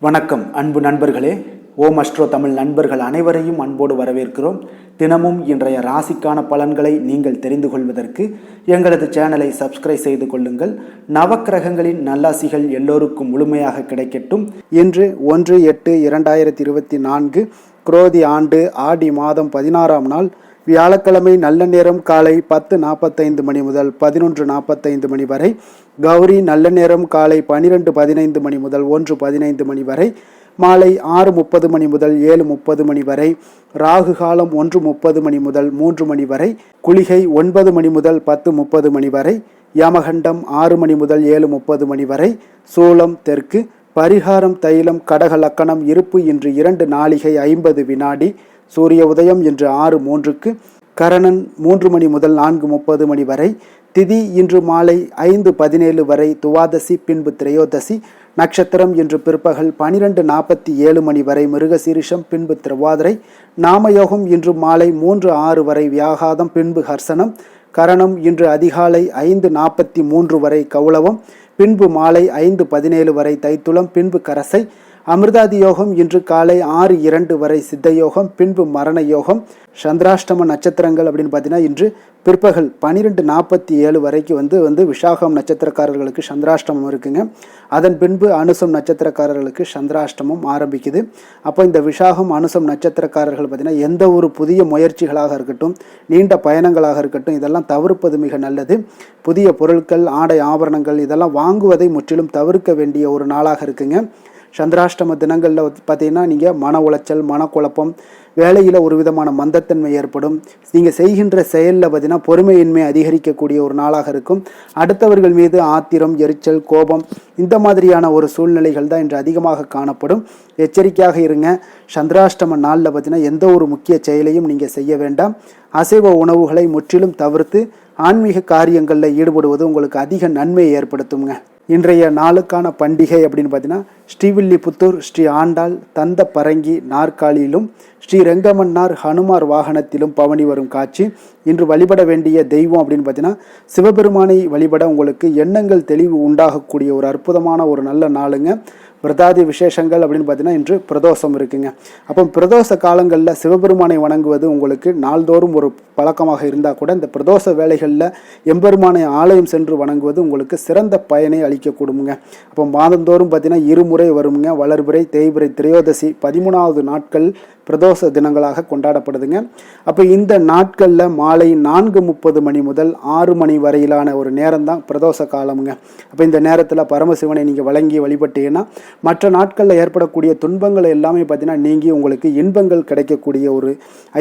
வணக்கம் அன்பு நண்பர்களே. ஓம் அஸ்ட்ரோ தமிழ் நண்பர்கள் அனைவரையும் அன்போடு வரவேற்கிறோம். தினமும் இன்றைய ராசிக்கான பலன்களை நீங்கள் தெரிந்து கொள்வதற்கு எங்களது சேனலை சப்ஸ்கிரைப் செய்து கொள்ளுங்கள். நவக்கிரகங்களின் நல்லாசிகள் எல்லோருக்கும் முழுமையாக கிடைக்கட்டும். இன்று 1/8/2024 குரோதி ஆண்டு ஆடி மாதம் 16ஆம் நாள் வியாழக்கிழமை. நல்ல நேரம் காலை 10:45 மணி முதல் 11:45 மணி வரை. கௌரி நல்ல நேரம் காலை 12:15 மணி முதல் 1:15 மணி வரை. மாலை 6:30 மணி முதல் 7:30 மணி வரை. ராகு காலம் 1:30 மணி முதல் 3 மணி வரை. குளிகை 9 மணி முதல் 10:30 மணி வரை. யமகண்டம் 6 மணி முதல் 7:30 மணி வரை. சூலம் தெற்கு. பரிகாரம் தைலம் கடக லக்கணம். இருப்பு இன்று 2 நாழிகை 50 வினாடி. சூரிய உதயம் இன்று 6:03. கரணன் 3 மணி முதல் 4:30 மணி வரை. திதி இன்று மாலை 5:17 வரை. துவாதசி பின்பு திரையோதசி. நட்சத்திரம் இன்று பிற்பகல் 12:47 மணி வரை மிருகசீரிஷம் பின்பு திருவாதிரை. நாமயோகம் இன்று மாலை 3:06 வரை வியாகாதம் பின்பு ஹர்சனம். கரணம் இன்று அதிகாலை 5:43 வரை கௌளவம் பின்பு மாலை 5:17 வரை தைத்துளம் பின்பு கரசை. அமிர்தாதி யோகம் இன்று காலை 6:02 வரை சித்த யோகம் பின்பு மரண யோகம். சந்திராஷ்டம நட்சத்திரங்கள் அப்படின்னு பார்த்தீங்கன்னா இன்று பிற்பகல் 12:47 வரைக்கும் வந்து விஷாகம் நட்சத்திரக்காரர்களுக்கு சந்திராஷ்டமம் இருக்குங்க. அதன் பின்பு அனுசம் நட்சத்திரக்காரர்களுக்கு சந்திராஷ்டமம் ஆரம்பிக்குது. அப்போ இந்த விஷாகம் அனுசம் நட்சத்திரக்காரர்கள் பார்த்தீங்கன்னா எந்த ஒரு புதிய முயற்சிகளாக இருக்கட்டும், நீண்ட பயணங்களாக இருக்கட்டும், இதெல்லாம் தவிர்ப்பது மிக நல்லது. புதிய பொருட்கள், ஆடை ஆபரணங்கள் இதெல்லாம் வாங்குவதை முற்றிலும் தவிர்க்க வேண்டிய ஒரு நாளாக இருக்குங்க. சந்திராஷ்டம தினங்களில் பார்த்தீங்கன்னா நீங்கள் மன உளைச்சல், மனக்குழப்பம், வேலையில் ஒரு விதமான மந்தத்தன்மை ஏற்படும். நீங்கள் செய்கின்ற செயலில் பார்த்தீங்கன்னா பொறுமையின்மை அதிகரிக்கக்கூடிய ஒரு நாளாக இருக்கும். அடுத்தவர்கள் மீது ஆத்திரம், எரிச்சல், கோபம் இந்த மாதிரியான ஒரு சூழ்நிலைகள் தான் இன்று அதிகமாக காணப்படும். எச்சரிக்கையாக இருங்க. சந்திராஷ்டம நாளில் பார்த்தீங்கன்னா எந்த ஒரு முக்கிய செயலையும் நீங்கள் செய்ய வேண்டாம். அசைவ உணவுகளை முற்றிலும் தவிர்த்து ஆன்மீக காரியங்களில் ஈடுபடுவது உங்களுக்கு அதிக நன்மையை ஏற்படுத்துங்க. இன்றைய நாளுக்கான பண்டிகை அப்படின்னு பார்த்தீங்கன்னா ஸ்ரீவில்லிபுத்தூர் ஸ்ரீ ஆண்டாள் தந்த பரங்கி நாற்காலியிலும் ஸ்ரீ ரெங்கமன்னார் ஹனுமார் வாகனத்திலும் பவனி வரும் காட்சி. இன்று வழிபட வேண்டிய தெய்வம் அப்படின்னு பார்த்தீங்கன்னா சிவபெருமானை வழிபட உங்களுக்கு எண்ணங்கள் தெளிவு உண்டாகக்கூடிய ஒரு அற்புதமான ஒரு நல்ல நாளுங்க. பிரதாதி விசேஷங்கள் அப்படின்னு பார்த்தீங்கன்னா இன்று பிரதோஷம் இருக்குங்க. அப்போ பிரதோஷ காலங்களில் சிவபெருமானை வணங்குவது உங்களுக்கு நாள்தோறும் ஒரு பழக்கமாக இருந்தால் கூட இந்த பிரதோஷ வேளைகளில் எம்பெருமானை ஆலயம் சென்று வணங்குவது உங்களுக்கு சிறந்த பயனை அளிக்கக்கூடுங்க. அப்போ மாதந்தோறும் பார்த்தீங்கன்னா இருமுறை வருங்க. வளர்பிறை, தேய்பிறை, திரையோதசி 13வது நாட்கள் பிரதோஷ தினங்களாக கொண்டாடப்படுதுங்க. அப்போ இந்த நாட்களில் மாலை 4:30 மணி முதல் 6 மணி வரையிலான ஒரு நேரம் தான் பிரதோஷ காலமுங்க. அப்போ இந்த நேரத்தில் பரமசிவனை நீங்கள் வழங்கி வழிபட்டீங்கன்னா மற்ற நாட்களில் ஏற்படக்கூடிய துன்பங்கள் எல்லாமே பார்த்தீங்கன்னா நீங்கி உங்களுக்கு இன்பங்கள் கிடைக்கக்கூடிய ஒரு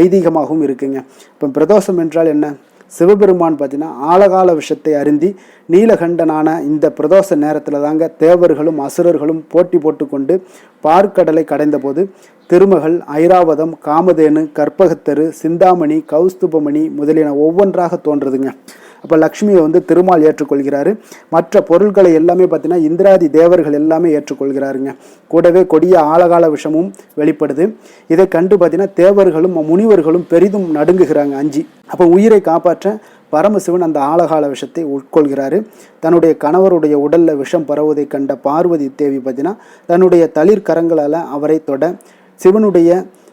ஐதீகமாகவும் இருக்குங்க. இப்போ பிரதோஷம் என்றால் என்ன? சிவபெருமான் பார்த்தீங்கன்னா ஆழகால விஷத்தை அருந்தி நீலகண்டனான இந்த பிரதோஷ நேரத்தில் தாங்க தேவர்களும் அசுரர்களும் போட்டி போட்டுக்கொண்டு பார்க்கடலை கடைந்த போது திருமகள், ஐராவதம், காமதேனு, கற்பகத்தரு, சிந்தாமணி, கௌஸ்துபமணி முதலியன ஒவ்வொன்றாக தோன்றுதுங்க. அப்போ லக்ஷ்மியை திருமால் ஏற்றுக்கொள்கிறாரு. மற்ற பொருட்களை எல்லாமே பார்த்தீங்கன்னா இந்திராதி தேவர்கள் எல்லாமே ஏற்றுக்கொள்கிறாருங்க. கூடவே கொடிய ஆழகால விஷமும் வெளிப்படுது. இதை கண்டு பார்த்தீங்கன்னா தேவர்களும் முனிவர்களும் பெரிதும் நடுங்குகிறாங்க அஞ்சி. அப்போ உயிரை காப்பாற்ற பரமசிவன் அந்த ஆழகால விஷத்தை உட்கொள்கிறாரு. தன்னுடைய கணவருடைய உடலில் விஷம் பரவுவதை கண்ட பார்வதி தேவி பார்த்தீங்கன்னா தன்னுடைய தளிர் கரங்களால் அவரை தொட சிவனுடைய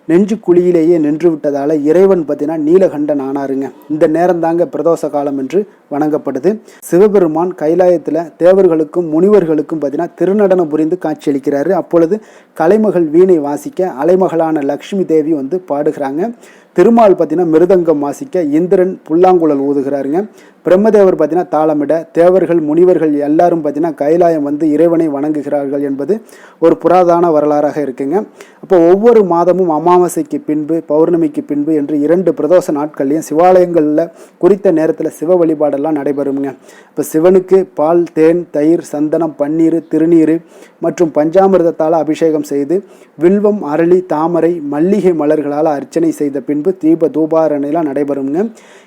நெஞ்சு குழியிலேயே நின்று விட்டதால் இறைவன் பார்த்தீங்கன்னா நீலகண்டன் ஆனாருங்க. இந்த நேரம் தாங்க பிரதோஷ காலம் என்று வணங்கப்படுது. சிவபெருமான் கைலாயத்தில் தேவர்களுக்கும் முனிவர்களுக்கும் பார்த்தீங்கன்னா திருநடனம் புரிந்து காட்சியளிக்கிறாரு. அப்பொழுது கலைமகள் வீணை வாசிக்க அலைமகளான லக்ஷ்மி தேவி பாடுகிறாங்க. திருமால் பார்த்தீங்கன்னா மிருதங்கம் வாசிக்க இந்திரன் புல்லாங்குழல் ஊதுகிறாருங்க. பிரம்மதேவர் பார்த்தீங்கன்னா தாளமிட தேவர்கள் முனிவர்கள் எல்லாரும் பார்த்தீங்கன்னா கைலாயம் இறைவனை வணங்குகிறார்கள் என்பது ஒரு புராதன வரலாறாக இருக்குங்க. அப்போ ஒவ்வொரு மாதமும் அமாவாசைக்கு பின்பு பௌர்ணமிக்கு பின்பு என்று 2 பிரதோஷ நாட்கள்லையும் சிவாலயங்களில் குறித்த நேரத்தில் சிவ வழிபாடெல்லாம் நடைபெறுங்க. இப்போ சிவனுக்கு பால், தேன், தயிர், சந்தனம், பன்னீர், திருநீர் மற்றும் பஞ்சாமிர்தத்தால் அபிஷேகம் செய்து வில்வம், அரளி, தாமரை, மல்லிகை மலர்களால் அர்ச்சனை செய்த பின்பு தீப தூபாரணையெல்லாம் நடைபெறுங்க.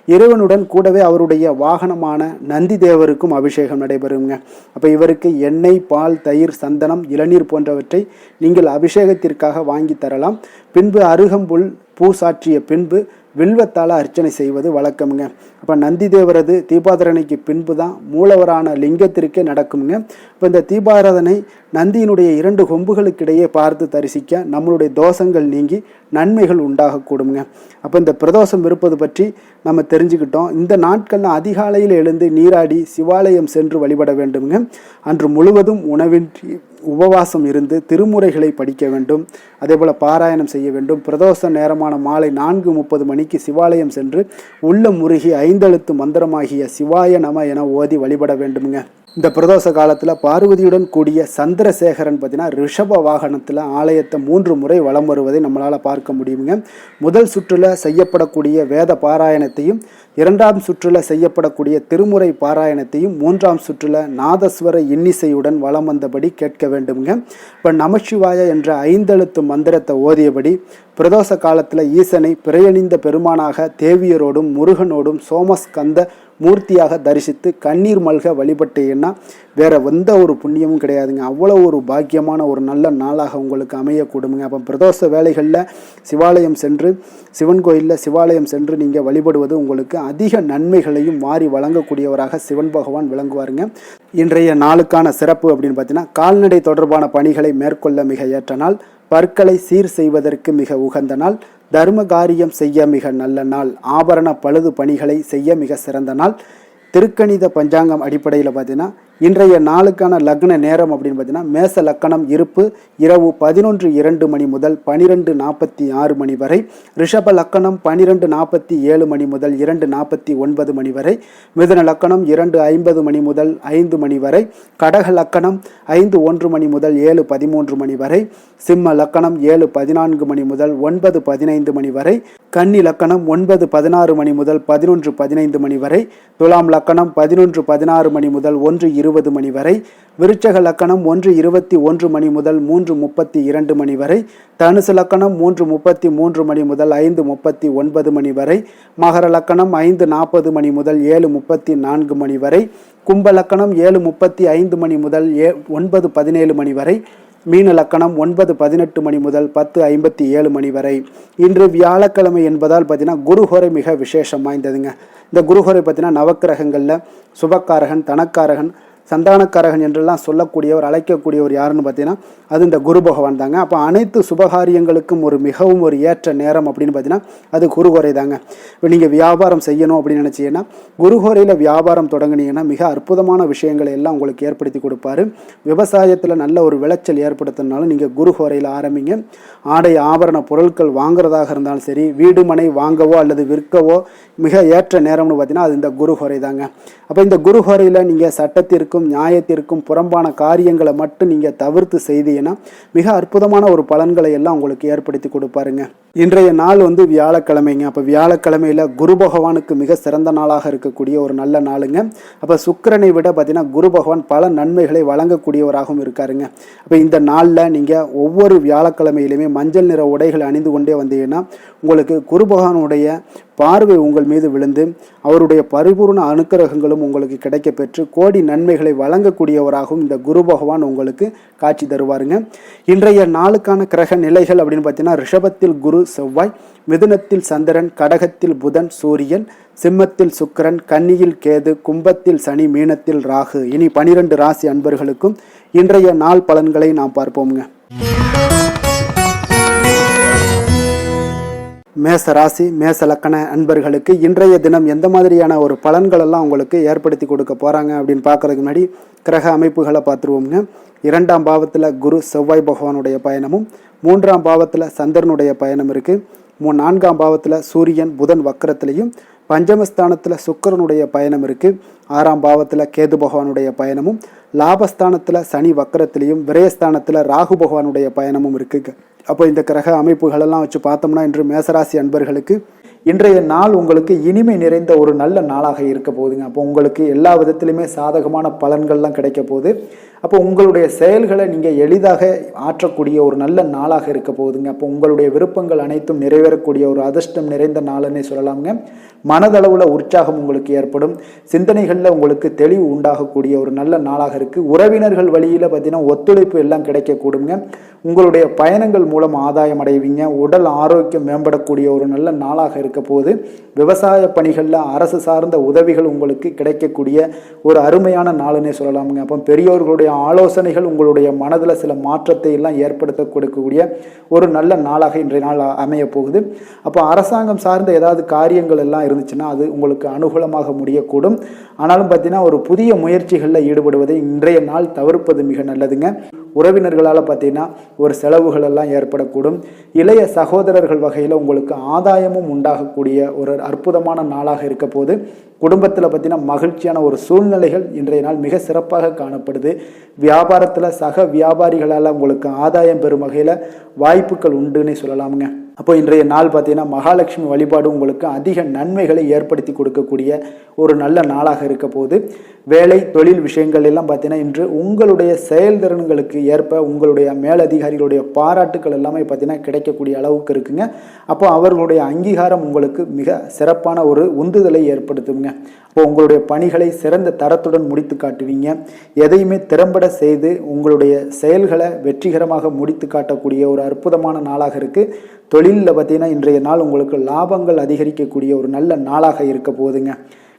இறைவனுடன் கூடவே அவருடைய வாகனமான நந்தி தேவருக்கும் அபிஷேகம் நடைபெறுங்க. அப்போ இவருக்கு எண்ணெய், பால், தயிர், சந்தனம், இளநீர் போன்றவற்றை நீங்கள் அபிஷேகத்திற்காக வாங்கி தரலாம். பின்பு அருகம்புல் பூ சாற்றிய பின்பு வில்வத்தால் அர்ச்சனை செய்வது வழக்கமுங்க. அப்போ நந்தி தேவரது தீபாராதனைக்கு பின்பு தான் மூலவரான லிங்கத்திற்கே நடக்குங்க. இப்போ இந்த தீபாராதனை நந்தியினுடைய 2 கொம்புகளுக்கிடையே பார்த்து தரிசிக்க நம்மளுடைய தோஷங்கள் நீங்கி நன்மைகள் உண்டாகக்கூடுங்க. அப்போ இந்த பிரதோஷம் இருப்பது பற்றி நம்ம தெரிஞ்சுக்கிட்டோம். இந்த நாட்களில் அதிகாலையில் எழுந்து நீராடி சிவாலயம் சென்று வழிபட வேண்டுங்க. அன்று முழுவதும் உணவின்றி உபவாசம் இருந்து திருமுறைகளை படிக்க வேண்டும். அதே போல் பாராயணம் செய்ய வேண்டும். பிரதோஷ நேரமான மாலை 4:30 மணிக்கு சிவாலயம் சென்று உள்ள முருகி 5 எழுத்து மந்திரமாகிய சிவாய நம என ஓதி வழிபட வேண்டுமுங்க. இந்த பிரதோஷ காலத்தில் பார்வதியுடன் கூடிய சந்திரசேகரன் பார்த்தீங்கன்னா ரிஷப வாகனத்தில் ஆலயத்தை 3 முறை வலம் வருவதை நம்மளால் பார்க்க முடியுங்க. முதல் சுற்றுல செய்யப்படக்கூடிய வேத பாராயணத்தையும், 2ஆம் சுற்றுல செய்யப்படக்கூடிய திருமுறை பாராயணத்தையும், 3ஆம் சுற்றுல நாதஸ்வர இன்னிசையுடன் வலம் வந்தபடி கேட்க வேண்டுங்க. இப்போ நமசிவாய என்ற 5 எழுத்து மந்திரத்தை ஓதியபடி பிரதோஷ காலத்தில் ஈசனை பிறையணிந்த பெருமானாக தேவியரோடும் முருகனோடும் சோமஸ்கந்த மூர்த்தியாக தரிசித்து கண்ணீர் மல்க வழிபட்டீங்கன்னா வேற எந்த ஒரு புண்ணியமும் கிடையாதுங்க. அவ்வளோ ஒரு பாக்கியமான ஒரு நல்ல நாளாக உங்களுக்கு அமையக்கூடுங்க. அப்போ பிரதோஷ வேளைகளில் சிவாலயம் சென்று, சிவன் கோயிலில் சிவாலயம் சென்று நீங்கள் வழிபடுவது உங்களுக்கு அதிக நன்மைகளையும் வாரி வழங்கக்கூடியவராக சிவன் பகவான் விளங்குவாருங்க. இன்றைய நாளுக்கான சிறப்பு அப்படின்னு பார்த்தீங்கன்னா, கால்நடை தொடர்பான பணிகளை மேற்கொள்ள மிக ஏற்ற நாள், பற்களை சீர் செய்வதற்கு மிக உகந்த நாள், தர்ம காரியம் செய்ய மிக நல்ல நாள், ஆபரண பழுது பணிகளை செய்ய மிக சிறந்த நாள். திருக்கணித பஞ்சாங்கம் அடிப்படையில் பார்த்தீங்கன்னா இன்றைய நாளுக்கான லக்ன நேரம் அப்படின்னு பார்த்தீங்கன்னா, மேச லக்கணம் இருப்பு இரவு 11:02 மணி முதல் 12:46 மணி வரை, ரிஷப லக்கணம் 12:47 மணி முதல் 2:49 மணி வரை, மிதுன லக்கணம் 2:50 மணி முதல் 5 மணி வரை, கடக லக்கணம் 5:01 மணி முதல் 7:13 மணி வரை, சிம்ம லக்கணம் 7:14 மணி முதல் 9:15 மணி வரை, கன்னி லக்கணம் 9:16 மணி முதல் 11:15 மணி வரை, துலாம் லக்கணம் 11:16 மணி முதல் 1:20 மணி வரை, விருச்சக லக்கணம் 1:21 மணி முதல் 3:32 மணி வரை, தனுசு லக்கணம் 3:33 மணி முதல் 5:39 மணி வரை, மகர லக்கணம் 5:40 மணி முதல் 7:34 மணி வரை, கும்ப லக்கணம் 7:35 மணி முதல் 9:17 மணி வரை, மீன லக்கணம் 9:18 மணி முதல் 10:57 மணி வரை. இன்று வியாழக்கிழமை என்பதால் பார்த்தீங்கன்னா குருஹோரை மிக விசேஷம் வாய்ந்ததுங்க. இந்த குருஹோரை பார்த்தீங்கன்னா நவக்கிரகங்களில் சுபக்காரகன், தனக்காரகன், சந்தானக்காரகன் என்றெல்லாம் சொல்லக்கூடியவர், அழைக்கக்கூடியவர் யாருன்னு பார்த்தீங்கன்னா அது இந்த குரு பகவான் தாங்க. அப்போ அனைத்து சுபகாரியங்களுக்கும் மிகவும் ஒரு ஏற்ற நேரம் அப்படின்னு பார்த்தீங்கன்னா அது குருஹோரை தாங்க. இப்போ நீங்கள் வியாபாரம் செய்யணும் அப்படின்னு நினச்சிங்கன்னா குருஹோரையில் வியாபாரம் தொடங்குனீங்கன்னா மிக அற்புதமான விஷயங்களை எல்லாம் உங்களுக்கு ஏற்படுத்தி கொடுப்பாரு. விவசாயத்தில் நல்ல ஒரு விளைச்சல் ஏற்படுத்தினாலும் நீங்கள் குருஹோரையில் ஆரம்பிங்க. ஆடை ஆபரண பொருட்கள் வாங்குறதாக இருந்தாலும் சரி, வீடு மனை வாங்கவோ அல்லது விற்கவோ மிக ஏற்ற நேரம்னு பார்த்தீங்கன்னா அது இந்த குருஹோரை தாங்க. அப்போ இந்த குருஹோரையில் நீங்கள் சட்டத்திற்கும் நியாயத்திற்கும் புறம்பான காரியங்களை மட்டும் நீங்கள் தவிர்த்து செய்தீங்கன்னா மிக அற்புதமான ஒரு பலன்களை எல்லாம் உங்களுக்கு ஏற்படுத்தி கொடுப்பாருங்க. இன்றைய நாள் வியாழக்கிழமைங்க. அப்போ வியாழக்கிழமையில் குரு பகவானுக்கு மிக சிறந்த நாளாக இருக்கக்கூடிய ஒரு நல்ல நாளுங்க. அப்போ சுக்கிரனை விட பார்த்தீங்கன்னா குரு பகவான் பல நன்மைகளை வழங்கக்கூடியவராகவும் இருக்காருங்க. அப்போ இந்த நாளில் நீங்கள் ஒவ்வொரு வியாழக்கிழமையிலுமே மஞ்சள் நிற உடைகள் அணிந்து கொண்டே வந்தீங்கன்னா உங்களுக்கு குரு பகவானுடைய பார்வை உங்கள் மீது விழுந்து அவருடைய பரிபூர்ண அனுக்கிரகங்களும் உங்களுக்கு கிடைக்க பெற்று கோடி நன்மைகளை வழங்கக்கூடியவராகவும் இந்த குரு பகவான் உங்களுக்கு காட்சி தருவாருங்க. இன்றைய நாளுக்கான கிரக நிலைகள் அப்படின்னு பார்த்தீங்கன்னா, ரிஷபத்தில் குரு செவ்வாய், மிதுனத்தில் சந்திரன், கடகத்தில் புதன் சூரியன், சிம்மத்தில் சுக்கிரன், கன்னியில் கேது, கும்பத்தில் சனி, மீனத்தில் ராகு. இனி 12 ராசி அன்பர்களுக்கும் இன்றைய நாள் பலன்களை நாம் பார்ப்போம்ங்க. மேச ராசி மேச லக்கண அன்பர்களுக்கு இன்றைய தினம் எந்த மாதிரியான ஒரு பலன்கள் எல்லாம் உங்களுக்கு ஏற்படுத்தி கொடுக்க போகிறாங்க அப்படின்னு பார்க்குறதுக்கு முன்னாடி கிரக அமைப்புகளை பார்த்துருவோம்ங்க. 2ஆம் பாவத்தில் குரு செவ்வாய் பகவானுடைய பயணமும், 3ஆம் பாவத்தில் சந்திரனுடைய பயணம் இருக்குது. 4ஆம் பாவத்தில் சூரியன் புதன் வக்கரத்திலையும், பஞ்சமஸ்தானத்தில் சுக்கிரனுடைய பயணம் இருக்குது. 6ஆம் பாவத்தில் கேது பகவானுடைய பயணமும், லாபஸ்தானத்தில் சனி வக்கரத்திலையும், விரயஸ்தானத்தில் ராகு பகவானுடைய பயணமும் இருக்குங்க. அப்போ இந்த கிரக அமைப்புகளெல்லாம் வச்சு பார்த்தோம்னா இன்று மேசராசி அன்பர்களுக்கு இன்றைய நாள் உங்களுக்கு இனிமை நிறைந்த ஒரு நல்ல நாளாக இருக்க போகுதுங்க. அப்போ உங்களுக்கு எல்லா விதத்திலுமே சாதகமான பலன்கள்லாம் கிடைக்க போகுது. அப்போ உங்களுடைய செயல்களை நீங்கள் எளிதாக ஆற்றக்கூடிய ஒரு நல்ல நாளாக இருக்க போகுதுங்க. அப்போ உங்களுடைய விருப்பங்கள் அனைத்தும் நிறைவேறக்கூடிய ஒரு அதிர்ஷ்டம் நிறைந்த நாளுன்னே சொல்லலாமுங்க. மனதளவில் உற்சாகம் உங்களுக்கு ஏற்படும். சிந்தனைகளில் உங்களுக்கு தெளிவு உண்டாகக்கூடிய ஒரு நல்ல நாளாக இருக்குது. உறவினர்கள் வழியில் பார்த்தீங்கன்னா ஒத்துழைப்பு எல்லாம் கிடைக்கக்கூடுங்க. உங்களுடைய பயணங்கள் மூலம் ஆதாயம் அடைவீங்க. உடல் ஆரோக்கியம் மேம்படக்கூடிய ஒரு நல்ல நாளாக இருக்க போது. விவசாய பணிகளில் அரசு சார்ந்த உதவிகள் உங்களுக்கு கிடைக்கக்கூடிய ஒரு அருமையான நாளுன்னே சொல்லலாமுங்க. அப்போ பெரியோர்களுடைய ஆலோசனைகள் உங்களுடைய மனதில் சில மாற்றத்தை எல்லாம் ஏற்படுத்த கொடுக்கக்கூடிய ஒரு நல்ல நாளாக இன்றைய நாள் அமைய போகுது. அப்போ அரசாங்கம் சார்ந்த ஏதாவது காரியங்கள் எல்லாம் இருந்துச்சுன்னா அது உங்களுக்கு அனுகூலமாக முடியக்கூடும். ஆனாலும் பார்த்தீங்கன்னா ஒரு புதிய முயற்சிகளில் ஈடுபடுவதை இன்றைய நாள் தவிர்ப்பது மிக நல்லதுங்க. உறவினர்களால் பார்த்தீங்கன்னா ஒரு செலவுகள் எல்லாம் ஏற்படக்கூடும். இளைய சகோதரர்கள் வகையில் உங்களுக்கு ஆதாயமும் உண்டாகக்கூடிய ஒரு அற்புதமான நாளாக இருக்க போது. குடும்பத்தில் பார்த்தீங்கன்னா மகிழ்ச்சியான ஒரு சூழ்நிலைகள் இன்றைய நாள் மிக சிறப்பாக காணப்படுது. வியாபாரத்தில் சக வியாபாரிகளால் உங்களுக்கு ஆதாயம் பெறும் வகையில் வாய்ப்புகள் உண்டுன்னு சொல்லலாமுங்க. அப்போ இன்றைய நாள் பார்த்தீங்கன்னா மகாலட்சுமி வழிபாடு உங்களுக்கு அதிக நன்மைகளை ஏற்படுத்தி கொடுக்கக்கூடிய ஒரு நல்ல நாளாக இருக்க போது. வேலை தொழில் விஷயங்கள் எல்லாம் பார்த்தீங்கன்னா இன்று உங்களுடைய செயல்திறன்களுக்கு ஏற்ப உங்களுடைய மேலதிகாரிகளுடைய பாராட்டுக்கள் எல்லாமே பார்த்தீங்கன்னா கிடைக்கக்கூடிய அளவுக்கு இருக்குங்க. அப்போ அவர்களுடைய அங்கீகாரம் உங்களுக்கு மிக சிறப்பான ஒரு உந்துதலை ஏற்படுத்துங்க. அப்போ உங்களுடைய பணிகளை சிறந்த தரத்துடன் முடித்து காட்டுவீங்க. எதையுமே திறம்பட செய்து உங்களுடைய செயல்களை வெற்றிகரமாக முடித்து காட்டக்கூடிய ஒரு அற்புதமான நாளாக இருக்குது. தொழிலில் பார்த்தீங்கன்னா இன்றைய நாள் உங்களுக்கு லாபங்கள் அதிகரிக்கக்கூடிய ஒரு நல்ல நாளாக இருக்க போகுதுங்க.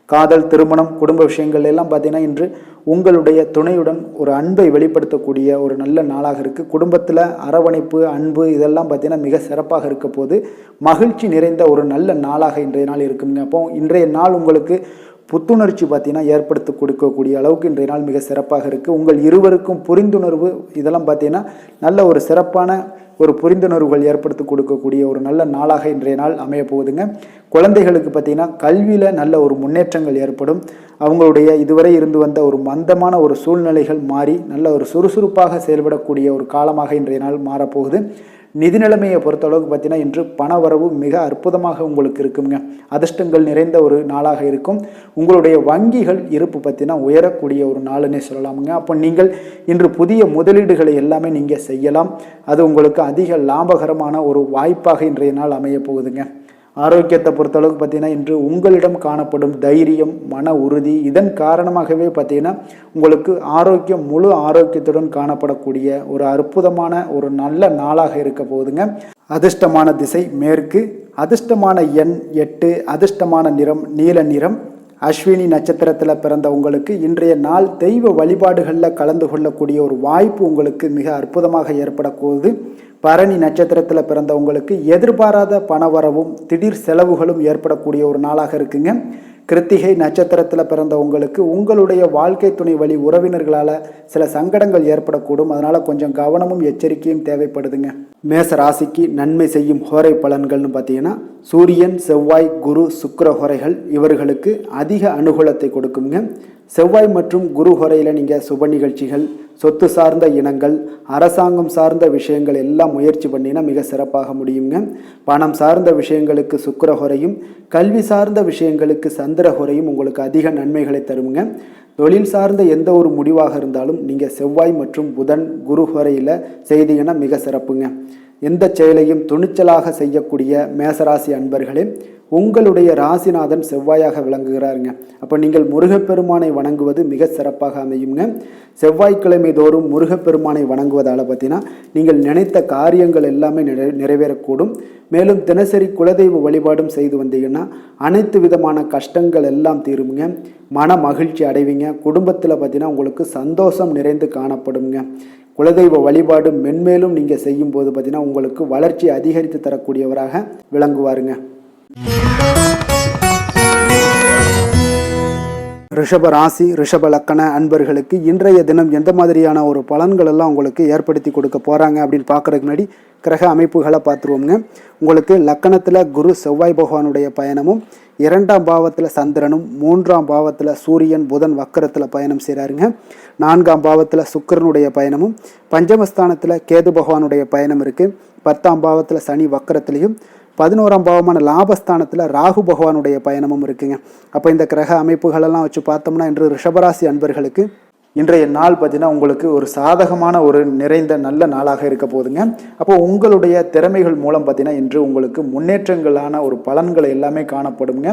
காதல், திருமணம், குடும்ப விஷயங்கள் எல்லாம் பார்த்தீங்கன்னா இன்று உங்களுடைய துணையுடன் ஒரு அன்பை வெளிப்படுத்தக்கூடிய ஒரு நல்ல நாளாக இருக்குது. குடும்பத்தில் அரவணைப்பு, அன்பு இதெல்லாம் பார்த்தீங்கன்னா மிக சிறப்பாக இருக்க போது. மகிழ்ச்சி நிறைந்த ஒரு நல்ல நாளாக இன்றைய நாள் இருக்குங்க. அப்போ இன்றைய நாள் உங்களுக்கு புத்துணர்ச்சி பார்த்தீங்கன்னா ஏற்படுத்தி கொடுக்கக்கூடிய அளவுக்கு இன்றைய நாள் மிக சிறப்பாக இருக்குது. உங்கள் இருவருக்கும் புரிந்துணர்வு இதெல்லாம் பார்த்தீங்கன்னா நல்ல ஒரு சிறப்பான ஒரு புரிந்துணர்வுகள் ஏற்படுத்தி கொடுக்கக்கூடிய ஒரு நல்ல நாளாக இன்றைய நாள் அமைய போகுதுங்க. குழந்தைகளுக்கு பார்த்தீங்கன்னா கல்வியில் நல்ல ஒரு முன்னேற்றங்கள் ஏற்படும். அவங்களுடைய இதுவரை இருந்து வந்த ஒரு மந்தமான ஒரு சூழ்நிலைகள் மாறி நல்ல ஒரு சுறுசுறுப்பாக செயல்படக்கூடிய ஒரு காலமாக இன்றைய நாள் மாறப்போகுது. நிதி நிலைமையை பொறுத்தளவுக்கு பார்த்தீங்கன்னா இன்று பண வரவு மிக அற்புதமாக உங்களுக்கு இருக்குங்க. அதிர்ஷ்டங்கள் நிறைந்த ஒரு நாளாக இருக்கும். உங்களுடைய வங்கிகள் இருப்பு பார்த்தீங்கன்னா உயரக்கூடிய ஒரு நாளுன்னே சொல்லலாமுங்க. அப்போ நீங்கள் இன்று புதிய முதலீடுகளை எல்லாமே நீங்கள் செய்யலாம். அது உங்களுக்கு அதிக லாபகரமான ஒரு வாய்ப்பாக இன்றைய நாள் அமைய போகுதுங்க. ஆரோக்கியத்தை பொறுத்தளவுக்கு பார்த்தீங்கன்னா இன்று உங்களிடம் காணப்படும் தைரியம், மன உறுதி இதன் காரணமாகவே பார்த்தீங்கன்னா உங்களுக்கு ஆரோக்கியம் முழு ஆரோக்கியத்துடன் காணப்படக்கூடிய ஒரு அற்புதமான ஒரு நல்ல நாளாக இருக்க போகுதுங்க. அதிர்ஷ்டமான திசை மேற்கு, அதிர்ஷ்டமான எண் 8, அதிர்ஷ்டமான நிறம் நீல நிறம். அஸ்வினி நட்சத்திரத்தில் பிறந்த உங்களுக்கு இன்றைய நாள் தெய்வ வழிபாடுகளில் கலந்து கொள்ளக்கூடிய ஒரு வாய்ப்பு உங்களுக்கு மிக அற்புதமாக ஏற்படக்கூடுது. பரணி நட்சத்திரத்தில் பிறந்த உங்களுக்கு எதிர்பாராத பணவரவும் திடீர் செலவுகளும் ஏற்படக்கூடிய ஒரு நாளாக இருக்குங்க. கிருத்திகை நட்சத்திரத்தில் பிறந்த உங்களுக்கு உங்களுடைய வாழ்க்கை துணை வழி உறவினர்களால் சில சங்கடங்கள் ஏற்படக்கூடும். அதனால் கொஞ்சம் கவனமும் எச்சரிக்கையும் தேவைப்படுதுங்க. மேச ராசிக்கு நன்மை செய்யும் ஹோரை பலன்கள்னு பார்த்தீங்கன்னா சூரியன், செவ்வாய், குரு, சுக்கிர ஹோரைகள் இவர்களுக்கு அதிக அனுகூலத்தை கொடுக்குங்க. செவ்வாய் மற்றும் குரு ஹோரையில் நீங்கள் சுப நிகழ்ச்சிகள், சொத்து சார்ந்த இனங்கள், அரசாங்கம் சார்ந்த விஷயங்கள் எல்லாம் முயற்சி பண்ணினா மிக சிறப்பாக முடியுங்க. பணம் சார்ந்த விஷயங்களுக்கு சுக்கிர ஹோரையும், கல்வி சார்ந்த விஷயங்களுக்கு சந்திர ஹோரையும் உங்களுக்கு அதிக நன்மைகளை தருங்க. தொழில் சார்ந்த எந்த ஒரு முடிவாக இருந்தாலும் நீங்கள் செவ்வாய் மற்றும் புதன், குரு ஹோரையில் செய்தீங்கன்னா மிக சிறப்புங்க. எந்த செயலையும் துணிச்சலாக செய்யக்கூடிய மேசராசி அன்பர்களே, உங்களுடைய ராசிநாதன் செவ்வாயாக விளங்குகிறாருங்க. அப்போ நீங்கள் முருகப்பெருமானை வணங்குவது மிக சிறப்பாக அமையுங்க. செவ்வாய்க்கிழமை தோறும் முருகப்பெருமானை வணங்குவதால் பார்த்தீங்கன்னா நீங்கள் நினைத்த காரியங்கள் எல்லாமே நிறைவேறக்கூடும். மேலும் தினசரி குலதெய்வ வழிபாடும் செய்து வந்தீங்கன்னா அனைத்து விதமான கஷ்டங்கள் எல்லாம் தீருங்க. மன மகிழ்ச்சி அடைவீங்க. குடும்பத்தில் பார்த்தீங்கன்னா உங்களுக்கு சந்தோஷம் நிறைந்து காணப்படுங்க. குலதெய்வ வழிபாடு மென்மேலும் நீங்கள் செய்யும்போது பார்த்தீங்கன்னா உங்களுக்கு வளர்ச்சி அதிகரித்து தரக்கூடியவராக விளங்குவாருங்க. ரிஷப ராசி, ரிஷப லக்கண அன்பர்களுக்கு இன்றைய தினம் எந்த மாதிரியான ஒரு பலன்கள் எல்லாம் உங்களுக்கு ஏற்படுத்தி கொடுக்க போகிறாங்க அப்படின்னு பார்க்குறதுக்கு முன்னாடி கிரக அமைப்புகளை பார்த்துருவோங்க. உங்களுக்கு லக்கணத்தில் குரு செவ்வாய் பகவானுடைய பயணமும், 2ஆம் பாவத்தில் சந்திரனும், 3ஆம் பாவத்தில் சூரியன் புதன் வக்கரத்தில் பயணம் செய்கிறாருங்க. 4ஆம் பாவத்தில் சுக்கிரனுடைய பயணமும், பஞ்சமஸ்தானத்தில் கேது பகவானுடைய பயணம் இருக்குது. 10ஆம் பாவத்தில் சனி வக்கரத்திலையும், 11ஆம் பாவமான லாபஸ்தானத்தில் ராகு பகவானுடைய பயணமும் இருக்குங்க. அப்போ இந்த கிரக அமைப்புகளெல்லாம் வச்சு பார்த்தோம்னா இன்று ரிஷபராசி அன்பர்களுக்கு இன்றைய நாள் பார்த்தீங்கன்னா உங்களுக்கு ஒரு சாதகமான ஒரு நிறைந்த நல்ல நாளாக இருக்க போதுங்க. அப்போ உங்களுடைய திறமைகள் மூலம் பார்த்தீங்கன்னா இன்று உங்களுக்கு முன்னேற்றங்களான ஒரு பலன்களை எல்லாமே காணப்படுங்க.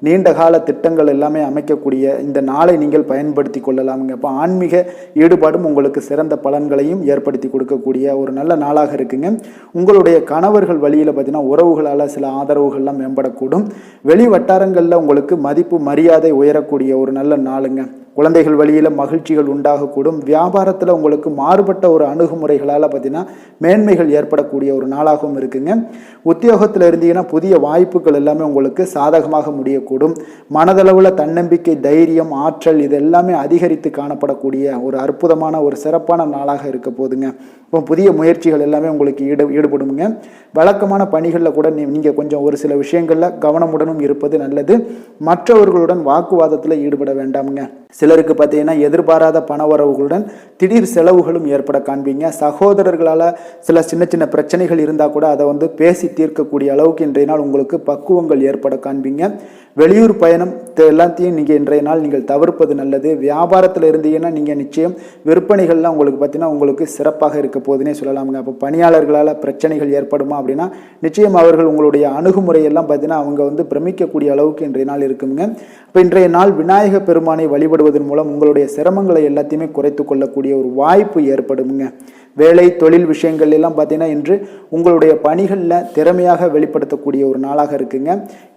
நீண்ட கால திட்டங்கள் எல்லாமே அமைக்கக்கூடிய இந்த நாளை நீங்கள் பயன்படுத்தி கொள்ளலாமுங்க. அப்போ ஆன்மீக ஈடுபாடும் உங்களுக்கு சிறந்த பலன்களையும் ஏற்படுத்தி கொடுக்கக்கூடிய ஒரு நல்ல நாளாக இருக்குங்க. உங்களுடைய கணவர்கள் வழியில் பார்த்தீங்கன்னா உறவுகளால் சில ஆதரவுகள்லாம் மேம்படக்கூடும். வெளி வட்டாரங்களில் உங்களுக்கு மதிப்பு மரியாதை உயரக்கூடிய ஒரு நல்ல நாளுங்க. குழந்தைகள் வழியில் மகிழ்ச்சிகள் உண்டாகக்கூடும். வியாபாரத்தில் உங்களுக்கு மாறுபட்ட ஒரு அணுகுமுறைகளால் பார்த்தீங்கன்னா மேன்மைகள் ஏற்படக்கூடிய ஒரு நாளாகவும் இருக்குங்க. உத்தியோகத்தில் இருந்தீங்கன்னா புதிய வாய்ப்புகள் எல்லாமே உங்களுக்கு சாதகமாக முடியக்கூடும். மனதளவில் தன்னம்பிக்கை, தைரியம், ஆற்றல் இது எல்லாமே அதிகரித்து காணப்படக்கூடிய ஒரு அற்புதமான ஒரு சிறப்பான நாளாக இருக்க போதுங்க. இப்போ புதிய முயற்சிகள் எல்லாமே உங்களுக்கு ஈடுபடுங்க. வழக்கமான பணிகளில் கூட நீங்கள் கொஞ்சம் ஒரு சில விஷயங்களில் கவனமுடனும் இருப்பது நல்லது. மற்றவர்களுடன் வாக்குவாதத்தில் ஈடுபட வேண்டாமுங்க. சிலருக்கு பார்த்தீங்கன்னா எதிர்பாராத பணவரவுகளுடன் திடீர் செலவுகளும் ஏற்பட காண்பீங்க. சகோதரர்களால் சில சின்ன சின்ன பிரச்சனைகள் இருந்தால் கூட அதை பேசி தீர்க்கக்கூடிய அளவுக்கு இன்றைய நாள் உங்களுக்கு பக்குவங்கள் ஏற்பட காண்பீங்க. வெளியூர் பயணம் எல்லாத்தையும் நீங்கள் இன்றைய நாள் நீங்கள் தவிர்ப்பது நல்லது. வியாபாரத்தில் இருந்தீங்கன்னா நீங்கள் நிச்சயம் விற்பனைகள்லாம் உங்களுக்கு பார்த்தீங்கன்னா உங்களுக்கு சிறப்பாக இருக்க போதுன்னே சொல்லலாமுங்க. அப்போ பணியாளர்களால் பிரச்சனைகள் ஏற்படுமா அப்படின்னா நிச்சயம் அவர்கள் உங்களுடைய அணுகுமுறையெல்லாம் பார்த்தீங்கன்னா அவங்க பிரமிக்கக்கூடிய அளவுக்கு இன்றைய நாள் இருக்குங்க. இப்போ இன்றைய நாள் விநாயக பெருமானை வழிபடுவதன் மூலம் உங்களுடைய சிரமங்களை எல்லாத்தையுமே குறைத்து கொள்ளக்கூடிய ஒரு வாய்ப்பு ஏற்படுங்க. வேலை தொழில் விஷயங்கள் எல்லாம் பார்த்தீங்கன்னா இன்று உங்களுடைய பணிகளில் திறமையாக வெளிப்படுத்தக்கூடிய ஒரு நாளாக இருக்குங்க.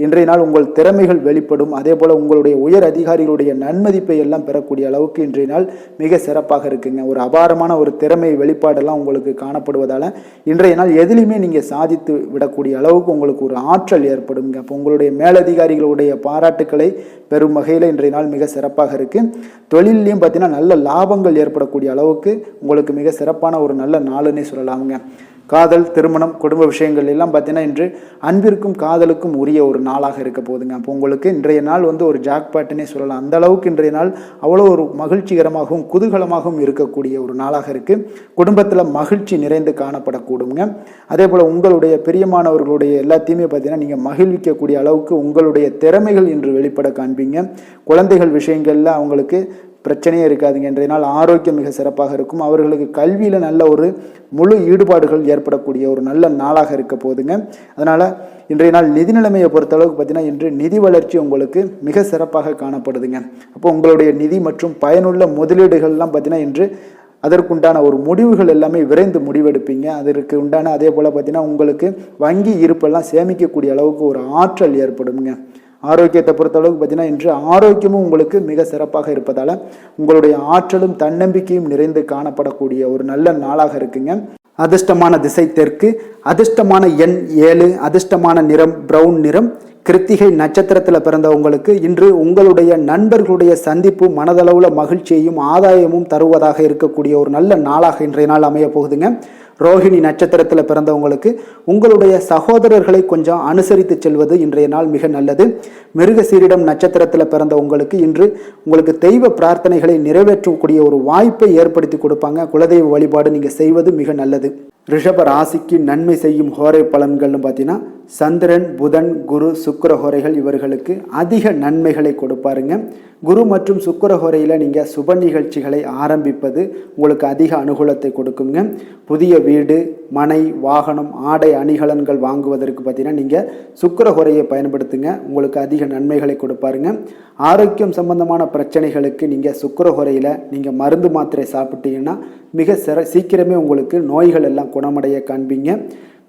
இன்றைய நாள் உங்கள் திறமைகள் வெளிப்படும். அதே போல் உங்களுடைய உயர் அதிகாரிகளுடைய நன்மதிப்பை எல்லாம் பெறக்கூடிய அளவுக்கு இன்றைய நாள் மிக சிறப்பாக இருக்குங்க. ஒரு அபாரமான ஒரு திறமை வெளிப்பாடெல்லாம் உங்களுக்கு காணப்படுவதால் இன்றைய நாள் எதிலுமே நீங்கள் சாதித்து விடக்கூடிய அளவுக்கு உங்களுக்கு ஒரு ஆற்றல் ஏற்படுங்க. அப்போ உங்களுடைய மேலதிகாரிகளுடைய பாராட்டுக்களை பெரும் வகையில் இன்றைய நாள் மிக சிறப்பாக இருக்குது. தொழிலையும் பார்த்தீங்கன்னா நல்ல லாபங்கள் ஏற்படக்கூடிய அளவுக்கு உங்களுக்கு மிக சிறப்பான ஒரு நல்ல நாளுன்னே சொல்லலாமுங்க. காதல், திருமணம், குடும்ப விஷயங்கள் எல்லாம் பார்த்தீங்கன்னா இன்று அன்பிற்கும் காதலுக்கும் உரிய ஒரு நாளாக இருக்க போதுங்க. அப்போ உங்களுக்கு இன்றைய நாள் ஒரு ஜாக்பாட்டுன்னே சொல்லலாம். அந்த அளவுக்கு இன்றைய நாள் அவ்வளோ ஒரு மகிழ்ச்சிகரமாகவும் குதூகலமாகவும் இருக்கக்கூடிய ஒரு நாளாக இருக்குது. குடும்பத்தில் மகிழ்ச்சி நிறைந்து காணப்படக்கூடுங்க. அதே போல் உங்களுடைய பிரியமானவர்களுடைய எல்லாத்தையுமே பார்த்தீங்கன்னா நீங்கள் மகிழ்விக்கக்கூடிய அளவுக்கு உங்களுடைய திறமைகள் இன்று வெளிப்பட காண்பீங்க. குழந்தைகள் விஷயங்களில் அவங்களுக்கு பிரச்சனையே இருக்காதுங்க. இன்றைய நாள் ஆரோக்கியம் மிக சிறப்பாக இருக்கும். அவர்களுக்கு கல்வியில் நல்ல ஒரு முழு ஈடுபாடுகள் ஏற்படக்கூடிய ஒரு நல்ல நாளாக இருக்க போதுங்க. அதனால் இன்றைய நாள் நிதி நிலைமையை பொறுத்தளவுக்கு பார்த்தீங்கன்னா இன்று நிதி வளர்ச்சி உங்களுக்கு மிக சிறப்பாக காணப்படுதுங்க. அப்போ உங்களுடைய நிதி மற்றும் பயனுள்ள முதலீடுகள்லாம் பார்த்தீங்கன்னா இன்று அதற்குண்டான ஒரு முடிவுகள் எல்லாமே விரைந்து முடிவெடுப்பீங்க. அதற்கு உண்டான அதே போல் பார்த்தீங்கன்னா உங்களுக்கு வங்கி இருப்பெல்லாம் சேமிக்கக்கூடிய அளவுக்கு ஒரு ஆற்றல் ஏற்படுங்க. ஆரோக்கியத்தை பொறுத்தளவுக்கு பார்த்தீங்கன்னா இன்று ஆரோக்கியமும் உங்களுக்கு மிக சிறப்பாக இருப்பதால் உங்களுடைய ஆற்றலும் தன்னம்பிக்கையும் நிறைந்து காணப்படக்கூடிய ஒரு நல்ல நாளாக இருக்குங்க. அதிர்ஷ்டமான திசை தெற்கு, அதிர்ஷ்டமான எண் 7, அதிர்ஷ்டமான நிறம் பிரவுன் நிறம். கிருத்திகை நட்சத்திரத்தில் பிறந்தவங்களுக்கு இன்று உங்களுடைய நண்பர்களுடைய சந்திப்பு மனதளவில் மகிழ்ச்சியையும் ஆதாயமும் தருவதாக இருக்கக்கூடிய ஒரு நல்ல நாளாக இன்றைய நாள் அமைய போகுதுங்க. ரோஹிணி நட்சத்திரத்தில் பிறந்தவங்களுக்கு உங்களுடைய சகோதரர்களை கொஞ்சம் அனுசரித்து செல்வது இன்றைய நாள் மிக நல்லது. மிருகசீரிடம் நட்சத்திரத்தில் பிறந்த உங்களுக்கு இன்று உங்களுக்கு தெய்வ பிரார்த்தனைகளை நிறைவேற்றக்கூடிய ஒரு வாய்ப்பை ஏற்படுத்தி கொடுப்பாங்க. குலதெய்வ வழிபாடு நீங்கள் செய்வது மிக நல்லது. ரிஷப ராசிக்கு நன்மை செய்யும் ஹோரை பலன்கள்னு பார்த்தீங்கன்னா சந்திரன், புதன், குரு, சுக்கிர ஹோரைகள் இவர்களுக்கு அதிக நன்மைகளை கொடுப்பாருங்க. குரு மற்றும் சுக்கிர ஹோரையில் நீங்கள் சுப நிகழ்ச்சிகளை ஆரம்பிப்பது உங்களுக்கு அதிக அனுகூலத்தை கொடுக்குங்க. புதிய வீடு, மனை, வாகனம், ஆடை அணிகலன்கள் வாங்குவதற்கு பார்த்தீங்கன்னா நீங்கள் சுக்கிர ஹோரையை பயன்படுத்துங்க. உங்களுக்கு அதிக நன்மைகளை கொடுப்பாருங்க. ஆரோக்கியம் சம்பந்தமான பிரச்சனைகளுக்கு நீங்கள் சுக்கிர ஹோரையில் நீங்கள் மருந்து மாத்திரை சாப்பிட்டீங்கன்னா மிக சீக்கிரமே உங்களுக்கு நோய்கள் எல்லாம் குணமடைய காண்பீங்க.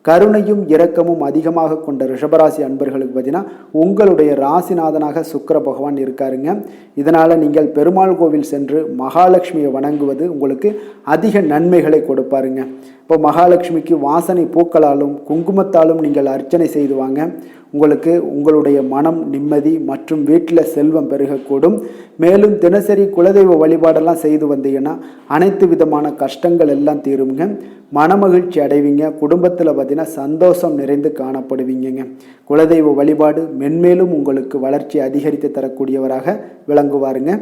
கருணையும் இரக்கமும் அதிகமாக கொண்ட ரிஷபராசி அன்பர்களுக்கு பார்த்தீங்கன்னா உங்களுடைய ராசிநாதனாக சுக்கிர பகவான் இருக்காருங்க. இதனால் நீங்கள் பெருமாள் கோவில் சென்று மகாலட்சுமியை வணங்குவது உங்களுக்கு அதிக நன்மைகளை கொடுப்பாருங்க. இப்போ மகாலட்சுமிக்கு வாசனை பூக்களாலும் குங்குமத்தாலும் நீங்கள் அர்ச்சனை செய்து வாங்க. உங்களுக்கு உங்களுடைய மனம் நிம்மதி மற்றும் வீட்டில் செல்வம் பெருகக்கூடும். மேலும் தினசரி குலதெய்வ வழிபாடெல்லாம் செய்து வந்தீங்கன்னா அனைத்து விதமான கஷ்டங்கள் எல்லாம் தீருங்க. மனமகிழ்ச்சி அடைவீங்க. குடும்பத்தில் பார்த்தீங்கன்னா சந்தோஷம் நிறைந்து காணப்படுவீங்க. குலதெய்வ வழிபாடு மென்மேலும் உங்களுக்கு வளர்ச்சி அதிகரித்து தரக்கூடியவராக விளங்குவாருங்க.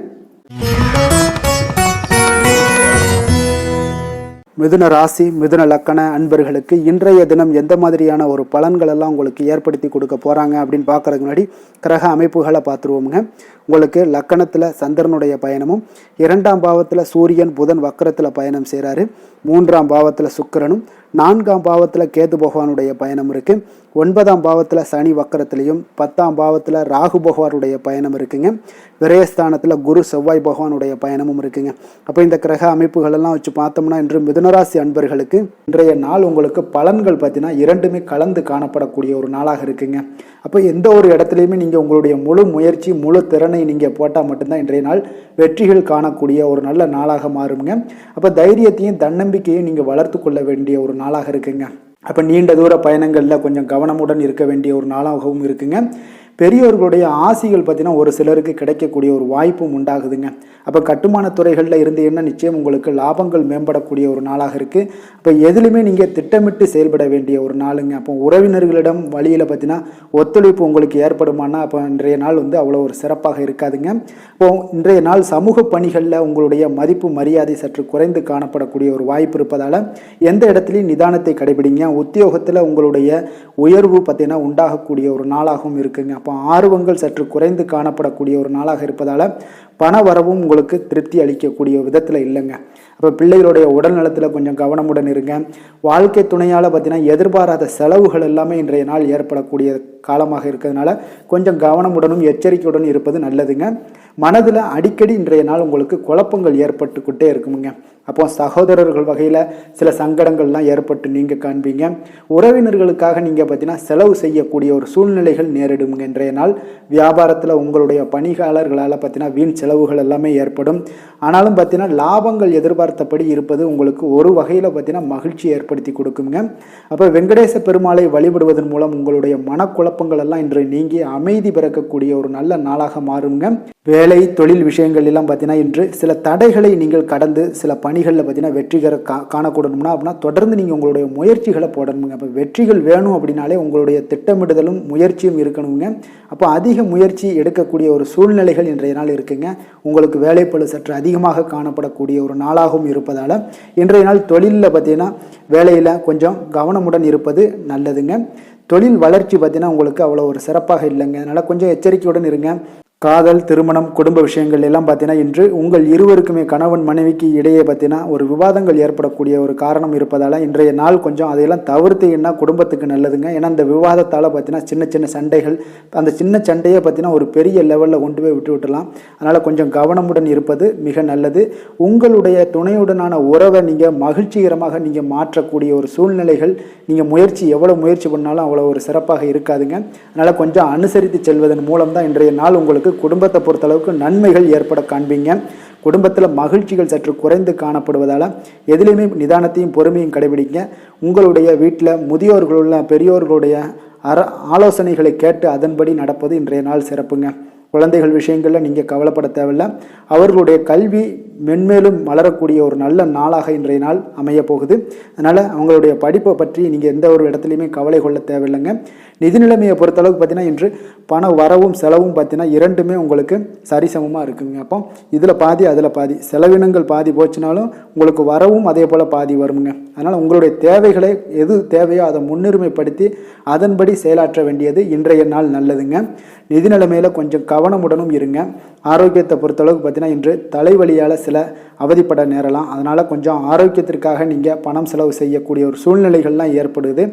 மிதுன ராசி மிதுன லக்கண அன்பர்களுக்கு இன்றைய தினம் எந்த மாதிரியான ஒரு பலன்கள் எல்லாம் உங்களுக்கு ஏற்படுத்தி கொடுக்க போகிறாங்க அப்படின்னு பார்க்குறதுக்கு முன்னாடி கிரக அமைப்புகளை பார்த்துருவோமுங்க. உங்களுக்கு லக்கணத்தில் சந்திரனுடைய பயணமும், 2ஆம் பாவத்தில் சூரியன் புதன் வக்கரத்தில் பயணம் செய்கிறாரு, 3ஆம் பாவத்தில் சுக்கிரனும், 4ஆம் பாவத்தில் கேது பகவானுடைய பயணம் இருக்குது, 9ஆம் பாவத்தில் சனி வக்கரத்திலையும், 10ஆம் பாவத்தில் ராகு பகவானுடைய பயணம் இருக்குங்க, விரயஸ்தானத்தில் குரு செவ்வாய் பகவானுடைய பயணமும் இருக்குங்க. அப்போ இந்த கிரக அமைப்புகள் எல்லாம் வச்சு பார்த்தோம்னா இன்று மிதுனராசி அன்பர்களுக்கு இன்றைய நாள் உங்களுக்கு பலன்கள் பார்த்தீங்கன்னா இரண்டுமே கலந்து காணப்படக்கூடிய ஒரு நாளாக இருக்குங்க. அப்போ எந்த ஒரு இடத்துலையுமே நீங்கள் உங்களுடைய முழு முயற்சி முழு திறனை நீங்கள் போட்டால் மட்டும்தான் இன்றைய நாள் வெற்றிகள் காணக்கூடிய ஒரு நல்ல நாளாக மாறுங்க. அப்போ தைரியத்தையும் தன்னம்பிக்கையும் நீங்கள் வளர்த்து கொள்ள வேண்டிய ஒரு நாளாக இருக்குங்க. அப்போ நீண்ட தூர பயணங்களில் கொஞ்சம் கவனமுடன் இருக்க வேண்டிய ஒரு நாளாகவும் இருக்குங்க. பெரியோர்களுடைய ஆசிகள் பார்த்தீங்கன்னா ஒரு சிலருக்கு கிடைக்கக்கூடிய ஒரு வாய்ப்பும் உண்டாகுதுங்க. அப்போ கட்டுமான துறைகளில் இருந்தீங்கன்னா நிச்சயம் உங்களுக்கு லாபங்கள் மேம்படக்கூடிய ஒரு நாளாக இருக்குது. அப்போ எதுலையுமே நீங்கள் திட்டமிட்டு செயல்பட வேண்டிய ஒரு நாளுங்க. அப்போ உறவினர்களிடம் வழியில் பார்த்தீங்கன்னா ஒத்துழைப்பு உங்களுக்கு ஏற்படுமானா அப்போ இன்றைய நாள் அவ்வளோ ஒரு சிறப்பாக இருக்காதுங்க. இப்போ இன்றைய நாள் சமூக பணிகளில் உங்களுடைய மதிப்பு மரியாதை சற்று குறைந்து காணப்படக்கூடிய ஒரு வாய்ப்பு இருப்பதால் எந்த இடத்துலையும் நிதானத்தை கடைபிடிங்க. உத்தியோகத்தில் உங்களுடைய உயர்வு பார்த்தீங்கன்னா உண்டாகக்கூடிய ஒரு நாளாகவும் இருக்குங்க. அப்போ ஆர்வங்கள் சற்று குறைந்து காணப்படக்கூடிய ஒரு நாளாக இருப்பதால் பண வரவும் உங்களுக்கு திருப்தி அளிக்கக்கூடிய விதத்தில் இல்லைங்க. அப்போ பிள்ளைகளுடைய உடல் நலத்தில் கொஞ்சம் கவனமுடன் இருங்க. வாழ்க்கை துணையால் பார்த்தீங்கன்னா எதிர்பாராத செலவுகள் எல்லாமே இன்றைய நாள் ஏற்படக்கூடிய காலமாக இருக்கிறதுனால கொஞ்சம் கவனமுடனும் எச்சரிக்கையுடன் இருப்பது நல்லதுங்க. மனதில் அடிக்கடி இன்றைய நாள் உங்களுக்கு குழப்பங்கள் ஏற்பட்டுக்கிட்டே இருக்குமுங்க. அப்போ சகோதரர்கள் வகையில் சில சங்கடங்கள்லாம் ஏற்பட்டு நீங்கள் காண்பீங்க. உறவினர்களுக்காக நீங்கள் பார்த்தீங்கன்னா செலவு செய்யக்கூடிய ஒரு சூழ்நிலைகள் நேரிடுங்க. இன்றைய நாள் வியாபாரத்தில் உங்களுடைய பணியாளர்களால் பார்த்தீங்கன்னா வீண் செலவுகள் எல்லாமே ஏற்படும். ஆனாலும் பார்த்தீங்கன்னா லாபங்கள் எதிர்பார்த்தபடி இருப்பது உங்களுக்கு ஒரு வகையில் பார்த்தீங்கன்னா மகிழ்ச்சி ஏற்படுத்தி கொடுக்குங்க. அப்போ வெங்கடேச பெருமாளை வழிபடுவதன் மூலம் உங்களுடைய மனக்குழப்பங்கள் எல்லாம் இன்று நீங்கி அமைதி பிறக்கக்கூடிய ஒரு நல்ல நாளாக மாறுங்க. வேலை தொழில் விஷயங்கள் எல்லாம் பார்த்தீங்கன்னா இன்று சில தடைகளை நீங்கள் கடந்து சில பணிகளில் பார்த்தீங்கன்னா வெற்றிகர காணக்கூடணும்னா அப்படின்னா தொடர்ந்து நீங்கள் உங்களுடைய முயற்சிகளை போடணுங்க. அப்போ வெற்றிகள் வேணும் அப்படின்னாலே உங்களுடைய திட்டமிடுதலும் முயற்சியும் இருக்கணுங்க. அப்போ அதிக முயற்சி எடுக்கக்கூடிய ஒரு சூழ்நிலைகள் இன்றைய நாள் இருக்குங்க. உங்களுக்கு வேலைப்பளு சற்று அதிகமாக காணப்படக்கூடிய ஒரு நாளாகவும் இருப்பதால் இன்றைய நாள் தொழிலில் பார்த்தீங்கன்னா வேலையில் கொஞ்சம் கவனமுடன் இருப்பது நல்லதுங்க. தொழில் வளர்ச்சி பார்த்தீங்கன்னா உங்களுக்கு அவ்வளோ ஒரு சிறப்பாக இல்லைங்க. அதனால் கொஞ்சம் எச்சரிக்கையுடன் இருங்க. காதல், திருமணம், குடும்ப விஷயங்கள் எல்லாம் பார்த்தீங்கன்னா இன்று உங்கள் இருவருக்குமே கணவன் மனைவிக்கு இடையே பார்த்தீங்கன்னா ஒரு விவாதங்கள் ஏற்படக்கூடிய ஒரு காரணம் இருப்பதால் இன்றைய நாள் கொஞ்சம் அதையெல்லாம் தவிர்த்தீங்கன்னா குடும்பத்துக்கு நல்லதுங்க. ஏன்னா இந்த விவாதத்தால் பார்த்தீங்கன்னா சின்ன சின்ன சண்டைகள், அந்த சின்ன சண்டையை பார்த்தீங்கன்னா ஒரு பெரிய லெவலில் கொண்டு போய் விட்டுவிடலாம். அதனால் கொஞ்சம் கவனமுடன் இருப்பது மிக நல்லது. உங்களுடைய துணையுடனான உறவை நீங்கள் மகிழ்ச்சிகரமாக நீங்கள் மாற்றக்கூடிய ஒரு சூழ்நிலைகள் நீங்கள் எவ்வளோ முயற்சி பண்ணாலும் அவ்வளோ ஒரு சிறப்பாக இருக்காதுங்க. அதனால் கொஞ்சம் அனுசரித்து செல்வதன் மூலம் தான் இன்றைய நாள் உங்களுக்கு குடும்பத்தை பொறுத்தளவுக்கு நன்மைகள் ஏற்பட காண்பீங்க. குடும்பத்தில் மகிழ்ச்சிகள் சற்று குறைந்து காணப்படுவதால் எதிலையுமே நிதானத்தையும் பொறுமையும் கடைபிடிங்க. உங்களுடைய வீட்டில் முதியோர்களுள்ள பெரியோர்களுடைய ஆலோசனைகளை கேட்டு அதன்படி நடப்பது இன்றைய நாள் சிறப்புங்க. குழந்தைகள் விஷயங்களில் நீங்கள் கவலைப்பட தேவையில்லை. அவர்களுடைய கல்வி மென்மேலும் வளரக்கூடிய ஒரு நல்ல நாளாக இன்றைய நாள் அமைய போகுது. அதனால் அவங்களுடைய படிப்பை பற்றி நீங்கள் எந்த ஒரு இடத்துலையுமே கவலை கொள்ள தேவையில்லைங்க. நிதி நிலைமையை பொறுத்தளவுக்கு பார்த்தீங்கன்னா இன்று பண வரவும் செலவும் பார்த்தீங்கன்னா இரண்டுமே உங்களுக்கு சரிசமமாக இருக்குங்க. அப்போ இதில் பாதி அதில் பாதி, செலவினங்கள் பாதி போச்சுனாலும் உங்களுக்கு வரவும் அதே போல் பாதி வருங்க. அதனால் உங்களுடைய தேவைகளை எது தேவையோ அதை முன்னுரிமைப்படுத்தி அதன்படி செயலாற்ற வேண்டியது இன்றைய நாள் நல்லதுங்க. நிதி நிலைமையில் கொஞ்சம் கவனமுடனும் இருங்க. ஆரோக்கியத்தை பொறுத்தளவுக்கு பார்த்தீங்கன்னா இன்று தலைவலியால் சில அவதிப்பட நேரலாம். அதனால் கொஞ்சம் ஆரோக்கியத்திற்காக நீங்கள் பணம் செலவு செய்யக்கூடிய ஒரு சூழ்நிலைகள்லாம் ஏற்படுது.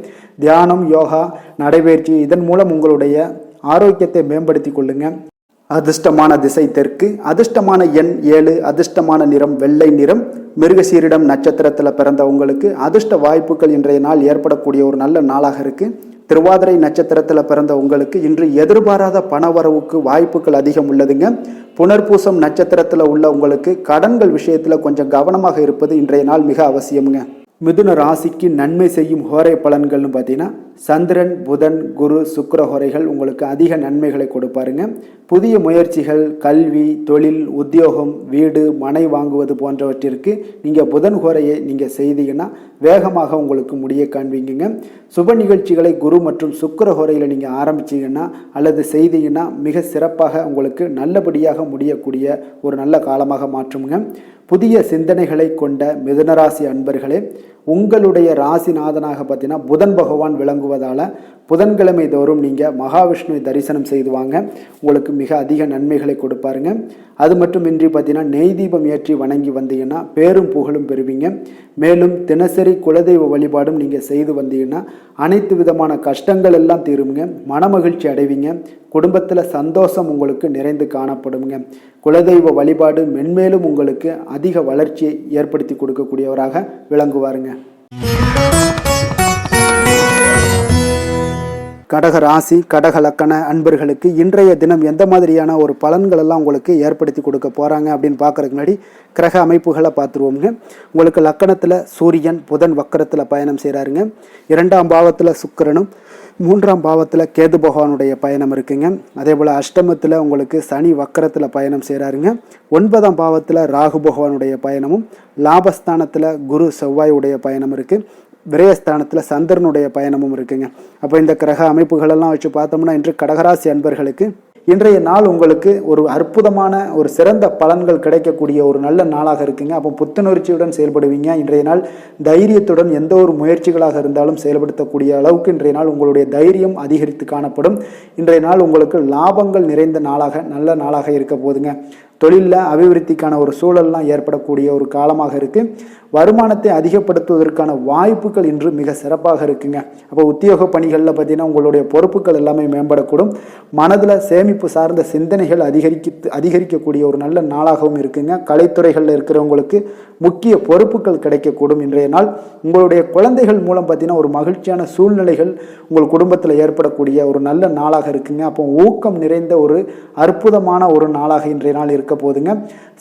தியானம், யோகா, நடைபயிற்சி இதன் மூலம் உங்களுடைய ஆரோக்கியத்தை மேம்படுத்தி கொள்ளுங்க. அதிர்ஷ்டமான திசை தெற்கு, அதிர்ஷ்டமான எண் 7, அதிர்ஷ்டமான நிறம் வெள்ளை நிறம். மிருகசீரிடம் நட்சத்திரத்தில் பிறந்த உங்களுக்கு அதிர்ஷ்ட வாய்ப்புகள் இன்றைய நாள் ஏற்படக்கூடிய ஒரு நல்ல நாளாக இருக்குது. திருவாதிரை நட்சத்திரத்தில் பிறந்த உங்களுக்கு இன்று எதிர்பாராத பணவரவுக்கு வாய்ப்புகள் அதிகம் உள்ளதுங்க. புனர்பூசம் நட்சத்திரத்தில் உள்ள உங்களுக்கு கடன்கள் விஷயத்தில் கொஞ்சம் கவனமாக இருப்பது இன்றைய நாள் மிக அவசியமுங்க. மிதுன ராசிக்கு நன்மை செய்யும் ஹோரை பலன்கள்னு பார்த்தீங்கன்னா சந்திரன், புதன், குரு, சுக்கிர ஹோரைகள் உங்களுக்கு அதிக நன்மைகளை கொடுப்பாருங்க. புதிய முயற்சிகள், கல்வி, தொழில், உத்தியோகம், வீடு, மனை வாங்குவது போன்றவற்றிற்கு நீங்கள் புதன் ஹோரையை நீங்கள் செய்தீங்கன்னா வேகமாக உங்களுக்கு முடிய காண்பீங்க. சுப நிகழ்ச்சிகளை குரு மற்றும் சுக்கிர ஹோரையில் நீங்கள் ஆரம்பிச்சிங்கன்னா அல்லது செய்தீங்கன்னா மிக சிறப்பாக உங்களுக்கு நல்லபடியாக முடியக்கூடிய ஒரு நல்ல காலமாக மாற்றுங்க. புதிய சிந்தனைகளை கொண்ட மிதுனராசி அன்பர்களே, உங்களுடைய ராசிநாதனாக பார்த்தீங்கன்னா புதன் பகவான் விளங்குவதால் புதன்கிழமை தோறும் நீங்கள் மகாவிஷ்ணுவை தரிசனம் செய்து வாங்க. உங்களுக்கு மிக அதிக நன்மைகளை கொடுப்பாருங்க. அது மட்டுமின்றி பார்த்தீங்கன்னா நெய் தீபம் ஏற்றி வணங்கி வந்தீங்கன்னா பேரும் புகழும் பெறுவீங்க. மேலும் தினசரி குலதெய்வ வழிபாடும் நீங்கள் செய்து வந்தீங்கன்னா அனைத்து விதமான கஷ்டங்கள் எல்லாம் தீருங்க. மனமகிழ்ச்சி அடைவீங்க. குடும்பத்தில் சந்தோஷம் உங்களுக்கு நிறைந்து காணப்படுங்க. குலதெய்வ வழிபாடு மென்மேலும் உங்களுக்கு அதிக வளர்ச்சியை ஏற்படுத்தி கொடுக்கக்கூடியவராக விளங்குவாருங்க. கடக ராசி கடக லக்கண அன்பர்களுக்கு இன்றைய தினம் எந்த மாதிரியான ஒரு பலன்கள் எல்லாம் உங்களுக்கு ஏற்படுத்தி கொடுக்க போகிறாங்க அப்படின்னு பார்க்குறதுக்கு முன்னாடி கிரக அமைப்புகளை பார்த்துருவோங்க. உங்களுக்கு லக்கணத்தில் சூரியன் புதன் வக்கரத்தில் பயணம் செய்கிறாருங்க. 2ஆம் பாவத்தில் சுக்கிரனும் 3ஆம் பாவத்தில் கேது பகவானுடைய பயணம் இருக்குங்க. அதே போல் அஷ்டமத்தில் உங்களுக்கு சனி வக்கரத்தில் பயணம் செய்கிறாருங்க. 9ஆம் பாவத்தில் ராகு பகவானுடைய பயணமும், லாபஸ்தானத்தில் குரு செவ்வாயுடைய பயணம் இருக்குது. விரயஸ்தானத்தில் சந்திரனுடைய பயணமும் இருக்குங்க. அப்போ இந்த கிரக அமைப்புகளெல்லாம் வச்சு பார்த்தோம்னா இன்று கடகராசி அன்பர்களுக்கு இன்றைய நாள் உங்களுக்கு ஒரு அற்புதமான ஒரு சிறந்த பலன்கள் கிடைக்கக்கூடிய ஒரு நல்ல நாளாக இருக்குங்க. அப்போ புத்துணர்ச்சியுடன் செயல்படுவீங்க. இன்றைய நாள் தைரியத்துடன் எந்த ஒரு முயற்சிகளாக இருந்தாலும் செயல்படுத்தக்கூடிய அளவுக்கு இன்றைய நாள் உங்களுடைய தைரியம் அதிகரித்து காணப்படும். இன்றைய நாள் உங்களுக்கு லாபங்கள் நிறைந்த நாளாக நல்ல நாளாக இருக்க போதுங்க. தொழிலில் அபிவிருத்திக்கான ஒரு சூழல்லாம் ஏற்படக்கூடிய ஒரு காலமாக இருக்குது. வருமானத்தை அதிகப்படுத்துவதற்கான வாய்ப்புகள் இன்று மிக சிறப்பாக இருக்குங்க. அப்போ உத்தியோக பணிகளில் பார்த்தீங்கன்னா உங்களுடைய பொறுப்புகள் எல்லாமே மேம்படக்கூடும். மனதில் சேமிப்பு சார்ந்த சிந்தனைகள் அதிகரிக்கக்கூடிய ஒரு நல்ல நாளாகவும் இருக்குங்க. கலைத்துறைகளில் இருக்கிறவங்களுக்கு முக்கிய பொறுப்புகள் கிடைக்கக்கூடும். இன்றைய நாள் உங்களுடைய குழந்தைகள் மூலம் பார்த்தீங்கன்னா ஒரு மகிழ்ச்சியான சூழ்நிலைகள் உங்கள் குடும்பத்தில் ஏற்படக்கூடிய ஒரு நல்ல நாளாக இருக்குங்க. அப்போ ஊக்கம் நிறைந்த ஒரு அற்புதமான ஒரு நாளாக இன்றைய நாள் இருக்க போதுங்க.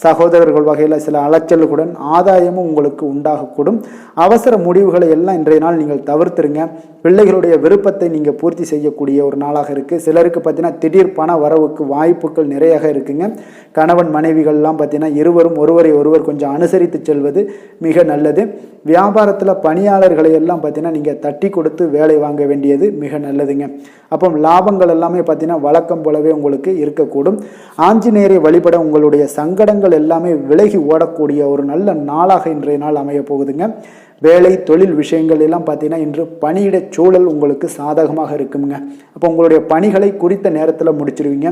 சகோதரர்கள் வகையில் சில அலைச்சல்களுடன் ஆதாயமும் உங்களுக்கு உண்டாகக்கூடும். அவசர முடிவுகளை எல்லாம் இன்றைய நாள் நீங்கள் தவிர்த்துருங்க. பிள்ளைகளுடைய விருப்பத்தை நீங்கள் பூர்த்தி செய்யக்கூடிய ஒரு நாளாக இருக்குது. சிலருக்கு பார்த்தீங்கன்னா திடீர் பண வரவுக்கு வாய்ப்புகள் நிறையாக இருக்குங்க. கணவன் மனைவிகள்லாம் பார்த்தீங்கன்னா இருவரும் ஒருவரை ஒருவர் கொஞ்சம் அனுசரித்து செல்வது மிக நல்லது. வியாபாரத்தில் பணியாளர்களை எல்லாம் பார்த்தீங்கன்னா நீங்கள் தட்டி கொடுத்து வேலை வாங்க வேண்டியது மிக நல்லதுங்க. அப்போ லாபங்கள் எல்லாமே பார்த்தீங்கன்னா வழக்கம் போலவே உங்களுக்கு இருக்கக்கூடும். ஆஞ்சநேயரை வழிபட உங்களுடைய சங்கடங்கள் எல்லாமே விலகி ஓடக்கூடிய ஒரு நல்ல நாளாக இன்றைய நாள் அமைய போகுதுங்க. வேலை தொழில் விஷயங்கள் எல்லாம் பார்த்தீங்கன்னா இன்று பணியிட சூழல் உங்களுக்கு சாதகமாக இருக்குங்க. அப்போ உங்களுடைய பணிகளை குறித்த நேரத்தில் முடிச்சிருவீங்க.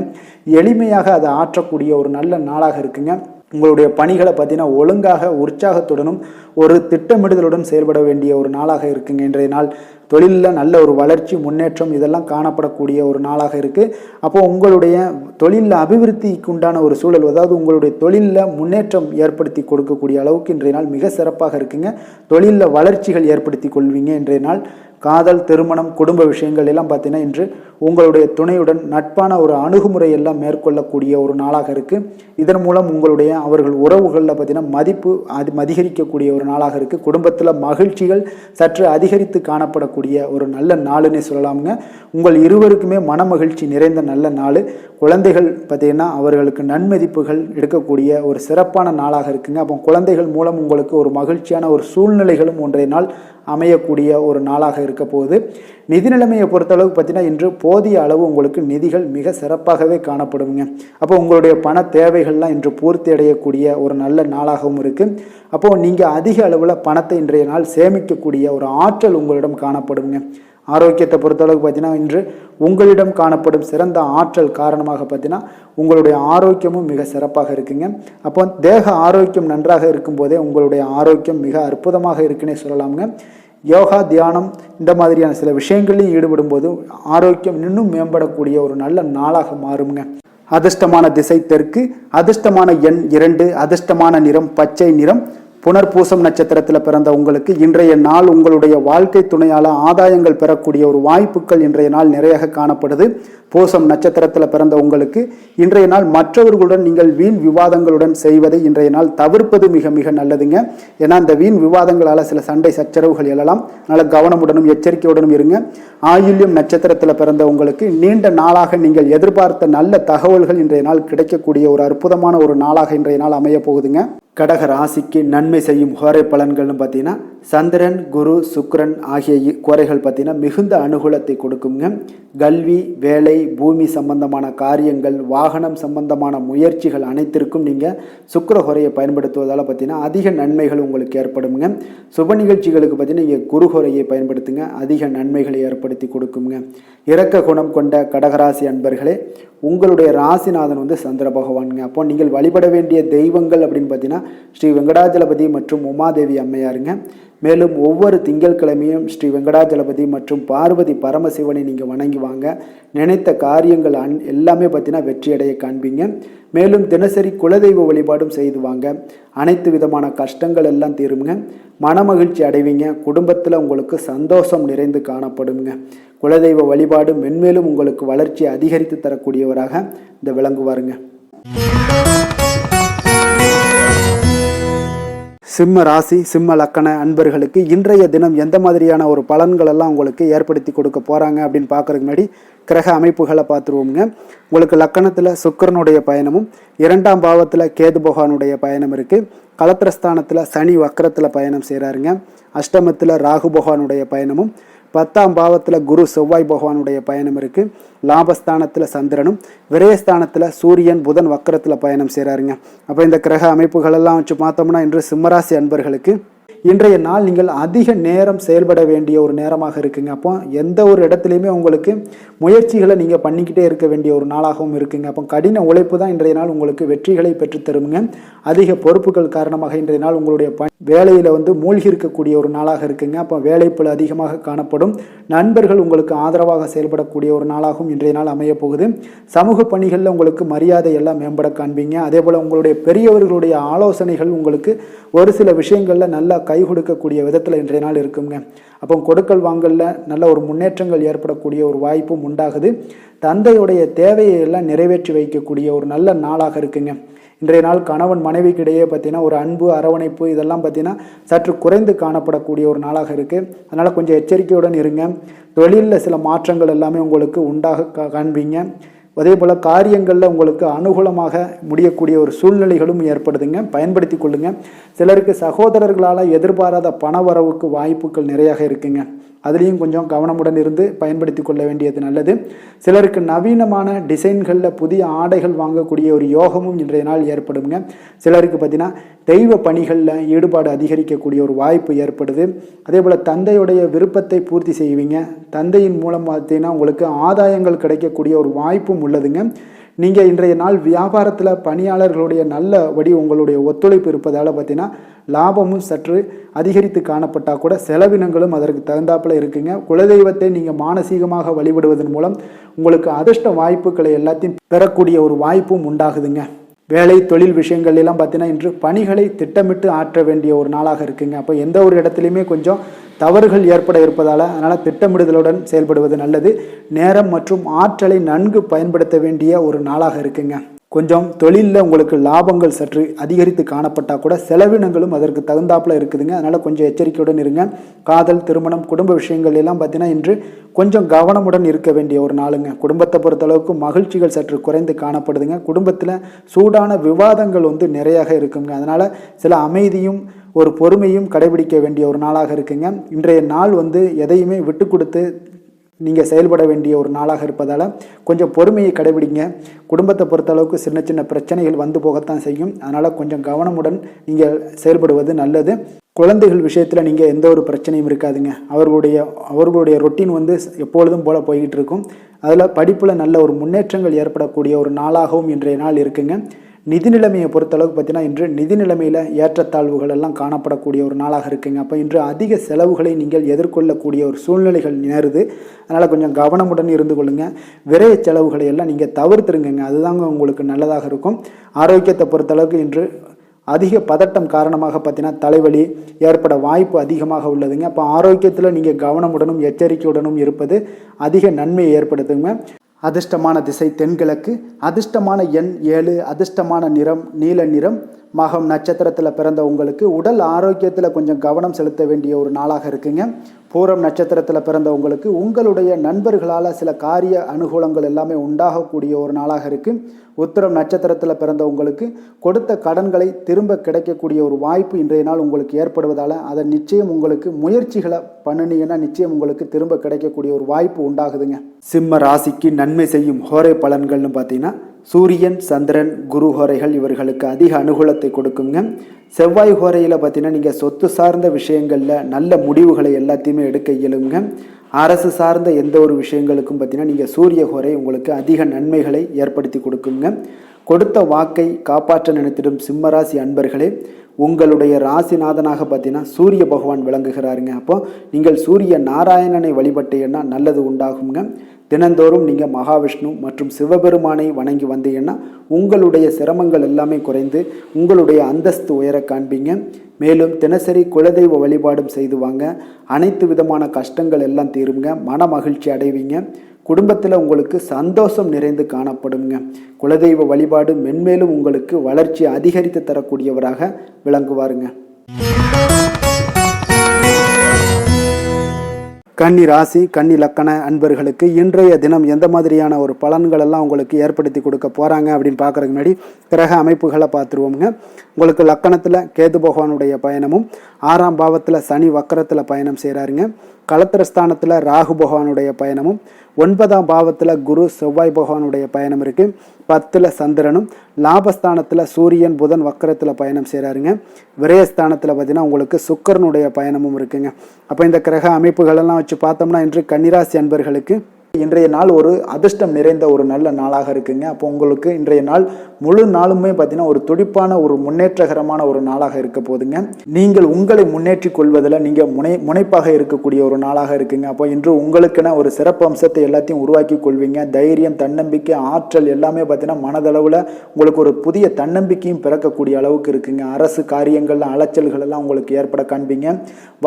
எளிமையாக அதை ஆற்றக்கூடிய ஒரு நல்ல நாளாக இருக்குங்க. உங்களுடைய பணிகளை பார்த்தீங்கன்னா ஒழுங்காக உற்சாகத்துடனும் ஒரு திட்டமிடுதலுடன் செயல்பட வேண்டிய ஒரு நாளாக இருக்குங்க. இன்றைய நாள் தொழிலில் நல்ல ஒரு வளர்ச்சி முன்னேற்றம் இதெல்லாம் காணப்படக்கூடிய ஒரு நாளாக இருக்குது. அப்போது உங்களுடைய தொழிலில் அபிவிருத்திக்கு உண்டான ஒரு சூழல், அதாவது உங்களுடைய தொழிலில் முன்னேற்றம் ஏற்படுத்தி கொடுக்கக்கூடிய அளவுக்கு இன்றைய நாள் மிக சிறப்பாக இருக்குங்க. தொழிலில் வளர்ச்சிகள் ஏற்படுத்தி கொள்வீங்க. இன்றைய நாள் காதல், திருமணம், குடும்ப விஷயங்கள் எல்லாம் பார்த்தீங்கன்னா இன்று உங்களுடைய துணையுடன் நட்பான ஒரு அணுகுமுறை எல்லாம் மேற்கொள்ளக்கூடிய ஒரு நாளாக இருக்குது. இதன் மூலம் உங்களுடைய அவர்கள் உறவுகளில் பார்த்தீங்கன்னா மதிப்பு அதிகரிக்கக்கூடிய ஒரு நாளாக இருக்குது. குடும்பத்தில் மகிழ்ச்சிகள் சற்று அதிகரித்து காணப்படக்கூடிய ஒரு நல்ல நாளுன்னே சொல்லலாமுங்க. உங்கள் இருவருக்குமே மன மகிழ்ச்சி நிறைந்த நல்ல நாள். குழந்தைகள் பார்த்தீங்கன்னா அவர்களுக்கு நன்மதிப்புகள் எடுக்கக்கூடிய ஒரு சிறப்பான நாளாக இருக்குங்க. அப்போ குழந்தைகள் மூலம் உங்களுக்கு ஒரு மகிழ்ச்சியான ஒரு சூழ்நிலைகளும் ஒன்றைய நாள் அமையக்கூடிய ஒரு நாளாக இருக்க போகுது. நிதி நிலைமையை பொறுத்தளவுக்கு பார்த்தீங்கன்னா இன்று போதிய அளவு உங்களுக்கு நிதிகள் மிக சிறப்பாகவே காணப்படுங்க. அப்போ உங்களுடைய பண தேவைகள்லாம் இன்று பூர்த்தி அடையக்கூடிய ஒரு நல்ல நாளாகவும் இருக்குது. அப்போது நீங்கள் அதிக அளவில் பணத்தை இன்றைய நாள் சேமிக்கக்கூடிய ஒரு ஆற்றல் உங்களிடம் காணப்படுங்க. ஆரோக்கியத்தை பொறுத்தளவுக்கு பார்த்தீங்கன்னா இன்று உங்களிடம் காணப்படும் சிறந்த ஆற்றல் காரணமாக பார்த்தீங்கன்னா உங்களுடைய ஆரோக்கியமும் மிக சிறப்பாக இருக்குங்க. அப்போ தேக ஆரோக்கியம் நன்றாக இருக்கும்போதே உங்களுடைய ஆரோக்கியம் மிக அற்புதமாக இருக்குன்னே சொல்லலாமுங்க. யோகா, தியானம் இந்த மாதிரியான சில விஷயங்களையும் ஈடுபடும் போது ஆரோக்கியம் இன்னும் மேம்படக்கூடிய ஒரு நல்ல நாளாக மாறுங்க. அதிர்ஷ்டமான திசை தெற்கு, அதிர்ஷ்டமான எண் 2, அதிர்ஷ்டமான நிறம் பச்சை நிறம். புனர்பூசம் நட்சத்திரத்தில் பிறந்த உங்களுக்கு இன்றைய நாள் உங்களுடைய வாழ்க்கை துணையால் ஆதாயங்கள் பெறக்கூடிய ஒரு வாய்ப்புகள் இன்றைய நாள் நிறைய காணப்படுது. பூசம் நட்சத்திரத்தில் பிறந்த உங்களுக்கு இன்றைய நாள் மற்றவர்களுடன் நீங்கள் வீண் விவாதங்களுடன் செய்வதை இன்றைய நாள் தவிர்ப்பது மிக மிக நல்லதுங்க. ஏன்னா இந்த வீண் விவாதங்களால் சில சண்டை சச்சரவுகள் எழலாம். அதனால் கவனமுடனும் எச்சரிக்கையுடனும் இருங்க. ஆயில்யம் நட்சத்திரத்தில் பிறந்த உங்களுக்கு நீண்ட நாளாக நீங்கள் எதிர்பார்த்த நல்ல தகவல்கள் இன்றைய நாள் கிடைக்கக்கூடிய ஒரு அற்புதமான ஒரு நாளாக இன்றைய நாள் அமைய போகுதுங்க. கடக ராசிக்கு நன்மை செய்யும் கோரை பலன்கள்னு பார்த்தீங்கன்னா சந்திரன், குரு, சுக்கிரன் ஆகிய கோரைகள் பார்த்தீங்கன்னா மிகுந்த அனுகூலத்தை கொடுக்குங்க. கல்வி, வேலை, பூமி சம்பந்தமான காரியங்கள், வாகனம் சம்பந்தமான முயற்சிகள் அனைத்திற்கும் நீங்கள் சுக்கிர கோரையை பயன்படுத்துவதால் பார்த்தீங்கன்னா அதிக நன்மைகள் உங்களுக்கு ஏற்படுங்க. சுப நிகழ்ச்சிகளுக்கு பார்த்தீங்கன்னா நீங்கள் குரு கோரையை பயன்படுத்துங்க, அதிக நன்மைகளை ஏற்படுத்தி கொடுக்குங்க. இரக்க குணம் கொண்ட கடகராசி அன்பர்களே, உங்களுடைய ராசிநாதன் சந்திர பகவானுங்க. அப்போ நீங்கள் வழிபட வேண்டிய தெய்வங்கள் அப்படின்னு பார்த்தீங்கன்னா ஸ்ரீ வெங்கடாஜலபதி மற்றும் உமாதேவி அம்மையாருங்க. மேலும் ஒவ்வொரு திங்கட்கிழமையும் ஸ்ரீ வெங்கடாஜலபதி மற்றும் பார்வதி பரமசிவனை நீங்கள் வணங்கி வாங்க. நினைத்த காரியங்கள் எல்லாமே பார்த்தீங்கன்னா வெற்றியடைய காண்பீங்க. மேலும் தினசரி குலதெய்வ வழிபாடும் செய்து வாங்க. அனைத்து விதமான கஷ்டங்கள் எல்லாம் தீருங்க. மனமகிழ்ச்சி அடைவீங்க. குடும்பத்தில் உங்களுக்கு சந்தோஷம் நிறைந்து காணப்படுங்க. குலதெய்வ வழிபாடு மென்மேலும் உங்களுக்கு வளர்ச்சி அதிகரித்து தரக்கூடியவராக இந்த விளங்குவாருங்க. சிம்ம ராசி, சிம்ம லக்கண அன்பர்களுக்கு இன்றைய தினம் எந்த மாதிரியான ஒரு பலன்கள் எல்லாம் உங்களுக்கு ஏற்படுத்தி கொடுக்க போகிறாங்க அப்படின்னு பார்க்குறதுக்கு முன்னாடி கிரக அமைப்புகளை பார்த்துருவோங்க. உங்களுக்கு லக்கணத்தில் சுக்கிரனுடைய பயணமும், 2ஆம் பாவத்தில் கேது பகவானுடைய பயணம் இருக்குது. கலத்திரஸ்தானத்தில் சனி வக்கரத்தில் பயணம் செய்கிறாருங்க. அஷ்டமத்தில் ராகு பகவானுடைய பயணமும், 10ஆம் பாவத்தில் குரு செவ்வாய் பகவானுடைய பயணம் இருக்குது. லாபஸ்தானத்தில் சந்திரனும், விரயஸ்தானத்தில் சூரியன் புதன் வக்கரத்தில் பயணம் செய்கிறாருங்க. அப்போ இந்த கிரக அமைப்புகளெல்லாம் வச்சு பார்த்தோம்னா இன்று சிம்மராசி அன்பர்களுக்கு இன்றைய நாள் நீங்கள் அதிக நேரம் செயல்பட வேண்டிய ஒரு நேரமாக இருக்குங்க. அப்போ எந்த ஒரு இடத்துலையுமே உங்களுக்கு முயற்சிகளை நீங்கள் பண்ணிக்கிட்டே இருக்க வேண்டிய ஒரு நாளாகவும் இருக்குங்க. அப்போ கடின உழைப்பு தான் இன்றைய நாள் உங்களுக்கு வெற்றிகளை பெற்றுத்தருங்க. அதிக பொறுப்புகள் காரணமாக இன்றைய நாள் உங்களுடைய வேலையில் மூழ்கி இருக்கக்கூடிய ஒரு நாளாக இருக்குங்க. அப்போ வேலைப்பளு அதிகமாக காணப்படும். நண்பர்கள் உங்களுக்கு ஆதரவாக செயல்படக்கூடிய ஒரு நாளாகவும் இன்றைய நாள் அமைய போகுது. சமூக பணிகளில் உங்களுக்கு மரியாதை எல்லாம் மேம்பட காண்பீங்க. அதே போல் உங்களுடைய பெரியவர்களுடைய ஆலோசனைகள் உங்களுக்கு ஒரு சில விஷயங்களில் நல்லா கை கொடுக்கக்கூடிய விதத்தில் இன்றைய நாள் இருக்குங்க. அப்போ கொடுக்கல் வாங்கலில் நல்ல ஒரு முன்னேற்றங்கள் ஏற்படக்கூடிய ஒரு வாய்ப்பும் உண்டாகுது. தந்தையுடைய தேவையை எல்லாம் நிறைவேற்றி வைக்கக்கூடிய ஒரு நல்ல நாளாக இருக்குங்க. இன்றைய நாள் கணவன் மனைவிக்கிடையே பார்த்தீங்கன்னா ஒரு அன்பு, அரவணைப்பு இதெல்லாம் பார்த்தீங்கன்னா சற்று குறைந்து காணப்படக்கூடிய ஒரு நாளாக இருக்குது. அதனால் கொஞ்சம் எச்சரிக்கையுடன் இருங்க. தொழிலில் சில மாற்றங்கள் எல்லாமே உங்களுக்கு உண்டாக காண்பீங்க. அதே போல் காரியங்களில் உங்களுக்கு அனுகூலமாக முடியக்கூடிய ஒரு சூழ்நிலைகளும் ஏற்படுதுங்க. பயன்படுத்தி கொள்ளுங்க. சிலருக்கு சகோதரர்களால் எதிர்பாராத பண வரவுக்கு வாய்ப்புகள் நிறையாக இருக்குங்க. அதுலேயும் கொஞ்சம் கவனமுடன் இருந்து பயன்படுத்தி கொள்ள வேண்டியது நல்லது. சிலருக்கு நவீனமான டிசைன்களில் புதிய ஆடைகள் வாங்கக்கூடிய ஒரு யோகமும் இன்றைய நாள் ஏற்படுங்க. சிலருக்கு பார்த்தீங்கன்னா தெய்வ பணிகளில் ஈடுபாடு அதிகரிக்கக்கூடிய ஒரு வாய்ப்பு ஏற்படுது. அதே போல் தந்தையுடைய விருப்பத்தை பூர்த்தி செய்வீங்க. தந்தையின் மூலம் பார்த்தீங்கன்னா உங்களுக்கு ஆதாயங்கள் கிடைக்கக்கூடிய ஒரு வாய்ப்பும் உள்ளதுங்க. நீங்கள் இன்றைய நாள் வியாபாரத்தில் பணியாளர்களுடைய நல்லபடி உங்களுடைய ஒத்துழைப்பு இருப்பதால் பார்த்தீங்கன்னா லாபமும் சற்று அதிகரித்து காணப்பட்டால் கூட செலவினங்களும் அதற்கு தகுந்தாப்பில் இருக்குங்க. குலதெய்வத்தை நீங்கள் மானசீகமாக வழிபடுவதன் மூலம் உங்களுக்கு அதிர்ஷ்ட வாய்ப்புகளை எல்லாத்தையும் பெறக்கூடிய ஒரு வாய்ப்பும் உண்டாகுதுங்க. வேலை, தொழில் விஷயங்கள் எல்லாம் பார்த்தீங்கன்னா இன்று பணிகளை திட்டமிட்டு ஆற்ற வேண்டிய ஒரு நாளாக இருக்குங்க. அப்போ எந்த ஒரு இடத்துலையுமே கொஞ்சம் தவறுகள் ஏற்பட இருப்பதால் அதனால் திட்டமிடுதலுடன் செயல்படுவது நல்லது. நேரம் மற்றும் ஆற்றலை நன்கு பயன்படுத்த வேண்டிய ஒரு நாளாக இருக்குங்க. கொஞ்சம் தொழிலில் உங்களுக்கு லாபங்கள் சற்று அதிகரித்து காணப்பட்டால் கூட செலவினங்களும் அதற்கு தகுந்தாப்பில் இருக்குதுங்க. அதனால் கொஞ்சம் எச்சரிக்கையுடன் இருங்க. காதல், திருமணம், குடும்ப விஷயங்கள் எல்லாம் பார்த்தீங்கன்னா இன்று கொஞ்சம் கவனமுடன் இருக்க வேண்டிய ஒரு நாளுங்க. குடும்பத்தை பொறுத்தளவுக்கு மகிழ்ச்சிகள் சற்று குறைந்து காணப்படுதுங்க. குடும்பத்தில் சூடான விவாதங்கள் நிறையாக இருக்குங்க. அதனால் சில அமைதியும் ஒரு பொறுமையும் கடைபிடிக்க வேண்டிய ஒரு நாளாக இருக்குங்க. இன்றைய நாள் எதையுமே விட்டு கொடுத்து நீங்கள் செயல்பட வேண்டிய ஒரு நாளாக இருப்பதால் கொஞ்சம் பொறுமையை கடைபிடிங்க. குடும்பத்தை பொறுத்தளவுக்கு சின்ன சின்ன பிரச்சனைகள் போகத்தான் செய்யும். அதனால் கொஞ்சம் கவனமுடன் நீங்கள் செயல்படுவது நல்லது. குழந்தைகள் விஷயத்தில் நீங்கள் எந்த ஒரு பிரச்சனையும் இருக்காதுங்க. அவர்களுடைய ரொட்டீன் எப்பொழுதும் போல் போய்கிட்டு இருக்கும். அதில் படிப்பில் நல்ல ஒரு முன்னேற்றங்கள் ஏற்படக்கூடிய ஒரு நாளாகவும் இன்றைய நாள் இருக்குங்க. நிதி நிலைமையை பொறுத்தளவுக்கு பார்த்தீங்கன்னா இன்று நிதி நிலைமையில் ஏற்றத்தாழ்வுகள் எல்லாம் காணப்படக்கூடிய ஒரு நாளாக இருக்குங்க. அப்போ இன்று அதிக செலவுகளை நீங்கள் எதிர்கொள்ளக்கூடிய ஒரு சூழ்நிலைகள் நேருது. அதனால் கொஞ்சம் கவனமுடன் இருந்து கொள்ளுங்கள். விரைய செலவுகளை எல்லாம் நீங்கள் தவிர்த்துருங்க. அதுதாங்க உங்களுக்கு நல்லதாக இருக்கும். ஆரோக்கியத்தை பொறுத்தளவுக்கு இன்று அதிக பதட்டம் காரணமாக பார்த்தீங்கன்னா தலைவலி ஏற்பட வாய்ப்பு அதிகமாக உள்ளதுங்க. அப்போ ஆரோக்கியத்தில் நீங்கள் கவனமுடனும் எச்சரிக்கையுடனும் இருப்பது அதிக நன்மையை ஏற்படுத்துங்க. அதிர்ஷ்டமான திசை தென்கிழக்கு, அதிர்ஷ்டமான எண் 7, அதிர்ஷ்டமான நிறம் நீல நிறம், மகம் நட்சத்திரத்தில் பிறந்த உங்களுக்கு உடல் ஆரோக்கியத்தில் கொஞ்சம் கவனம் செலுத்த வேண்டிய ஒரு நாளாக இருக்குங்க. பூரம் நட்சத்திரத்தில் பிறந்த உங்களுக்கு உங்களுடைய நண்பர்களால் சில காரிய அனுகூலங்கள் எல்லாமே உண்டாகக்கூடிய ஒரு நாளாக இருக்குது. உத்திரம் நட்சத்திரத்தில் பிறந்த உங்களுக்கு கொடுத்த கடன்களை திரும்ப கிடைக்கக்கூடிய ஒரு வாய்ப்பு இன்றைய நாள் உங்களுக்கு ஏற்படுவதால் அதை நிச்சயம் உங்களுக்கு முயற்சிகளை பண்ணினீங்கன்னா நிச்சயம் உங்களுக்கு திரும்ப கிடைக்கக்கூடிய ஒரு வாய்ப்பு உண்டாகுதுங்க. சிம்ம ராசிக்கு நன்மை செய்யும் ஹோரை பலன்கள்னு பார்த்தீங்கன்னா சூரியன், சந்திரன், குரு ஹோரைகள் இவர்களுக்கு அதிக அனுகூலத்தை கொடுக்குங்க. செவ்வாய் ஹோரையில் பார்த்தீங்கன்னா நீங்கள் சொத்து சார்ந்த விஷயங்களில் நல்ல முடிவுகளை எல்லாத்தையுமே எடுக்க இயலுங்க. அரசு சார்ந்த எந்த ஒரு விஷயங்களுக்கும் பார்த்தீங்கன்னா நீங்கள் சூரிய ஹோரை உங்களுக்கு அதிக நன்மைகளை ஏற்படுத்தி கொடுக்குங்க. கொடுத்த வாக்கை காப்பாற்ற நினைத்திடும் சிம்மராசி அன்பர்களே, உங்களுடைய ராசிநாதனாக பார்த்தீங்கன்னா சூரிய பகவான் விளங்குகிறாருங்க. அப்போ நீங்கள் சூரிய நாராயணனை வழிபட்டீங்கன்னா நல்லது உண்டாகுங்க. தினந்தோறும் நீங்கள் மகாவிஷ்ணு மற்றும் சிவபெருமானை வணங்கி வந்தீங்கன்னா உங்களுடைய சிரமங்கள் எல்லாமே குறைந்து உங்களுடைய அந்தஸ்து உயர காண்பீங்க. மேலும் தினசரி குலதெய்வ வழிபாடும் செய்து வாங்க. அனைத்து விதமான கஷ்டங்கள் எல்லாம் தீருங்க. மன மகிழ்ச்சி அடைவீங்க. குடும்பத்தில் உங்களுக்கு சந்தோஷம் நிறைந்து காணப்படுங்க. குலதெய்வ வழிபாடு மென்மேலும் உங்களுக்கு வளர்ச்சி அதிகரித்து தரக்கூடியவராக விளங்குவாருங்க. கன்னி ராசி, கன்னி லக்கண அன்பர்களுக்கு இன்றைய தினம் எந்த மாதிரியான ஒரு பலன்கள் எல்லாம் உங்களுக்கு ஏற்படுத்தி கொடுக்க போகிறாங்க அப்படின்னு பார்க்குறதுக்கு முன்னாடி கிரக அமைப்புகளை பார்த்துருவோங்க. உங்களுக்கு லக்கணத்தில் கேது பகவானுடைய பயணமும், 6ஆம் பாவத்தில் சனி வக்கரத்தில் பயணம் செய்கிறாருங்க. களத்திரஸ்தானத்தில் ராகு பகவானுடைய பயணமும், 9ஆம் பாவத்தில் குரு செவ்வாய் பகவானுடைய பயணம் இருக்குது. 10ல் சந்திரனும், லாபஸ்தானத்தில் சூரியன் புதன் வக்கரத்தில் பயணம் செய்கிறாருங்க. விரயஸ்தானத்தில் பார்த்தீங்கன்னா உங்களுக்கு சுக்கரனுடைய பயணமும் இருக்குங்க. அப்போ இந்த கிரக அமைப்புகளெல்லாம் வச்சு பார்த்தோம்னா இன்று கன்னிராசி அன்பர்களுக்கு இன்றைய நாள் ஒரு அதிர்ஷ்டம் நிறைந்த ஒரு நல்ல நாளாக இருக்குங்க. அப்போ உங்களுக்கு இன்றைய நாள் முழு நாளுமே பார்த்தீங்கன்னா ஒரு துடிப்பான ஒரு முன்னேற்றகரமான ஒரு நாளாக இருக்க போதுங்க. நீங்கள் உங்களை முன்னேற்றி கொள்வதில் நீங்கள் முனைப்பாக இருக்கக்கூடிய ஒரு நாளாக இருக்குங்க. அப்போ இன்று உங்களுக்கென ஒரு சிறப்பு அம்சத்தை எல்லாத்தையும் உருவாக்கி கொள்வீங்க. தைரியம், தன்னம்பிக்கை, ஆற்றல் எல்லாமே பார்த்தீங்கன்னா மனதளவில் உங்களுக்கு ஒரு புதிய தன்னம்பிக்கையும் பிறக்கக்கூடிய அளவுக்கு இருக்குங்க. அரசு காரியங்கள்ல அலைச்சல்கள் எல்லாம் உங்களுக்கு ஏற்பட காண்பீங்க.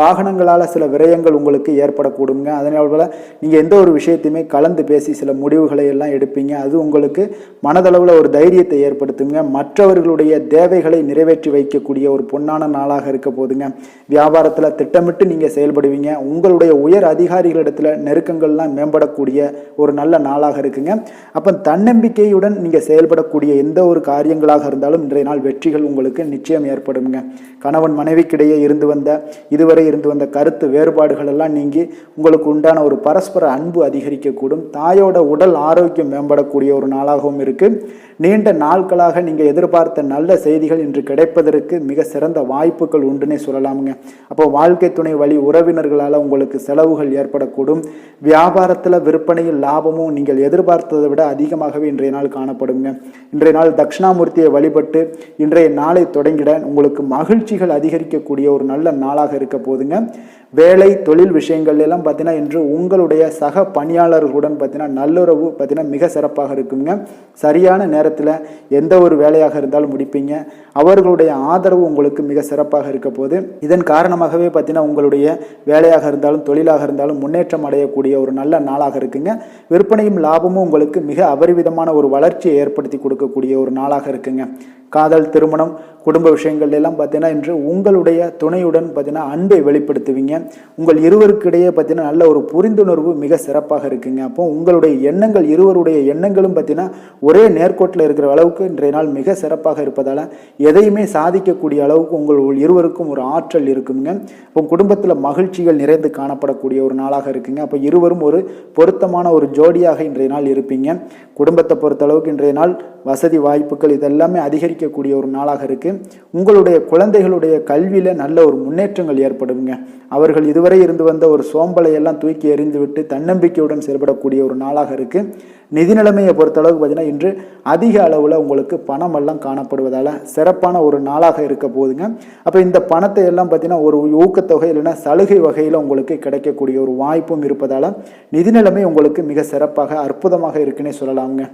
வாகனங்களால் சில விரயங்கள் உங்களுக்கு ஏற்படக்கூடுங்க. அதனால நீங்கள் எந்த ஒரு விஷயத்தையும் கலந்து பேசி சில முடிவுகளை எல்லாம் எடுப்பீங்க. அது உங்களுக்கு மனதளவில் ஒரு தைரியத்தை ஏற்படுத்துங்க. மற்றவர்களுடைய தேவைகளை நிறைவேற்றி வைக்கக்கூடிய ஒரு பொன்னான நாளாக இருக்க போதுங்க. வியாபாரத்தில் திட்டமிட்டு நீங்கள் செயல்படுவீங்க. உங்களுடைய உயர் அதிகாரிகளிடத்தில் நெருக்கங்கள்லாம் மேம்படக்கூடிய ஒரு நல்ல நாளாக இருக்குங்க. அப்போ தன்னம்பிக்கையுடன் நீங்கள் செயல்படக்கூடிய எந்த ஒரு காரியங்களாக இருந்தாலும் இன்றைய நாள் வெற்றிகள் உங்களுக்கு நிச்சயம் ஏற்படுங்க. கணவன் மனைவிக்கிடையே இதுவரை இருந்து வந்த கருத்து வேறுபாடுகள் எல்லாம் நீங்கி உங்களுக்கு உண்டான ஒரு பரஸ்பர அன்பு அதிகரிக்கக்கூடும். தாயோட உடல் ஆரோக்கியம் மேம்படக்கூடிய ஒரு நாளாகவும் இருக்கு. நீண்ட நாட்களாக நீங்கள் எதிர்பார்த்த நல்ல செய்திகள் இன்று கிடைப்பதற்கு மிக சிறந்த வாய்ப்புகள் உண்டுன்னே சொல்லலாமுங்க. அப்போ வாழ்க்கை துணை வழி உறவினர்களால் உங்களுக்கு செலவுகள் ஏற்படக்கூடும். வியாபாரத்தில் விற்பனையில் லாபமும் நீங்கள் எதிர்பார்த்ததை விட அதிகமாகவே இன்றைய நாள் காணப்படுங்க. இன்றைய நாள் தட்சிணாமூர்த்தியை வழிபட்டு இன்றைய நாளை தொடங்கிட உங்களுக்கு மகிழ்ச்சிகள் அதிகரிக்கக்கூடிய ஒரு நல்ல நாளாக இருக்க போதுங்க. வேலை தொழில் விஷயங்கள் எல்லாம் பார்த்தீங்கன்னா இன்று உங்களுடைய சக பணியாளர்களுடன் பார்த்தீங்கன்னா நல்லுறவு பார்த்தீங்கன்னா மிக சிறப்பாக இருக்குங்க. சரியான நேரத்தில் எந்த ஒரு வேலையாக இருந்தாலும் முடிப்பீங்க. அவர்களுடைய ஆதரவு உங்களுக்கு மிக சிறப்பாக இருக்க போது இதன் காரணமாகவே பார்த்தீங்கன்னா உங்களுடைய வேலையாக இருந்தாலும் தொழிலாக இருந்தாலும் முன்னேற்றம் அடையக்கூடிய ஒரு நல்ல நாளாக இருக்குங்க. விற்பனையும் லாபமும் உங்களுக்கு மிக அபரிவிதமான ஒரு வளர்ச்சியை ஏற்படுத்தி கொடுக்கக்கூடிய ஒரு நாளாக இருக்குங்க. காதல், திருமணம், குடும்ப விஷயங்கள் எல்லாம் பார்த்தீங்கன்னா இன்று உங்களுடைய துணையுடன் பார்த்தீங்கன்னா அன்பை வெளிப்படுத்துவீங்க. உங்கள் இருவருக்கிடையே பார்த்தீங்கன்னா நல்ல ஒரு புரிந்துணர்வு மிக சிறப்பாக இருக்குங்க. அப்போ உங்களுடைய எண்ணங்கள், இருவருடைய எண்ணங்களும் பார்த்தீங்கன்னா ஒரே நேர்கோட்டில் இருக்கிற அளவுக்கு இன்றைய நாள் மிக சிறப்பாக இருப்பதால் எதையுமே சாதிக்கக்கூடிய அளவுக்கு உங்கள் இருவருக்கும் ஒரு ஆற்றல் இருக்குங்க. இப்போ குடும்பத்தில் மகிழ்ச்சிகள் நிறைந்து காணப்படக்கூடிய ஒரு நாளாக இருக்குங்க. அப்போ இருவரும் ஒரு பொருத்தமான ஒரு ஜோடியாக இன்றைய நாள் இருப்பீங்க. குடும்பத்தை பொறுத்த அளவுக்கு இன்றைய நாள் வசதி வாய்ப்புகள் இதெல்லாமே அதிகரிக்கக்கூடிய ஒரு நாளாக இருக்கு. உங்களுடைய குழந்தைகளுடைய கல்வியில நல்ல ஒரு முன்னேற்றங்கள் ஏற்படுங்க. அவர்கள் இதுவரை இருந்து வந்த ஒரு சோம்பலை எல்லாம் தூக்கி எறிந்துவிட்டு தன்னம்பிக்கையுடன் செயல்படக்கூடிய ஒரு நாளாக இருக்கு. நிதி நிலைமையை பொறுத்த அளவுக்கு பார்த்தீங்கன்னா இன்று அதிக அளவில் உங்களுக்கு பணம் எல்லாம் காணப்படுவதால் சிறப்பான ஒரு நாளாக இருக்க போகுதுங்க. அப்போ இந்த பணத்தை எல்லாம் பார்த்தீங்கன்னா ஒரு ஊக்கத்தொகை இல்லைன்னா சலுகை வகையில் உங்களுக்கு கிடைக்கக்கூடிய ஒரு வாய்ப்பும் இருப்பதால் நிதி நிலைமை உங்களுக்கு மிக சிறப்பாக அற்புதமாக இருக்குன்னே சொல்லலாமுங்க.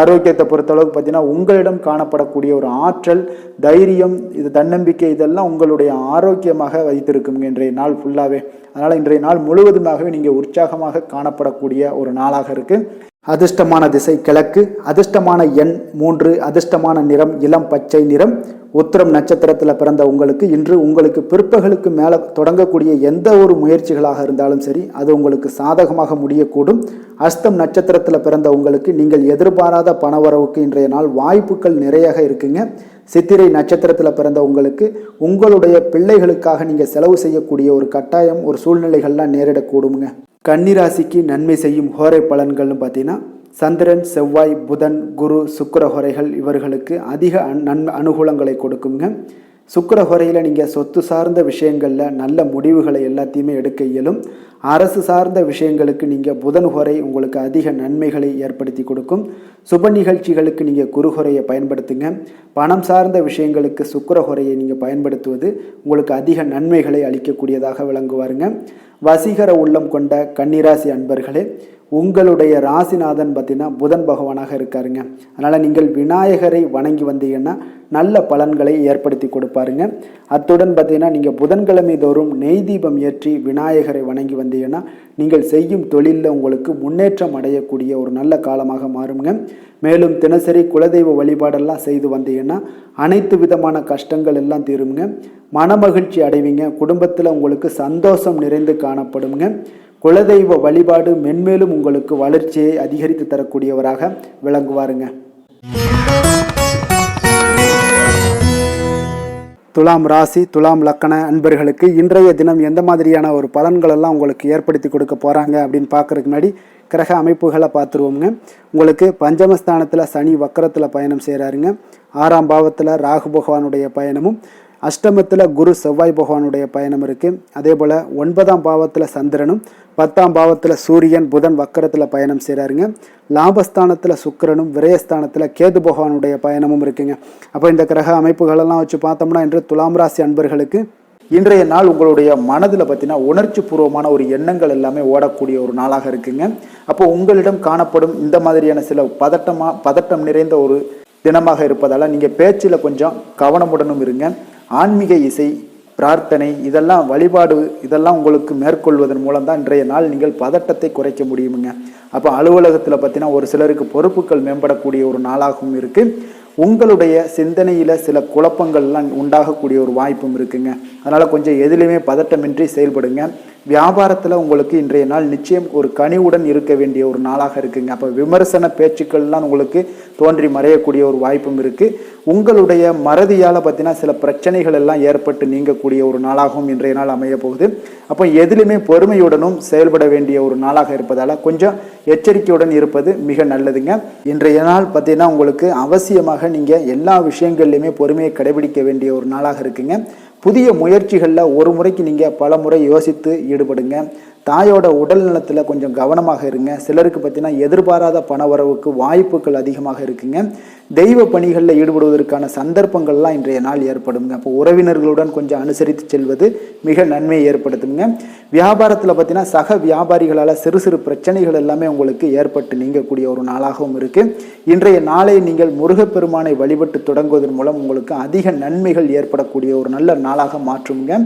ஆரோக்கியத்தை பொறுத்தளவுக்கு பார்த்தீங்கன்னா உங்களிடம் காணப்படக்கூடிய ஒரு ஆற்றல், தைரியம், இது தன்னம்பிக்கை இதெல்லாம் உங்களுடைய ஆரோக்கியமாக வைத்திருக்குங்க இன்றைய நாள் ஃபுல்லாகவே. அதனால் இன்றைய நாள் முழுவதுமாகவே நீங்கள் உற்சாகமாக காணப்படக்கூடிய ஒரு நாளாக இருக்குது. அதிர்ஷ்டமான திசை கிழக்கு, அதிர்ஷ்டமான எண் 3, அதிர்ஷ்டமான நிறம் இளம் பச்சை நிறம். உத்திரம் நட்சத்திரத்தில் பிறந்த உங்களுக்கு இன்று உங்களுக்கு பிற்பகலுக்கு மேலே தொடங்கக்கூடிய எந்த ஒரு முயற்சிகளாக இருந்தாலும் சரி அது உங்களுக்கு சாதகமாக முடியக்கூடும். அஸ்தம் நட்சத்திரத்தில் பிறந்த உங்களுக்கு நீங்கள் எதிர்பாராத பணவரவுக்கு இன்றைய நாள் வாய்ப்புகள் நிறையாக இருக்குங்க. சித்திரை நட்சத்திரத்தில் பிறந்த உங்களுக்கு உங்களுடைய பிள்ளைகளுக்காக நீங்கள் செலவு செய்யக்கூடிய ஒரு கட்டாயம், ஒரு சூழ்நிலைகள்லாம் நேரிடக்கூடுங்க. கன்னிராசிக்கு நன்மை செய்யும் ஹோரை பலன்கள்னு பார்த்தீங்கன்னா சந்திரன், செவ்வாய், புதன், குரு, சுக்கிர ஹோரைகள் இவர்களுக்கு அதிக அனுகூலங்களை கொடுக்குங்க. சுக்கிர ஹோரையில் நீங்கள் சொத்து சார்ந்த விஷயங்களில் நல்ல முடிவுகளை எல்லாத்தையுமே எடுக்க இயலும். அரசு சார்ந்த விஷயங்களுக்கு நீங்கள் புதன் ஹோரை உங்களுக்கு அதிக நன்மைகளை ஏற்படுத்தி கொடுக்கும். சுப நிகழ்ச்சிகளுக்கு நீங்கள் குரு ஹோரையை பயன்படுத்துங்க. பணம் சார்ந்த விஷயங்களுக்கு சுக்கிர ஹோரையை நீங்கள் பயன்படுத்துவது உங்களுக்கு அதிக நன்மைகளை அளிக்கக்கூடியதாக விளங்குவாருங்க. வசீகர உள்ளம் கொண்ட கன்னிராசி அன்பர்களே, உங்களுடைய ராசிநாதன் பார்த்தீங்கன்னா புதன் பகவானாக இருக்காருங்க. அதனால் நீங்கள் விநாயகரை வணங்கி வந்தீங்கன்னா நல்ல பலன்களை ஏற்படுத்தி கொடுப்பாருங்க. அத்துடன் பார்த்தீங்கன்னா நீங்கள் புதன்கிழமை தோறும் நெய் தீபம் ஏற்றி விநாயகரை வணங்கி வந்தீங்கன்னா நீங்கள் செய்யும் தொழிலில் உங்களுக்கு முன்னேற்றம் அடையக்கூடிய ஒரு நல்ல காலமாக மாறுங்க. மேலும் தினசரி குலதெய்வ வழிபாடெல்லாம் செய்து வந்தீங்கன்னா அனைத்து விதமான கஷ்டங்கள் எல்லாம் தீருங்க. மனமகிழ்ச்சி அடைவீங்க. குடும்பத்தில் உங்களுக்கு சந்தோஷம் நிறைந்து காணப்படுங்க. குலதெய்வ வழிபாடு மென்மேலும் உங்களுக்கு வளர்ச்சியை அதிகரித்து தரக்கூடியவராக விளங்குவாருங்க. துலாம் ராசி, துலாம் லக்கண அன்பர்களுக்கு இன்றைய தினம் எந்த மாதிரியான ஒரு பலன்களெல்லாம் உங்களுக்கு ஏற்படுத்தி கொடுக்க போகிறாங்க அப்படின்னு பார்க்குறதுக்கு முன்னாடி கிரக அமைப்புகளை பார்த்துருவோங்க. உங்களுக்கு பஞ்சமஸ்தானத்தில் சனி வக்கரத்தில் பயணம் செய்கிறாருங்க. 6ஆம் பாவத்தில் ராகு பகவானுடைய பயணமும், அஷ்டமத்தில் குரு செவ்வாய் பகவானுடைய பயணம் இருக்குது. அதே போல் 9ஆம் பாவத்தில் சந்திரனும், 10ஆம் பாவத்தில் சூரியன் புதன் வக்கரத்தில் பயணம் செய்கிறாருங்க. லாபஸ்தானத்தில் சுக்கிரனும், விரயஸ்தானத்தில் கேது பகவானுடைய பயணமும் இருக்குங்க. அப்போ இந்த கிரக அமைப்புகளெல்லாம் வச்சு பார்த்தோம்னா இன்று துலாம் ராசி அன்பர்களுக்கு இன்றைய நாள் உங்களுடைய மனதில் பார்த்தீங்கன்னா உணர்ச்சி பூர்வமான ஒரு எண்ணங்கள் எல்லாமே ஓடக்கூடிய ஒரு நாளாக இருக்குங்க. அப்போ உங்களிடம் காணப்படும் இந்த மாதிரியான சில பதட்டம் நிறைந்த ஒரு தினமாக இருப்பதால் நீங்கள் பேச்சில் கொஞ்சம் கவனமுடனும் இருங்க. ஆன்மீக இசை, பிரார்த்தனை, இதெல்லாம் வழிபாடு, இதெல்லாம் உங்களுக்கு மேற்கொள்வதன் மூலம் தான் இன்றைய நாள் நீங்கள் பதட்டத்தை குறைக்க முடியுமுங்க. அப்போ அலுவலகத்தில் பார்த்தீங்கன்னா ஒரு சிலருக்கு பொறுப்புகள் மேம்படக்கூடிய ஒரு நாளாகவும் இருக்குது. உங்களுடைய சிந்தனையில் சில குழப்பங்கள்லாம் உண்டாகக்கூடிய ஒரு வாய்ப்பும் இருக்குங்க. அதனால் கொஞ்சம் எதிலுமே பதட்டமின்றி செயல்படுங்க. வியாபாரத்தில் உங்களுக்கு இன்றைய நாள் நிச்சயம் ஒரு கனிவுடன் இருக்க வேண்டிய ஒரு நாளாக இருக்குங்க. அப்போ விமர்சன பேச்சுக்கள்லாம் உங்களுக்கு தோன்றி மறையக்கூடிய ஒரு வாய்ப்பும் இருக்குது. உங்களுடைய மறதியால் பார்த்தீங்கன்னா சில பிரச்சனைகள் எல்லாம் ஏற்பட்டு நீங்கக்கூடிய ஒரு நாளாகவும் இன்றைய நாள் அமைய போகுது. அப்போ எதிலுமே பொறுமையுடனும் செயல்பட வேண்டிய ஒரு நாளாக இருப்பதால் கொஞ்சம் எச்சரிக்கையுடன் இருப்பது மிக நல்லதுங்க. இன்றைய நாள் பார்த்தீங்கன்னா உங்களுக்கு அவசியமாக நீங்கள் எல்லா விஷயங்கள்லையுமே பொறுமையை கடைபிடிக்க வேண்டிய ஒரு நாளாக இருக்குங்க. புதிய முயற்சிகளில் ஒரு முறைக்கு நீங்கள் பல முறை யோசித்து ஈடுபடுங்க. தாயோட உடல் நலத்தில் கொஞ்சம் கவனமாக இருங்க. சிலருக்கு பார்த்தீங்கன்னா எதிர்பாராத பண வரவுக்கு வாய்ப்புகள் அதிகமாக இருக்குங்க. தெய்வ பணிகளில் ஈடுபடுவதற்கான சந்தர்ப்பங்கள்லாம் இன்றைய நாள் ஏற்படுங்க. அப்போ உறவினர்களுடன் கொஞ்சம் அனுசரித்து செல்வது மிக நன்மையை ஏற்படுத்துங்க. வியாபாரத்தில் பார்த்தீங்கன்னா சக வியாபாரிகளால் சிறு சிறு பிரச்சனைகள் எல்லாமே உங்களுக்கு ஏற்பட்டு நீங்கக்கூடிய ஒரு நாளாகவும் இருக்குது. இன்றைய நாளை நீங்கள் முருகப்பெருமானை வழிபட்டு தொடங்குவதன் மூலம் உங்களுக்கு அதிக நன்மைகள் ஏற்படக்கூடிய ஒரு நல்ல நாளாக மாற்றுங்க.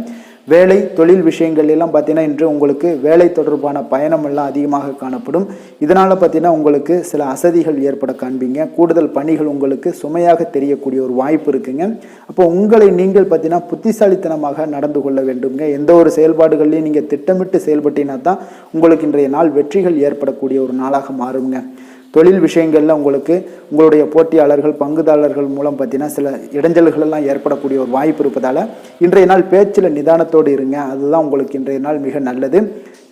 வேலை தொழில் விஷயங்கள் எல்லாம் பார்த்தீங்கன்னா இன்று உங்களுக்கு வேலை தொடர்பான பயணம் எல்லாம் அதிகமாக காணப்படும். இதனால் பார்த்தீங்கன்னா உங்களுக்கு சில அசதிகள் ஏற்பட காண்பீங்க. கூடுதல் பணிகள் உங்களுக்கு சுமையாக தெரியக்கூடிய ஒரு வாய்ப்பு இருக்குங்க. அப்போ உங்களை நீங்கள் பார்த்தீங்கன்னா புத்திசாலித்தனமாக நடந்து கொள்ள வேண்டுங்க. எந்த ஒரு செயல்பாடுகள்லையும் நீங்கள் திட்டமிட்டு செயல்பட்டீங்கன்னா தான் உங்களுக்கு இன்றைய நாள் வெற்றிகள் ஏற்படக்கூடிய ஒரு நாளாக மாறுங்க. தொழில் விஷயங்களில் உங்களுக்கு உங்களுடைய போட்டியாளர்கள், பங்குதாரர்கள் மூலம் பார்த்தீங்கன்னா சில இடைஞ்சல்கள் எல்லாம் ஏற்படக்கூடிய ஒரு வாய்ப்பு இருப்பதால் இன்றைய நாள் பேச்சில் நிதானத்தோடு இருங்க. அதுதான் உங்களுக்கு இன்றைய நாள் மிக நல்லது.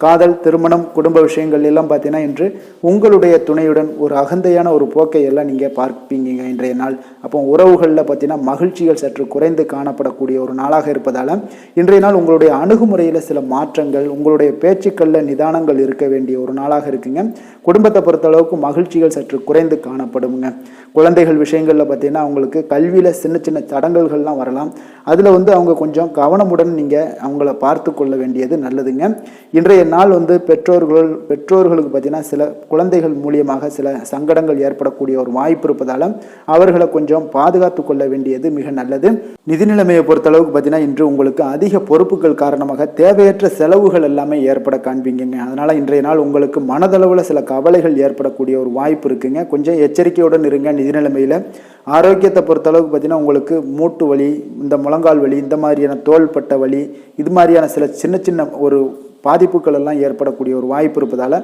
காதல், திருமணம், குடும்ப விஷயங்கள் எல்லாம் பார்த்தீங்கன்னா இன்று உங்களுடைய துணையுடன் ஒரு அகந்தையான ஒரு போக்கை எல்லாம் நீங்கள் பார்ப்பீங்க இன்றைய நாள். அப்போ உறவுகளில் பார்த்தீங்கன்னா மகிழ்ச்சிகள் சற்று குறைந்து காணப்படக்கூடிய ஒரு நாளாக இருப்பதால் இன்றைய நாள் உங்களுடைய அணுகுமுறையில் சில மாற்றங்கள், உங்களுடைய பேச்சுக்களில் நிதானங்கள் இருக்க வேண்டிய ஒரு நாளாக இருக்குங்க. குடும்பத்தை பொறுத்தளவுக்கு மகிழ்ச்சிகள் சற்று குறைந்து காணப்படுங்க. குழந்தைகள் விஷயங்களில் பார்த்தீங்கன்னா அவங்களுக்கு கல்வியில் சின்ன சின்ன தடங்கல்கள்லாம் வரலாம். அதில் அவங்க கொஞ்சம் கவனமுடன் நீங்கள் அவங்கள பார்த்து கொள்ள வேண்டியது நல்லதுங்க. இன்றைய நாள் பெற்றோர்களுக்கு பார்த்தீங்கன்னா சில குழந்தைகள் மூலியமாக சில சங்கடங்கள் ஏற்படக்கூடிய ஒரு வாய்ப்பு இருப்பதால் அவர்களை கொஞ்சம் பாதுகாத்து கொள்ள வேண்டியது மிக நல்லது. நிதி நிலைமையை பொறுத்தளவுக்கு பார்த்தீங்கன்னா இன்று உங்களுக்கு அதிக பொறுப்புகள் காரணமாக தேவையற்ற செலவுகள் எல்லாமே ஏற்பட காண்பீங்க. அதனால் இன்றைய நாள் உங்களுக்கு மனதளவில் சில கவலைகள் ஏற்படக்கூடிய ஒரு வாய்ப்பு இருக்குங்க. கொஞ்சம் எச்சரிக்கையுடன் இருங்க நிதி நிலைமையில். ஆரோக்கியத்தை பொறுத்தளவுக்கு பார்த்தீங்கன்னா உங்களுக்கு மூட்டு வலி, இந்த முழங்கால் வலி, இந்த மாதிரியான தோள்பட்ட வலி, இது மாதிரியான சில சின்ன சின்ன ஒரு பாதிப்புகள் எல்லாம் ஏற்படக்கூடிய ஒரு வாய்ப்பு இருப்பதால்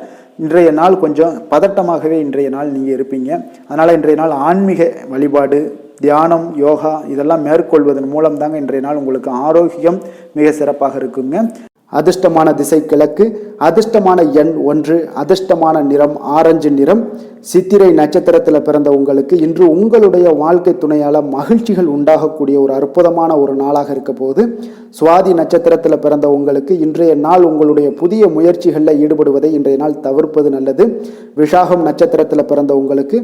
இன்றைய நாள் கொஞ்சம் பதட்டமாகவே இன்றைய நாள் நீங்கள் இருப்பீங்க. அதனால் இன்றைய நாள் ஆன்மீக வழிபாடு, தியானம், யோகா இதெல்லாம் மேற்கொள்வதன் மூலம் தாங்க இன்றைய நாள் உங்களுக்கு ஆரோக்கியம் மிக சிறப்பாக இருக்குங்க. அதிர்ஷ்டமான திசை கிழக்கு, அதிர்ஷ்டமான எண் 1, அதிர்ஷ்டமான நிறம் ஆரஞ்சு நிறம். சித்திரை நட்சத்திரத்தில் பிறந்த உங்களுக்கு இன்று உங்களுடைய வாழ்க்கை துணையால் மகிழ்ச்சிகள் உண்டாகக்கூடிய ஒரு அற்புதமான ஒரு நாளாக இருக்க போது. சுவாதி நட்சத்திரத்தில் பிறந்த உங்களுக்கு இன்றைய நாள் உங்களுடைய புதிய முயற்சிகளில் ஈடுபடுவதை இன்றைய நாள் தவிர்ப்பது நல்லது. விஷாகம் நட்சத்திரத்தில் பிறந்த உங்களுக்கு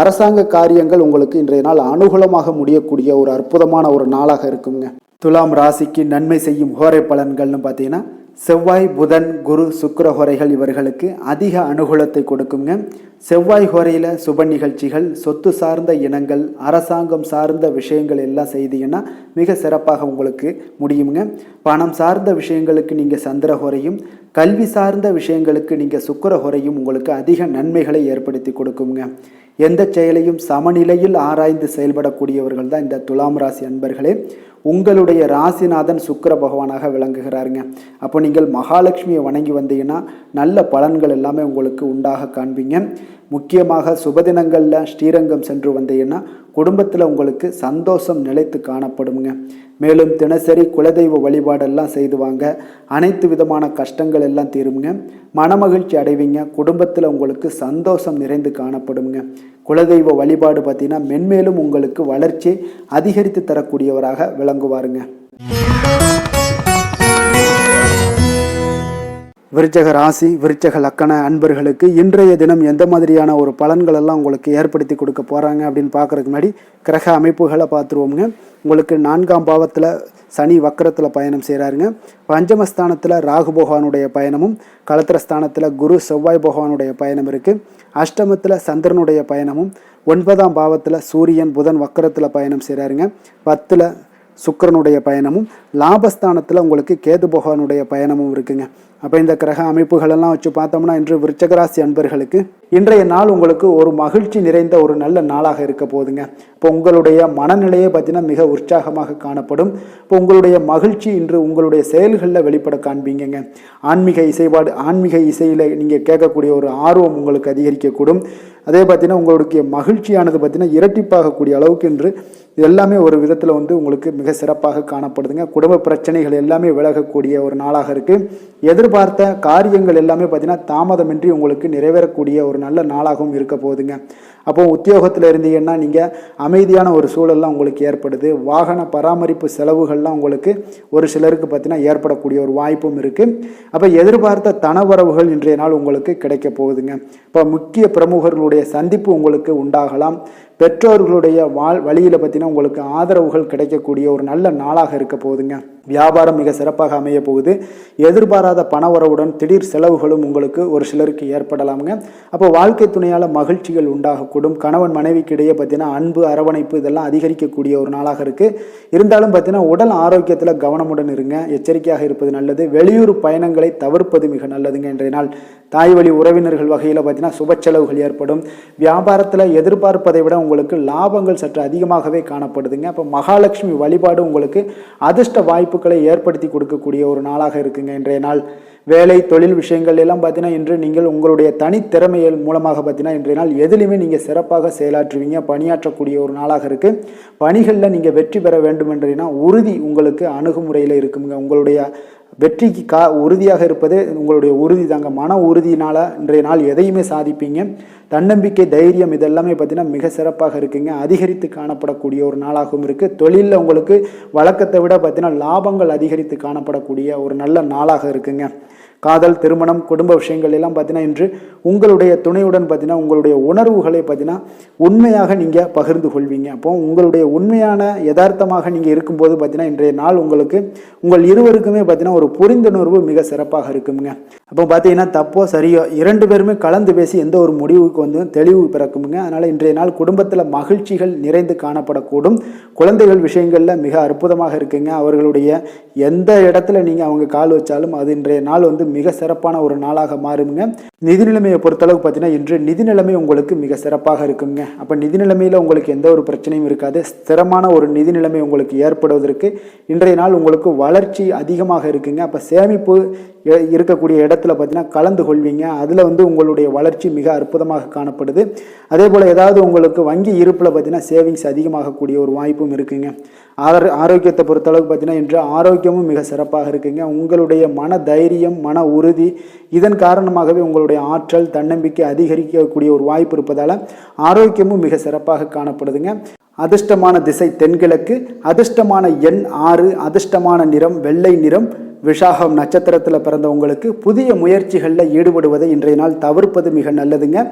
அரசாங்க காரியங்கள் உங்களுக்கு இன்றைய நாள் அனுகூலமாக முடியக்கூடிய ஒரு அற்புதமான ஒரு நாளாக இருக்குங்க. துலாம் ராசிக்கு நன்மை செய்யும் ஹோரை பலன்கள்னு பார்த்தீங்கன்னா செவ்வாய், புதன், குரு, சுக்கிர ஹோரைகள் இவர்களுக்கு அதிக அனுகூலத்தை கொடுக்குங்க. செவ்வாய் ஹோரையில் சுப நிகழ்ச்சிகள், சொத்து சார்ந்த இனங்கள், அரசாங்கம் சார்ந்த விஷயங்கள் எல்லாம் செய்தீங்கன்னா மிக சிறப்பாக உங்களுக்கு முடியுங்க. பணம் சார்ந்த விஷயங்களுக்கு நீங்கள் சந்திர ஹோரையும், கல்வி சார்ந்த விஷயங்களுக்கு நீங்கள் சுக்கிர ஹோரையும் உங்களுக்கு அதிக நன்மைகளை ஏற்படுத்தி கொடுக்குங்க. எந்த செயலையும் சமநிலையில் ஆராய்ந்து செயல்படக்கூடியவர்கள் தான் இந்த துலாம் ராசி அன்பர்களே. உங்களுடைய ராசிநாதன் சுக்கிர பகவானாக விளங்குகிறாருங்க. அப்போ நீங்கள் மகாலட்சுமியை வணங்கி வந்தீங்கன்னா நல்ல பலன்கள் எல்லாமே உங்களுக்கு உண்டாக காண்பீங்க. முக்கியமாக சுபதினங்களில் ஸ்ரீரங்கம் சென்று வந்தீங்கன்னா குடும்பத்தில் உங்களுக்கு சந்தோஷம் நிலைத்து காணப்படுங்க. மேலும் தினசரி குலதெய்வ வழிபாடெல்லாம் செய்து வாங்க, அனைத்து விதமான கஷ்டங்கள் எல்லாம் தீருங்க, மனமகிழ்ச்சி அடைவீங்க, குடும்பத்தில் உங்களுக்கு சந்தோஷம் நிறைந்து காணப்படுங்க. குலதெய்வ வழிபாடு பார்த்தீங்கன்னா மென்மேலும் உங்களுக்கு வளர்ச்சி அதிகரித்து தரக்கூடியவராக விளங்குவாருங்க. விருச்சக ராசி, விருச்சக லக்கண அன்பர்களுக்கு இன்றைய தினம் எந்த மாதிரியான ஒரு பலன்கள் எல்லாம் உங்களுக்கு ஏற்படுத்தி கொடுக்க போகிறாங்க அப்படின்னு பார்க்குறதுக்கு முன்னாடி கிரக அமைப்புகளை பார்த்துருவோங்க. உங்களுக்கு 4ஆம் பாவத்தில் சனி வக்கரத்தில் பயணம் செய்கிறாருங்க. பஞ்சமஸ்தானத்தில் ராகு பகவானுடைய பயணமும், களத்திரஸ்தானத்தில் குரு செவ்வாய் பகவானுடைய பயணம் இருக்குது. அஷ்டமத்தில் சந்திரனுடைய பயணமும், 9ஆம் பாவத்தில் சூரியன் புதன் வக்கரத்தில் பயணம் செய்கிறாருங்க. 10ல் சுக்கிரனுடைய பயணமும், லாபஸ்தானத்தில் உங்களுக்கு கேது பகவானுடைய பயணமும் இருக்குங்க. அப்போ இந்த கிரக அமைப்புகளெல்லாம் வச்சு பார்த்தோம்னா இன்று விருச்சகராசி அன்பர்களுக்கு இன்றைய நாள் உங்களுக்கு ஒரு மகிழ்ச்சி நிறைந்த ஒரு நல்ல நாளாக இருக்க போகுதுங்க. இப்போ உங்களுடைய மனநிலையை பார்த்தீங்கன்னா மிக உற்சாகமாக காணப்படும். இப்போ உங்களுடைய மகிழ்ச்சி இன்று உங்களுடைய செயல்களில் வெளிப்பட காண்பீங்க. ஆன்மீக இசையில் நீங்கள் கேட்கக்கூடிய ஒரு ஆர்வம் உங்களுக்கு அதிகரிக்கக்கூடும். அதே பார்த்தீங்கன்னா உங்களுடைய மகிழ்ச்சியானது பார்த்தீங்கன்னா இரட்டிப்பாகக்கூடிய அளவுக்கு இன்று எல்லாமே ஒரு விதத்தில் உங்களுக்கு மிக சிறப்பாக காணப்படுதுங்க. குடும்ப பிரச்சனைகள் எல்லாமே விலகக்கூடிய ஒரு நாளாக இருக்குது. எதிர்பார்த்த காரியங்கள் எல்லாமே பார்த்தீங்கன்னா தாமதமின்றி உங்களுக்கு நிறைவேறக்கூடிய ஒரு நல்ல நாளாகவும் இருக்க போகுதுங்க. அப்போ உத்தியோகத்தில் இருந்தீங்கன்னா நீங்கள் அமைதியான ஒரு சூழல்லாம் உங்களுக்கு ஏற்படுது. வாகன பராமரிப்பு செலவுகள்லாம் உங்களுக்கு ஒரு சிலருக்கு பார்த்தீங்கன்னா ஏற்படக்கூடிய ஒரு வாய்ப்பும் இருக்குது. அப்போ எதிர்பார்த்த தனவரவுகள் இன்றைய நாள் உங்களுக்கு கிடைக்க போகுதுங்க. இப்போ முக்கிய பிரமுகர்களுடைய சந்திப்பு உங்களுக்கு உண்டாகலாம். பெற்றோர்களுடைய வழியில் பார்த்தீங்கன்னா உங்களுக்கு ஆதரவுகள் கிடைக்கக்கூடிய ஒரு நல்ல நாளாக இருக்க போகுதுங்க. வியாபாரம் மிக சிறப்பாக அமைய போகுது. எதிர்பாராத பணவரவுடன் திடீர் செலவுகளும் உங்களுக்கு ஒரு சிலருக்கு ஏற்படலாமுங்க. அப்போ வாழ்க்கை துணையால் மகிழ்ச்சிகள் உண்டாகக்கூடும். கணவன் மனைவிக்கு இடையே பார்த்தீங்கன்னா அன்பு, அரவணைப்பு இதெல்லாம் அதிகரிக்கக்கூடிய ஒரு நாளாக இருக்குது. இருந்தாலும் பார்த்தீங்கன்னா உடல் ஆரோக்கியத்தில் கவனமுடன் இருங்க, எச்சரிக்கையாக இருப்பது நல்லது. வெளியூர் பயணங்களை தவிர்ப்பது மிக நல்லதுங்க. இன்றைய நாள் தாய் வழி உறவினர்கள் வகையில் பார்த்தீங்கன்னா சுப செலவுகள் ஏற்படும். வியாபாரத்தில் எதிர்பார்ப்பதை விட உங்களுக்கு லாபங்கள் சற்று அதிகமாகவே காணப்படுதுங்க. அப்போ மகாலட்சுமி வழிபாடு உங்களுக்கு அதிர்ஷ்ட வாய்ப்புகளை ஏற்படுத்தி கொடுக்கக்கூடிய ஒரு நாளாக இருக்குங்க இன்றைய நாள். வேலை தொழில் விஷயங்கள் எல்லாம் பார்த்தீங்கன்னா இன்று நீங்கள் உங்களுடைய தனித்திறமைகள் மூலமாக பார்த்தீங்கன்னா இன்றைய நாள் எதிலுமே நீங்கள் சிறப்பாக செயலாற்றுவீங்க, பணியாற்றக்கூடிய ஒரு நாளாக இருக்குது. பணிகளில் நீங்கள் வெற்றி பெற வேண்டும் என்றீங்கன்னா உறுதி உங்களுக்கு அணுகுமுறையில் இருக்குங்க. உங்களுடைய வெற்றிக்கு உறுதியாக இருப்பது உங்களுடைய உறுதி தாங்க. மன உறுதியினால் இன்றைய நாள் எதையுமே சாதிப்பீங்க. தன்னம்பிக்கை, தைரியம் இதெல்லாமே பார்த்தீங்கன்னா மிக சிறப்பாக இருக்குங்க. அதிகரித்து காணப்படக்கூடிய ஒரு நாளாகவும் இருக்குது. தொழிலில் உங்களுக்கு வழக்கத்தை விட பார்த்தீங்கன்னா லாபங்கள் அதிகரித்து காணப்படக்கூடிய ஒரு நல்ல நாளாக இருக்குங்க. காதல், திருமணம், குடும்ப விஷயங்கள் எல்லாம் பார்த்தீங்கன்னா இன்று உங்களுடைய துணையுடன் பார்த்தீங்கன்னா உங்களுடைய உணர்வுகளை பார்த்தீங்கன்னா உண்மையாக நீங்கள் பகிர்ந்து கொள்வீங்க. அப்போ உங்களுடைய உண்மையான யதார்த்தமாக நீங்கள் இருக்கும்போது பார்த்தீங்கன்னா இன்றைய நாள் உங்களுக்கு உங்கள் இருவருக்குமே பார்த்தீங்கன்னா ஒரு புரிந்துணர்வு மிக சிறப்பாக இருக்குங்க. அப்போ பார்த்தீங்கன்னா தப்போ சரியோ 2 பேருமே கலந்து பேசி எந்த ஒரு முடிவுக்கு வந்து தெளிவு பிறக்குமுங்க. அதனால் இன்றைய நாள் குடும்பத்தில் மகிழ்ச்சிகள் நிறைந்து காணப்படக்கூடும். குழந்தைகள் விஷயங்களில் மிக அற்புதமாக இருக்குங்க. அவர்களுடைய எந்த இடத்துல நீங்கள் அவங்க கால் வச்சாலும் அது இன்றைய நாள் வந்து மிக சிறப்பான ஒரு நாளாக மாறுங்க. நிதி நிலைமையை பொறுத்தளவுக்கு பார்த்தீங்கன்னா இன்று நிதி நிலைமை உங்களுக்கு மிக சிறப்பாக இருக்குங்க. அப்போ நிதி நிலைமையில் உங்களுக்கு எந்த ஒரு பிரச்சனையும் இருக்காது. ஸ்திரமான ஒரு நிதி நிலைமை உங்களுக்கு ஏற்படுவதற்கு இன்றைய நாள் உங்களுக்கு வளர்ச்சி அதிகமாக இருக்குங்க. அப்போ சேமிப்பு இருக்கக்கூடிய இடத்துல பார்த்தீங்கன்னா கலந்து கொள்வீங்க. அதில் வந்து உங்களுடைய வளர்ச்சி மிக அற்புதமாக காணப்படுது. அதே போல் ஏதாவது உங்களுக்கு வங்கி இருப்பில் பார்த்தீங்கன்னா சேவிங்ஸ் அதிகமாகக்கூடிய ஒரு வாய்ப்பும் இருக்குங்க. ஆரோக்கியத்தை பொறுத்தளவுக்கு பார்த்தீங்கன்னா இன்று ஆரோக்கியமும் மிக சிறப்பாக இருக்குங்க. உங்களுடைய மன தைரியம், மன உறுதி இதன் காரணமாகவே உங்களுடைய ஆற்றல், தன்னம்பிக்கை அதிகரிக்கக்கூடிய ஒரு வாய்ப்பு இருப்பதால் ஆரோக்கியமும் மிக சிறப்பாக காணப்படுதுங்க. அதிர்ஷ்டமான திசை தென்கிழக்கு, அதிர்ஷ்டமான எண் 6, அதிர்ஷ்டமான நிறம் வெள்ளை நிறம். விஷாகம் நட்சத்திரத்தில் பிறந்தவங்களுக்கு புதிய முயற்சிகளில் ஈடுபடுவதை இன்றைய நாள் தவிர்ப்பது மிக நல்லதுங்க.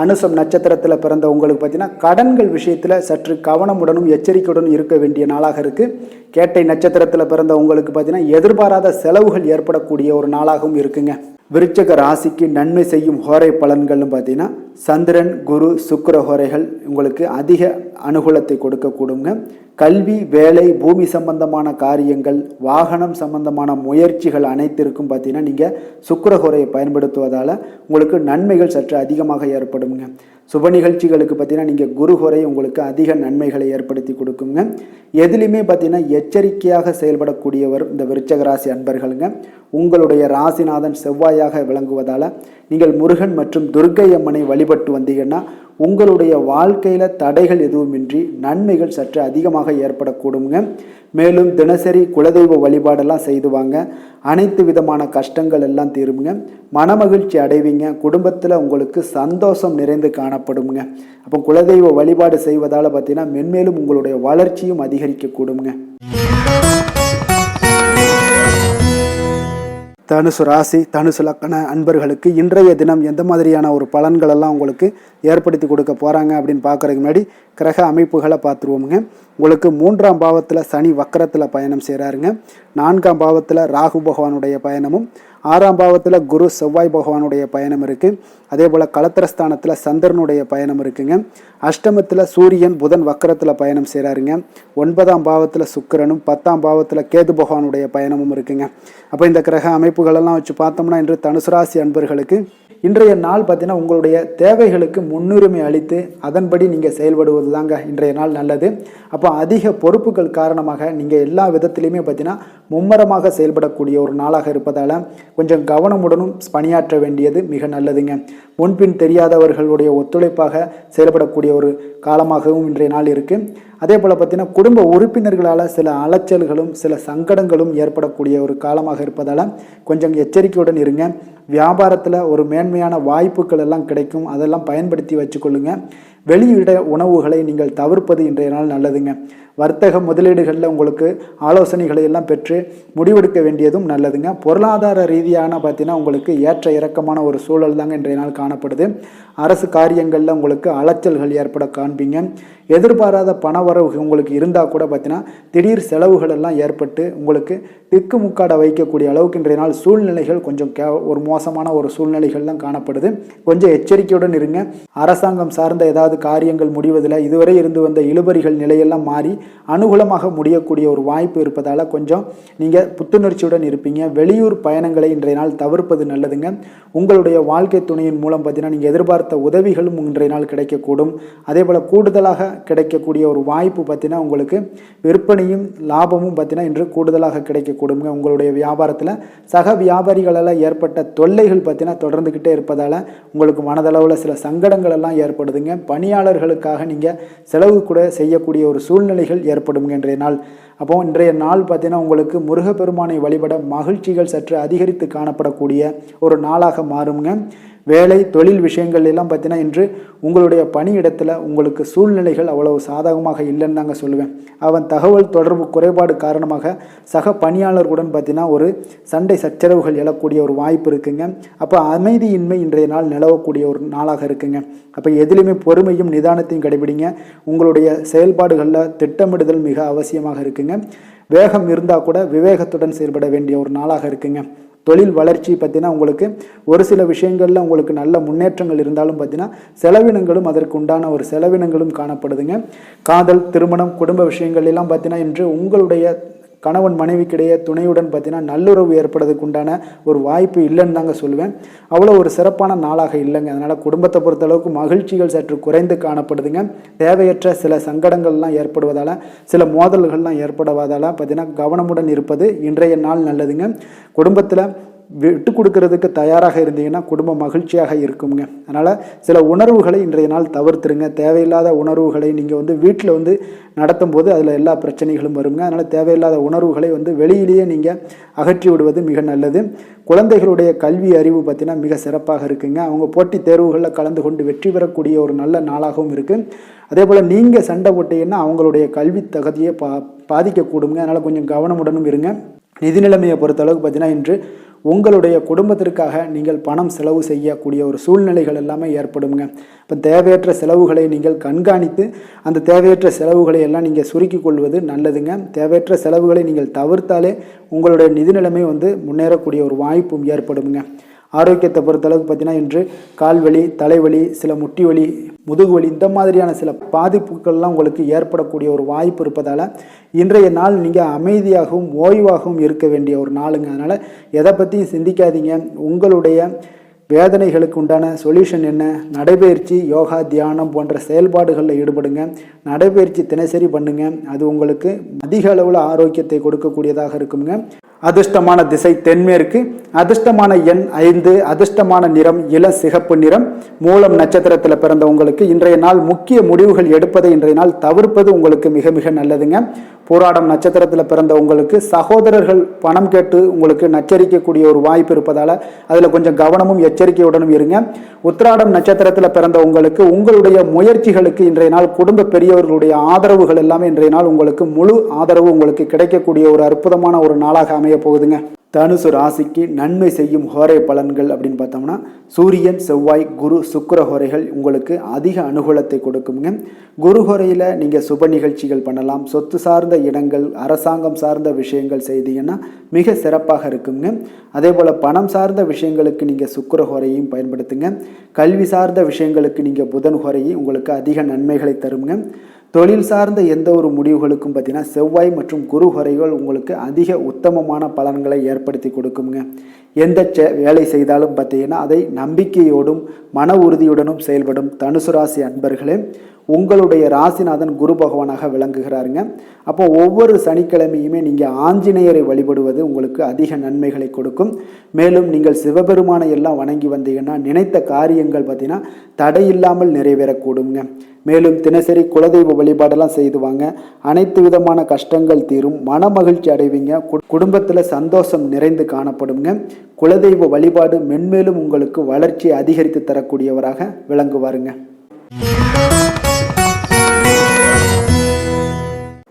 அனுசம் நட்சத்திரத்தில் பிறந்தவங்களுக்கு பார்த்தீங்கன்னா கடன்கள் விஷயத்தில் சற்று கவனமுடனும் எச்சரிக்கையுடன் இருக்க வேண்டிய நாளாக இருக்குது. கேட்டை நட்சத்திரத்தில் பிறந்தவங்களுக்கு பார்த்தீங்கன்னா எதிர்பாராத செலவுகள் ஏற்படக்கூடிய ஒரு நாளாகவும் இருக்குங்க. விருச்சக ராசிக்கு நன்மை செய்யும் ஹோரை பலன்கள்னு பார்த்தீங்கன்னா சந்திரன், குரு, சுக்கிர ஹோரைகள் உங்களுக்கு அதிக அனுகூலத்தை கொடுக்கக்கூடுங்க. கல்வி, வேலை, பூமி சம்பந்தமான காரியங்கள், வாகனம் சம்பந்தமான முயற்சிகள் அனைத்திற்கும் பார்த்தீங்கன்னா நீங்கள் சுக்கிர ஹோரையை பயன்படுத்துவதால் உங்களுக்கு நன்மைகள் சற்று அதிகமாக ஏற்படுங்க. சுப நிகழ்ச்சிகளுக்கு பார்த்தீங்கன்னா நீங்கள் குரு ஹோரை உங்களுக்கு அதிக நன்மைகளை ஏற்படுத்தி கொடுக்குங்க. எதுலையுமே பார்த்தீங்கன்னா எச்சரிக்கையாக செயல்படக்கூடியவர் இந்த விருச்சக ராசி அன்பர்களுங்க. உங்களுடைய ராசிநாதன் செவ்வாயாக விளங்குவதால் நீங்கள் முருகன் மற்றும் துர்க்கை அம்மனை வழிபட்டு வந்தீங்கன்னா உங்களுடைய வாழ்க்கையில் தடைகள் எதுவுமின்றி நன்மைகள் சற்று அதிகமாக ஏற்படக்கூடுங்க. மேலும் தினசரி குலதெய்வ வழிபாடெல்லாம் செய்து வாங்க. அனைத்து விதமான கஷ்டங்கள் எல்லாம் தீருங்க. மனமகிழ்ச்சி அடைவீங்க. குடும்பத்தில் உங்களுக்கு சந்தோஷம் நிறைந்து காணப்படுங்க. அப்போ குலதெய்வ வழிபாடு செய்வதால் பார்த்தீங்கன்னா மென்மேலும் உங்களுடைய வளர்ச்சியும் அதிகரிக்கக்கூடுங்க. தனுசு ராசி, தனுசு லக்கண அன்பர்களுக்கு இன்றைய தினம் எந்த மாதிரியான ஒரு பலன்களெல்லாம் உங்களுக்கு ஏற்படுத்தி கொடுக்க போகிறாங்க அப்படின்னு பார்க்குறதுக்கு முன்னாடி கிரக அமைப்புகளை பார்த்துருவோமுங்க. உங்களுக்கு 3ஆம் பாவத்தில் சனி வக்கரத்தில் பயணம் செய்கிறாருங்க. 4ஆம் பாவத்தில் ராகு பகவானுடைய பயணமும், 6ஆம் பாவத்தில் குரு செவ்வாய் பகவானுடைய பயணம் இருக்குது. அதே போல் களத்திரஸ்தானத்தில் சந்திரனுடைய பயணம் இருக்குங்க. அஷ்டமத்தில் சூரியன் புதன் வக்கரத்தில் பயணம் செய்கிறாருங்க. 9ஆம் பாவத்தில் சுக்கிரனும், 10ஆம் பாவத்தில் கேது பகவானுடைய பயணமும் இருக்குங்க. அப்போ இந்த கிரக அமைப்புகளெல்லாம் வச்சு பார்த்தோம்னா இன்று தனுசு ராசி அன்பர்களுக்கு இன்றைய நாள் பார்த்தீங்கன்னா உங்களுடைய தேவைகளுக்கு முன்னுரிமை அளித்து அதன்படி நீங்கள் செயல்படுவது தாங்க இன்றைய நாள் நல்லது. அப்போ அதிக பொறுப்புகள் காரணமாக நீங்கள் எல்லா விதத்திலையுமே பார்த்தீங்கன்னா மும்மரமாக செயல்படக்கூடிய ஒரு நாளாக இருப்பதால் கொஞ்சம் கவனமுடனும் பணியாற்ற வேண்டியது மிக நல்லதுங்க. முன்பின் தெரியாதவர்களுடைய ஒத்துழைப்பாக செயல்படக்கூடிய ஒரு காலமாகவும் இன்றைய நாள் இருக்குது. அதே போல் பார்த்தீங்கன்னா குடும்ப உறுப்பினர்களால் சில அலைச்சல்களும் சில சங்கடங்களும் ஏற்படக்கூடிய ஒரு காலமாக இருப்பதால் கொஞ்சம் எச்சரிக்கையுடன் இருங்க. வியாபாரத்தில் ஒரு மேன்மையான வாய்ப்புகள் எல்லாம் கிடைக்கும், அதெல்லாம் பயன்படுத்தி வச்சுக்கொள்ளுங்க. வெளியிட உணவுகளை நீங்கள் தவிர்ப்பது இன்றைய நாள் நல்லதுங்க. வர்த்தக முதலீடுகளில் உங்களுக்கு ஆலோசனைகளை எல்லாம் பெற்று முடிவெடுக்க வேண்டியதும் நல்லதுங்க. பொருளாதார ரீதியான பார்த்தீங்கன்னா உங்களுக்கு ஏற்ற இறக்கமான ஒரு சூழல் தாங்க இன்றைய நாள் காணப்படுது. அரசு காரியங்களில் உங்களுக்கு அலைச்சல்கள் ஏற்பட காண்பீங்க. எதிர்பாராத பணவரவு உங்களுக்கு இருந்தால் கூட பார்த்தீங்கன்னா திடீர் செலவுகள் எல்லாம் ஏற்பட்டு உங்களுக்கு திக்குமுக்காட வைக்கக்கூடிய அளவுக்கு இன்றைய நாள் சூழ்நிலைகள் கொஞ்சம் ஒரு மோசமான ஒரு சூழ்நிலைகள் தான் காணப்படுது. கொஞ்சம் எச்சரிக்கையுடன் இருங்க. அரசாங்கம் சார்ந்த ஏதாவது காரியங்கள் முடிவதில் இதுவரை இருந்து வந்த இழுபறிகள் நிலையெல்லாம் மாறி அனுகூலமாக முடியக்கூடிய ஒரு வாய்ப்பு இருப்பதால் கொஞ்சம் நீங்கள் புத்துணர்ச்சியுடன் இருப்பீங்க. வெளியூர் பயணங்களை இன்றைய நாள் தவிர்ப்பது நல்லதுங்க. உங்களுடைய வாழ்க்கை துணையின் மூலம் பார்த்தீங்கன்னா நீங்கள் எதிர்பார்த்த உதவிகளும் இன்றைய நாள் கிடைக்கக்கூடும். அதே போல் கூடுதலாக கிடைக்கக்கூடிய ஒரு வாய்ப்பு பார்த்தீங்கன்னா உங்களுக்கு விற்பனையும் லாபமும் பார்த்தீங்கன்னா இன்று கூடுதலாக கிடைக்கக்கூடுங்க. உங்களுடைய வியாபாரத்தில் சக வியாபாரிகளால் ஏற்பட்ட தொல்லைகள் பார்த்தீங்கன்னா தொடர்ந்துக்கிட்டே இருப்பதால் உங்களுக்கு மனதளவில் சில சங்கடங்கள் எல்லாம் ஏற்படுதுங்க. பணியாளர்களுக்காக நீங்கள் செலவு கூட செய்யக்கூடிய ஒரு சூழ்நிலைகள் ஏற்படும் இன்றைய நாள். அப்போ இன்றைய நாள் பார்த்தீங்கன்னா உங்களுக்கு முருகப்பெருமானை வழிபட மகிழ்ச்சிகள் சற்று அதிகரித்து காணப்படக்கூடிய ஒரு நாளாக மாறுங்க. வேலை தொழில் விஷயங்கள் எல்லாம் பார்த்தீங்கன்னா இன்று உங்களுடைய பணியிடத்தில் உங்களுக்கு சூழ்நிலைகள் அவ்வளவு சாதகமாக இல்லைன்னு தாங்க சொல்லுவேன். அவன் தகவல் தொடர்பு குறைபாடு காரணமாக சக பணியாளர்களுடன் பார்த்தீங்கன்னா ஒரு சண்டை சச்சரவுகள் எழக்கூடிய ஒரு வாய்ப்பு இருக்குங்க. அப்போ அமைதியின்மை இன்றைய நாள் நிலவக்கூடிய ஒரு நாளாக இருக்குங்க. அப்போ எதிலுமே பொறுமையும் நிதானத்தையும் கடைபிடிங்க. உங்களுடைய செயல்பாடுகளில் திட்டமிடுதல் மிக அவசியமாக இருக்குங்க. வேகம் இருந்தால் கூட விவேகத்துடன் செயல்பட வேண்டிய ஒரு நாளாக இருக்குங்க. தொழில் வளர்ச்சி பார்த்தீங்கன்னா உங்களுக்கு ஒரு சில விஷயங்களில் உங்களுக்கு நல்ல முன்னேற்றங்கள் இருந்தாலும் பார்த்தீங்கன்னா செலவினங்களும் அதற்கு உண்டான ஒரு செலவினங்களும் காணப்படுதுங்க. காதல், திருமணம், குடும்ப விஷயங்கள் எல்லாம் பார்த்தீங்கன்னா இன்று உங்களுடைய கணவன் மனைவிக்கிடையே துணையுடன் பார்த்தீங்கன்னா நல்லுறவு ஏற்படுறதுக்கு உண்டான ஒரு வாய்ப்பு இல்லைன்னு தாங்க சொல்லுவேன். அவ்வளோ ஒரு சிறப்பான நாளாக இல்லைங்க. அதனால் குடும்பத்தை பொறுத்தளவுக்கு மகிழ்ச்சிகள் சற்று குறைந்து காணப்படுதுங்க. தேவையற்ற சில சங்கடங்கள்லாம் ஏற்படுவதால், சில மோதல்கள்லாம் ஏற்படுவதால் பார்த்தீங்கன்னா கவனமுடன் இருப்பது இன்றைய நாள் நல்லதுங்க. குடும்பத்தில் விட்டு கொடுக்கறதுக்கு தயாராக இருந்தீங்கன்னா குடும்பம் மகிழ்ச்சியாக இருக்குங்க. அதனால் சில உணர்வுகளை இன்றைய நாள் தவிர்த்துருங்க. தேவையில்லாத உணர்வுகளை நீங்கள் வீட்டில் நடத்தும் போது அதில் எல்லா பிரச்சனைகளும் வருங்க. அதனால் தேவையில்லாத உணர்வுகளை வெளியிலேயே நீங்கள் அகற்றி விடுவது மிக நல்லது. குழந்தைகளுடைய கல்வி அறிவு பார்த்தீங்கன்னா மிக சிறப்பாக இருக்குங்க. அவங்க போட்டித் தேர்வுகளில் கலந்து கொண்டு வெற்றி பெறக்கூடிய ஒரு நல்ல நாளாகவும் இருக்குது. அதே போல் நீங்கள் சண்டை போட்டீங்கன்னா அவங்களுடைய கல்வி தகுதியை பாதிக்கக்கூடுங்க. அதனால் கொஞ்சம் கவனமுடனும் இருங்க. நிதி நிலைமையை பொறுத்தளவுக்கு பார்த்தீங்கன்னா இன்று உங்களுடைய குடும்பத்திற்காக நீங்கள் பணம் செலவு செய்யக்கூடிய ஒரு சூழ்நிலைகள் எல்லாமே ஏற்படுங்க. இப்போ தேவையற்ற செலவுகளை நீங்கள் கண்காணித்து அந்த தேவையற்ற செலவுகளை எல்லாம் நீங்கள் சுருக்கி கொள்வது நல்லதுங்க. தேவையற்ற செலவுகளை நீங்கள் தவிர்த்தாலே உங்களுடைய நிதி நிலைமை முன்னேறக்கூடிய ஒரு வாய்ப்பும் ஏற்படுங்க. ஆரோக்கியத்தை பொறுத்தளவுக்கு பார்த்தீங்கன்னா இன்று கால்வலி, தலைவலி, சில முட்டி வலி, முதுகுவலி இந்த மாதிரியான சில பாதிப்புகள்லாம் உங்களுக்கு ஏற்படக்கூடிய ஒரு வாய்ப்பு இருப்பதால் இன்றைய நாள் நீங்கள் அமைதியாகவும் ஓய்வாகவும் இருக்க வேண்டிய ஒரு நாளுங்க. அதனால் எதை பற்றியும் சிந்திக்காதீங்க. உங்களுடைய வேதனைகளுக்கு உண்டான சொல்யூஷன் என்ன? நடைபயிற்சி, யோகா, தியானம் போன்ற செயல்பாடுகளில் ஈடுபடுங்க. நடைபயிற்சி தினசரி பண்ணுங்க. அது உங்களுக்கு அதிக அளவில் ஆரோக்கியத்தை கொடுக்கக்கூடியதாக இருக்குங்க. அதிர்ஷ்டமான திசை தென்மேற்கு, அதிர்ஷ்டமான எண் 5, அதிர்ஷ்டமான நிறம் இள சிகப்பு நிறம். மூலம் நட்சத்திரத்தில் பிறந்த உங்களுக்கு இன்றைய நாள் முக்கிய முடிவுகள் எடுப்பதை இன்றைய நாள் தவிர்ப்பது உங்களுக்கு மிக மிக நல்லதுங்க. போராடம் நட்சத்திரத்தில் பிறந்த உங்களுக்கு சகோதரர்கள் பணம் கேட்டு உங்களுக்கு நச்சரிக்கக்கூடிய ஒரு வாய்ப்பு இருப்பதால் அதில் கொஞ்சம் கவனமும் எச்சரிக்கையுடனும் இருங்க. உத்திராடம் நட்சத்திரத்தில் பிறந்த உங்களுக்கு உங்களுடைய முயற்சிகளுக்கு இன்றைய நாள் குடும்ப பெரியவர்களுடைய ஆதரவுகள் எல்லாமே இன்றைய நாள் உங்களுக்கு முழு ஆதரவு உங்களுக்கு கிடைக்கக்கூடிய ஒரு அற்புதமான ஒரு நாளாக அமைய போகுதுங்க. தனுசு ராசிக்கு நன்மை செய்யும் ஹோரை பலன்கள் அப்படின்னு பார்த்தோம்னா சூரியன், செவ்வாய், குரு, சுக்கிர ஹோரைகள் உங்களுக்கு அதிக அனுகூலத்தை கொடுக்குங்க. குரு ஹோரையில் நீங்கள் சுப நிகழ்ச்சிகள் பண்ணலாம். சொத்து சார்ந்த இடங்கள், அரசாங்கம் சார்ந்த விஷயங்கள் செய்தீங்கன்னா மிக சிறப்பாக இருக்குங்க. அதே போல் பணம் சார்ந்த விஷயங்களுக்கு நீங்கள் சுக்கிர ஹோரையும் பயன்படுத்துங்க. கல்வி சார்ந்த விஷயங்களுக்கு நீங்கள் புதன் ஹோரையும் உங்களுக்கு அதிக நன்மைகளை தருங்க. தொழில் சார்ந்த எந்த ஒரு முடிவுகளுக்கும் பார்த்தீங்கன்னா செவ்வாய் மற்றும் குரு ஹோரைகள் உங்களுக்கு அதிக உத்தமமான பலன்களை ஏற்படுத்தி கொடுக்குங்க. எந்த வேலை செய்தாலும் பார்த்தீங்கன்னா அதை நம்பிக்கையோடும் மன உறுதியுடனும் செயல்படும் தனுசு ராசி அன்பர்களே, உங்களுடைய ராசிநாதன் குரு பகவானாக விளங்குகிறாருங்க. அப்போ ஒவ்வொரு சனிக்கிழமையுமே நீங்கள் ஆஞ்சநேயரை வழிபடுவது உங்களுக்கு அதிக நன்மைகளை கொடுக்கும். மேலும் நீங்கள் சிவபெருமானை எல்லாம் வணங்கி வந்தீங்கன்னா நினைத்த காரியங்கள் பார்த்தீங்கன்னா தடையில்லாமல் நிறைவேறக்கூடுங்க. மேலும் தினசரி குலதெய்வ வழிபாடெல்லாம் செய்துவாங்க. அனைத்து விதமான கஷ்டங்கள் தீரும், மன மகிழ்ச்சி அடைவீங்க. குடும்பத்தில் சந்தோஷம் நிறைந்து காணப்படுங்க. குலதெய்வ வழிபாடு மென்மேலும் உங்களுக்கு வளர்ச்சியை அதிகரித்து தரக்கூடியவராக விளங்குவாருங்க.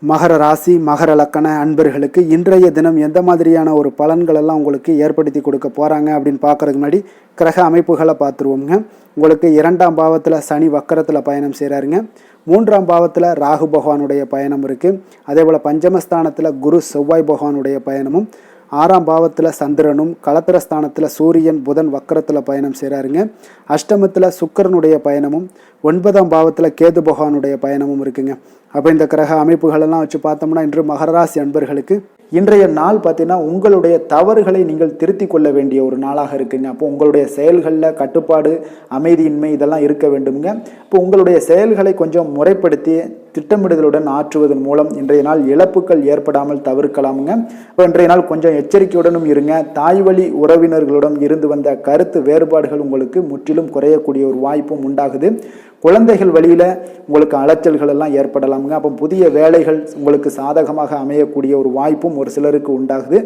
மகர ராசி, மகர லக்கண அன்பர்களுக்கு இன்றைய தினம் எந்த மாதிரியான ஒரு பலன்கள் எல்லாம் உங்களுக்கு ஏற்படுத்தி கொடுக்க போகிறாங்க அப்படின்னு பார்க்குறதுக்கு முன்னாடி கிரக அமைப்புகளை பார்த்துருவோங்க. உங்களுக்கு 2ஆம் பாவத்தில் சனி வக்கரத்தில் பயணம் செய்கிறாருங்க. 3ஆம் பாவத்தில் ராகு பகவானுடைய பயணம் இருக்குது. அதே போல் பஞ்சமஸ்தானத்தில் குரு செவ்வாய் பகவானுடைய பயணமும், 6ஆம் பாவத்தில் சந்திரனும், களத்திரஸ்தானத்தில் சூரியன் புதன் வக்கரத்தில் பயணம் செய்கிறாருங்க. அஷ்டமத்தில் சுக்கிரனுடைய பயணமும், 9ஆம் பாவத்தில் கேது பகவானுடைய பயணமும் இருக்குங்க. அப்போ இந்த கிரக அமைப்புகளெல்லாம் வச்சு பார்த்தோம்னா இன்று மகர ராசி அன்பர்களுக்கு இன்றைய நாள் பார்த்தீங்கன்னா உங்களுடைய தவறுகளை நீங்கள் திருத்தி கொள்ள வேண்டிய ஒரு நாளாக இருக்குங்க. அப்போ உங்களுடைய செயல்களில் கட்டுப்பாடு, அமைதியின்மை இதெல்லாம் இருக்க வேண்டுங்க. இப்போ உங்களுடைய செயல்களை கொஞ்சம் முறைப்படுத்தி திட்டமிடுதலுடன் ஆற்றுவதன் மூலம் இன்றைய நாள் இழப்புகள் ஏற்படாமல் தவிர்க்கலாமுங்க. இப்போ இன்றைய நாள் கொஞ்சம் எச்சரிக்கையுடனும் இருங்க. தாய் வழி உறவினர்களுடன் இருந்து வந்த கருத்து வேறுபாடுகள் உங்களுக்கு முற்றிலும் குறையக்கூடிய ஒரு வாய்ப்பும் உண்டாகுது. குழந்தைகள் வழியில் உங்களுக்கு அலைச்சல்கள் எல்லாம் ஏற்படலாமுங்க. அப்போ புதிய வேலைகள் உங்களுக்கு சாதகமாக அமையக்கூடிய ஒரு வாய்ப்பும் ஒரு சிலருக்கு உண்டாகுது.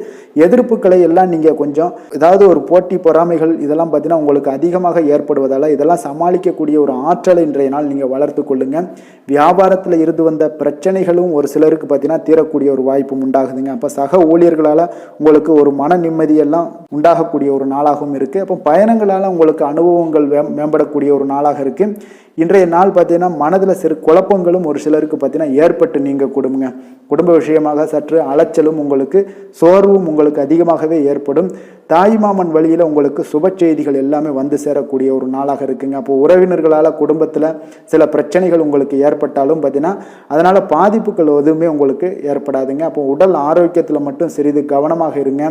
எதிர்ப்புகளை எல்லாம் நீங்கள் கொஞ்சம் ஏதாவது ஒரு போட்டி பொறாமைகள் இதெல்லாம் பார்த்தீங்கன்னா உங்களுக்கு அதிகமாக ஏற்படுவதால் இதெல்லாம் சமாளிக்கக்கூடிய ஒரு ஆற்றலை இன்றைய நாள் நீங்கள் வளர்த்து கொள்ளுங்க. வியாபாரத்தில் இருந்து வந்த பிரச்சனைகளும் ஒரு சிலருக்கு பார்த்தீங்கன்னா தீரக்கூடிய ஒரு வாய்ப்பும் உண்டாகுதுங்க. அப்போ சக ஊழியர்களால் உங்களுக்கு ஒரு மன நிம்மதியெல்லாம் உண்டாகக்கூடிய ஒரு நாளாகவும் இருக்குது. அப்போ பயணங்களால் உங்களுக்கு அனுபவங்கள் மேம்படக்கூடிய ஒரு நாளாக இருக்குது. இன்றைய நாள் பார்த்தீங்கன்னா மனதில் சிறு குழப்பங்களும் ஒரு சிலருக்கு பார்த்தீங்கன்னா ஏற்பட்டு நீங்க குடும்ப விஷயமாக சற்று அலைச்சலும் உங்களுக்கு சோர்வும் உங்களுக்கு அதிகமாகவே ஏற்படும். தாய்மாமன் வழியில் உங்களுக்கு சுப செய்திகள் எல்லாமே வந்து சேரக்கூடிய ஒரு நாளாக இருக்குங்க. அப்போ உறவினர்களால் குடும்பத்தில் சில பிரச்சனைகள் உங்களுக்கு ஏற்பட்டாலும் பார்த்தீங்கன்னா அதனால் பாதிப்புகள் எதுவுமே உங்களுக்கு ஏற்படாதுங்க. அப்போ உடல் ஆரோக்கியத்தில் மட்டும் சிறிது கவனமாக இருங்க.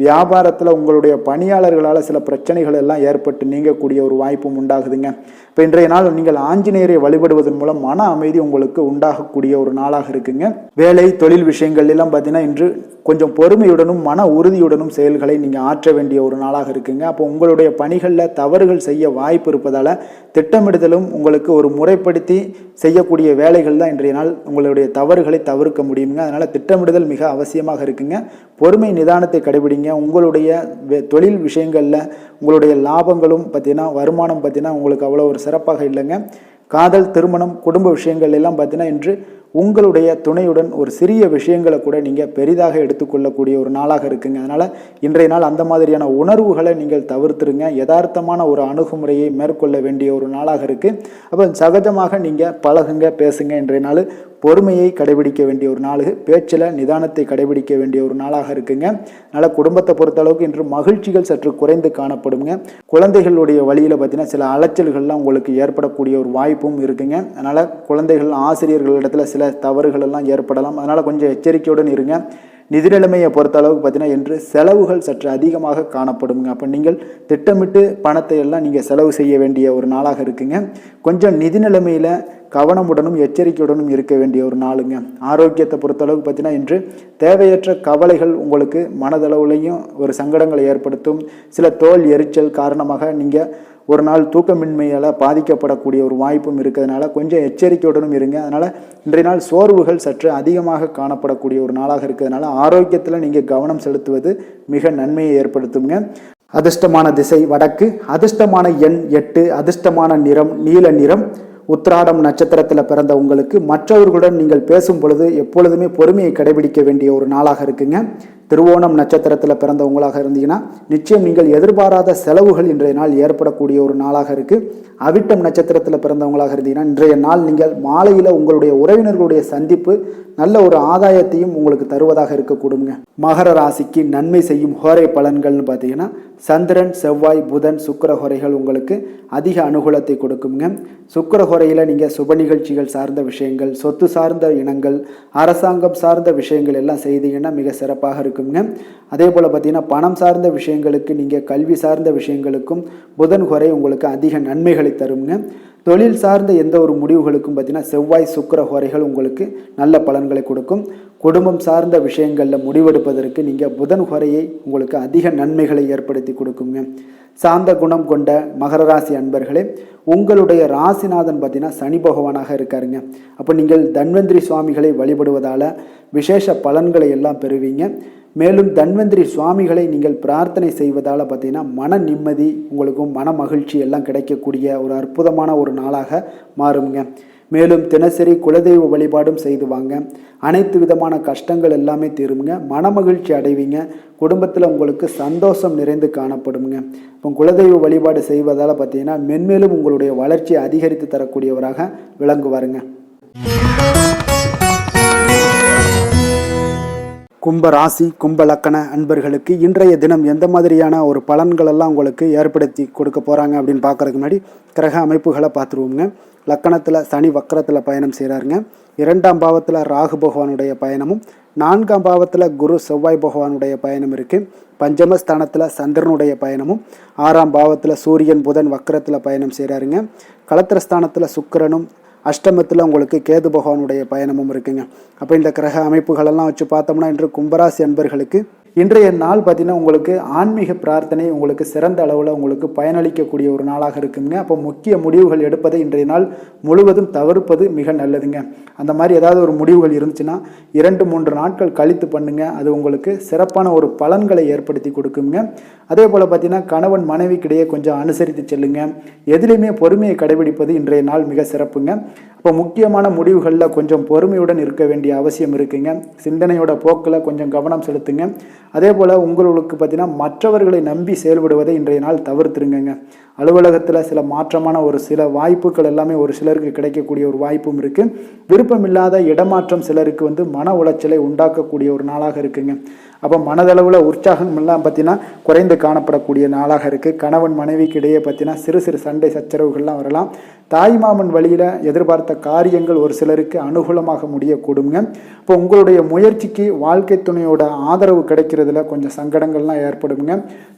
வியாபாரத்தில் உங்களுடைய பணியாளர்களால் சில பிரச்சனைகள் எல்லாம் ஏற்பட்டு நீங்கக்கூடிய ஒரு வாய்ப்பும் உண்டாகுதுங்க. இப்போ இன்றைய நாள் நீங்கள் ஆஞ்சநேயரை வழிபடுவதன் மூலம் மன அமைதி உங்களுக்கு உண்டாகக்கூடிய ஒரு நாளாக இருக்குங்க. வேலை தொழில் விஷயங்கள் எல்லாம் பார்த்தீங்கன்னா இன்று கொஞ்சம் பொறுமையுடனும் மன உறுதியுடனும் செயல்களை நீங்கள் ஆற்ற வேண்டிய ஒரு நாளாக இருக்குங்க. அப்போ உங்களுடைய பணிகளில் தவறுகள் செய்ய வாய்ப்பு இருப்பதால் திட்டமிடுதலும் உங்களுக்கு ஒரு முறைப்படுத்தி செய்யக்கூடிய வேலைகள் தான் இன்றைய நாள் உங்களுடைய தவறுகளை தவிர்க்க முடியுங்க. அதனால் திட்டமிடுதல் மிக அவசியமாக இருக்குங்க. பொறுமை நிதானத்தை கடைபிடிங்க. உங்களுடைய தொழில் விஷயங்களில் உங்களுடைய லாபங்களும் பார்த்தீங்கன்னா வருமானம் பார்த்தீங்கன்னா உங்களுக்கு அவ்வளோ ஒரு சிறப்பாக இல்லைங்க. காதல் திருமணம் குடும்ப விஷயங்கள் எல்லாம் பார்த்தீங்கன்னா இன்று உங்களுடைய துணையுடன் ஒரு சிறிய விஷயங்களை கூட நீங்கள் பெரிதாக எடுத்துக்கொள்ளக்கூடிய ஒரு நாளாக இருக்குங்க. அதனால் இன்றைய நாள் அந்த மாதிரியான உணர்வுகளை நீங்கள் தவிர்த்துருங்க. யதார்த்தமான ஒரு அணுகுமுறையை மேற்கொள்ள வேண்டிய ஒரு நாளாக இருக்குது. அப்போ சகஜமாக நீங்கள் பழகுங்க, பேசுங்க. இன்றைய நாள் பொறுமையை கடைபிடிக்க வேண்டிய ஒரு நாள், பேச்சில் நிதானத்தை கடைபிடிக்க வேண்டிய ஒரு நாளாக இருக்குங்க. அதனால் குடும்பத்தை பொறுத்தளவுக்கு இன்று மகிழ்ச்சிகள் சற்று குறைந்து காணப்படுங்க. குழந்தைகளுடைய வழியில் பார்த்தீங்கன்னா சில அலைச்சல்கள்லாம் உங்களுக்கு ஏற்படக்கூடிய ஒரு வாய்ப்பும் இருக்குங்க. அதனால் குழந்தைகள் ஆசிரியர்களிடத்துல சில தவறுகள் எல்லாம் ஏற்படலாம். அதனால் கொஞ்சம் எச்சரிக்கையுடன் இருங்க. நிதி நிலைமையை பொறுத்த அளவுக்கு பார்த்தீங்கன்னா இன்று செலவுகள் சற்று அதிகமாக காணப்படுங்க. அப்போ நீங்கள் திட்டமிட்டு பணத்தை எல்லாம் நீங்கள் செலவு செய்ய வேண்டிய ஒரு நாளாக இருக்குங்க. கொஞ்சம் நிதி நிலைமையில் கவனமுடனும் எச்சரிக்கையுடனும் இருக்க வேண்டிய ஒரு நாளுங்க. ஆரோக்கியத்தை பொறுத்தளவுக்கு பார்த்தீங்கன்னா இன்று தேவையற்ற கவலைகள் உங்களுக்கு மனதளவுலையும் ஒரு சங்கடங்களை ஏற்படுத்தும். சில தோல் எரிச்சல் காரணமாக நீங்கள் ஒரு நாள் தூக்கமின்மையால் பாதிக்கப்படக்கூடிய ஒரு வாய்ப்பும் இருக்கிறதுனால கொஞ்சம் எச்சரிக்கையுடனும் இருங்க. அதனால் இன்றைய நாள் சோர்வுகள் சற்று அதிகமாக காணப்படக்கூடிய ஒரு நாளாக இருக்கிறதுனால ஆரோக்கியத்தில் நீங்கள் கவனம் செலுத்துவது மிக நன்மையை ஏற்படுத்துங்க. அதிர்ஷ்டமான திசை வடக்கு, அதிர்ஷ்டமான எண் 8, அதிர்ஷ்டமான நிறம் நீல நிறம். உத்திராடம் நட்சத்திரத்தில் பிறந்த உங்களுக்கு மற்றவர்களுடன் நீங்கள் பேசும் பொழுது எப்பொழுதுமே பொறுமையை கடைபிடிக்க வேண்டிய ஒரு நாளாக இருக்குங்க. திருவோணம் நட்சத்திரத்தில் பிறந்தவங்களாக இருந்தீங்கன்னா நிச்சயம் நீங்கள் எதிர்பாராத செலவுகள் இன்றைய நாள் ஏற்படக்கூடிய ஒரு நாளாக இருக்குது. அவிட்டம் நட்சத்திரத்தில் பிறந்தவங்களாக இருந்தீங்கன்னா இன்றைய நாள் நீங்கள் மாலையில் உங்களுடைய உறவினர்களுடைய சந்திப்பு நல்ல ஒரு ஆதாயத்தையும் உங்களுக்கு தருவதாக இருக்கக்கூடுங்க. மகர ராசிக்கு நன்மை செய்யும் ஹோரை பலன்கள்னு பார்த்தீங்கன்னா சந்திரன் செவ்வாய் புதன் சுக்கிர ஹோரைகள் உங்களுக்கு அதிக அனுகூலத்தை கொடுக்குங்க. சுக்கிர ஹோரையில் நீங்கள் சுப நிகழ்ச்சிகள் சார்ந்த விஷயங்கள், சொத்து சார்ந்த இனங்கள், அரசாங்கம் சார்ந்த விஷயங்கள் எல்லாம் செய்தீங்கன்னா மிக சிறப்பாக இருக்குங்க. அதே போல் பார்த்தீங்கன்னா பணம் சார்ந்த விஷயங்களுக்கு நீங்கள் கல்வி சார்ந்த விஷயங்களுக்கும் புதன் ஹோரை உங்களுக்கு அதிக நன்மைகளை தருங்க. தொழில் சார்ந்த எந்த ஒரு முடிவுகளுக்கும் பார்த்தீங்கன்னா செவ்வாய் சுக்கிர ஹோரைகள் உங்களுக்கு நல்ல பலன்களை கொடுக்கும். குடும்பம் சார்ந்த விஷயங்களில் முடிவெடுப்பதற்கு நீங்கள் புதன் ஹோரையை உங்களுக்கு அதிக நன்மைகளை ஏற்படுத்தி கொடுக்குங்க. சாந்த குணம் கொண்ட மகர ராசி அன்பர்களே, உங்களுடைய ராசிநாதன் பார்த்தீங்கன்னா சனி பகவானாக இருக்காருங்க. அப்போ நீங்கள் தன்வந்திரி சுவாமிகளை வழிபடுவதால் விசேஷ பலன்களை எல்லாம் பெறுவீங்க. மேலும் தன்வந்திரி சுவாமிகளை நீங்கள் பிரார்த்தனை செய்வதால் பார்த்தீங்கன்னா மன நிம்மதி உங்களுக்கும் மன மகிழ்ச்சி எல்லாம் கிடைக்கக்கூடிய ஒரு அற்புதமான ஒரு நாளாக மாறுங்க. மேலும் தினசரி குலதெய்வ வழிபாடும் செய்து வாங்க. அனைத்து விதமான கஷ்டங்கள் எல்லாமே தீருங்க. மனமகிழ்ச்சி அடைவீங்க. குடும்பத்தில் உங்களுக்கு சந்தோஷம் நிறைந்து காணப்படுங்க. இப்போ குலதெய்வ வழிபாடு செய்வதால் பார்த்தீங்கன்னா மென்மேலும் உங்களுடைய வளர்ச்சியை அதிகரித்து தரக்கூடியவராக விளங்குவாருங்க. கும்ப ராசி கும்ப லக்கண அன்பர்களுக்கு இன்றைய தினம் எந்த மாதிரியான ஒரு பலன்களெல்லாம் உங்களுக்கு ஏற்படுத்தி கொடுக்க போகிறாங்க அப்படின்னு பார்க்குறதுக்கு முன்னாடி கிரக அமைப்புகளை பார்த்துருவோங்க. லக்கணத்தில் சனி வக்கரத்தில் பயணம் செய்கிறாருங்க. 2ஆம் பாவத்தில் ராகு பகவானுடைய பயணமும் 4ஆம் பாவத்தில் குரு செவ்வாய் பகவானுடைய பயணம் இருக்குது. பஞ்சமஸ்தானத்தில் சந்திரனுடைய பயணமும் 6ஆம் பாவத்தில் சூரியன் புதன் வக்கரத்தில் பயணம் செய்கிறாருங்க. களத்திரஸ்தானத்தில் சுக்கிரனும் அஷ்டமத்தில் உங்களுக்கு கேது பகவானுடைய பயணமும் இருக்குங்க. அப்போ இந்த கிரக அமைப்புகளெல்லாம் வச்சு பார்த்தோம்னா இன்று கும்பராசி அன்பர்களுக்கு இன்றைய நாள் பார்த்தீங்கன்னா உங்களுக்கு ஆன்மீக பிரார்த்தனை உங்களுக்கு சிறந்த அளவில் உங்களுக்கு பயனளிக்கக்கூடிய ஒரு நாளாக இருக்குங்க. அப்போ முக்கிய முடிவுகள் எடுப்பதை இன்றைய நாள் முழுவதும் தவிர்ப்பது மிக நல்லதுங்க. அந்த மாதிரி ஏதாவது ஒரு முடிவுகள் இருந்துச்சுன்னா 2-3 நாட்கள் கழித்து பண்ணுங்க. அது உங்களுக்கு சிறப்பான ஒரு பலன்களை ஏற்படுத்தி கொடுக்குங்க. அதே போல் பார்த்தீங்கன்னா கணவன் மனைவிக்கிடையே கொஞ்சம் அனுசரித்து செல்லுங்க. எதிலையுமே பொறுமையை கடைபிடிப்பது இன்றைய நாள் மிக சிறப்புங்க. இப்போ முக்கியமான முடிவுகளில் கொஞ்சம் பொறுமையுடன் இருக்க வேண்டிய அவசியம் இருக்குங்க. சிந்தனையோட போக்கில் கொஞ்சம் கவனம் செலுத்துங்க. அதே போல் உங்களுக்கு பார்த்தீங்கன்னா மற்றவர்களை நம்பி செயல்படுவதை இன்றைய நாள் தவிர்த்துருங்க. அலுவலகத்தில் சில மாற்றமான ஒரு சில வாய்ப்புகள் எல்லாமே ஒரு சிலருக்கு கிடைக்கக்கூடிய ஒரு வாய்ப்பும் இருக்குது. விருப்பமில்லாத இடமாற்றம் சிலருக்கு மன உளைச்சலை உண்டாக்கக்கூடிய ஒரு நாளாக இருக்குங்க. அப்போ மனதளவில் உற்சாகம் எல்லாம் பார்த்தீங்கன்னா குறைந்து காணப்படக்கூடிய நாளாக இருக்குது. கணவன் மனைவிக்கு இடையே பார்த்தீங்கன்னா சிறு சிறு சண்டை சச்சரவுகள்லாம் வரலாம். தாய்மாமன் வழியில் எதிர்பார்த்த காரியங்கள் ஒரு சிலருக்கு அனுகூலமாக முடியக்கூடுங்க. இப்போ உங்களுடைய முயற்சிக்கு வாழ்க்கை துணையோட ஆதரவு கிடைக்கிறதுல கொஞ்சம் சங்கடங்கள்லாம் ஏற்படுங்க.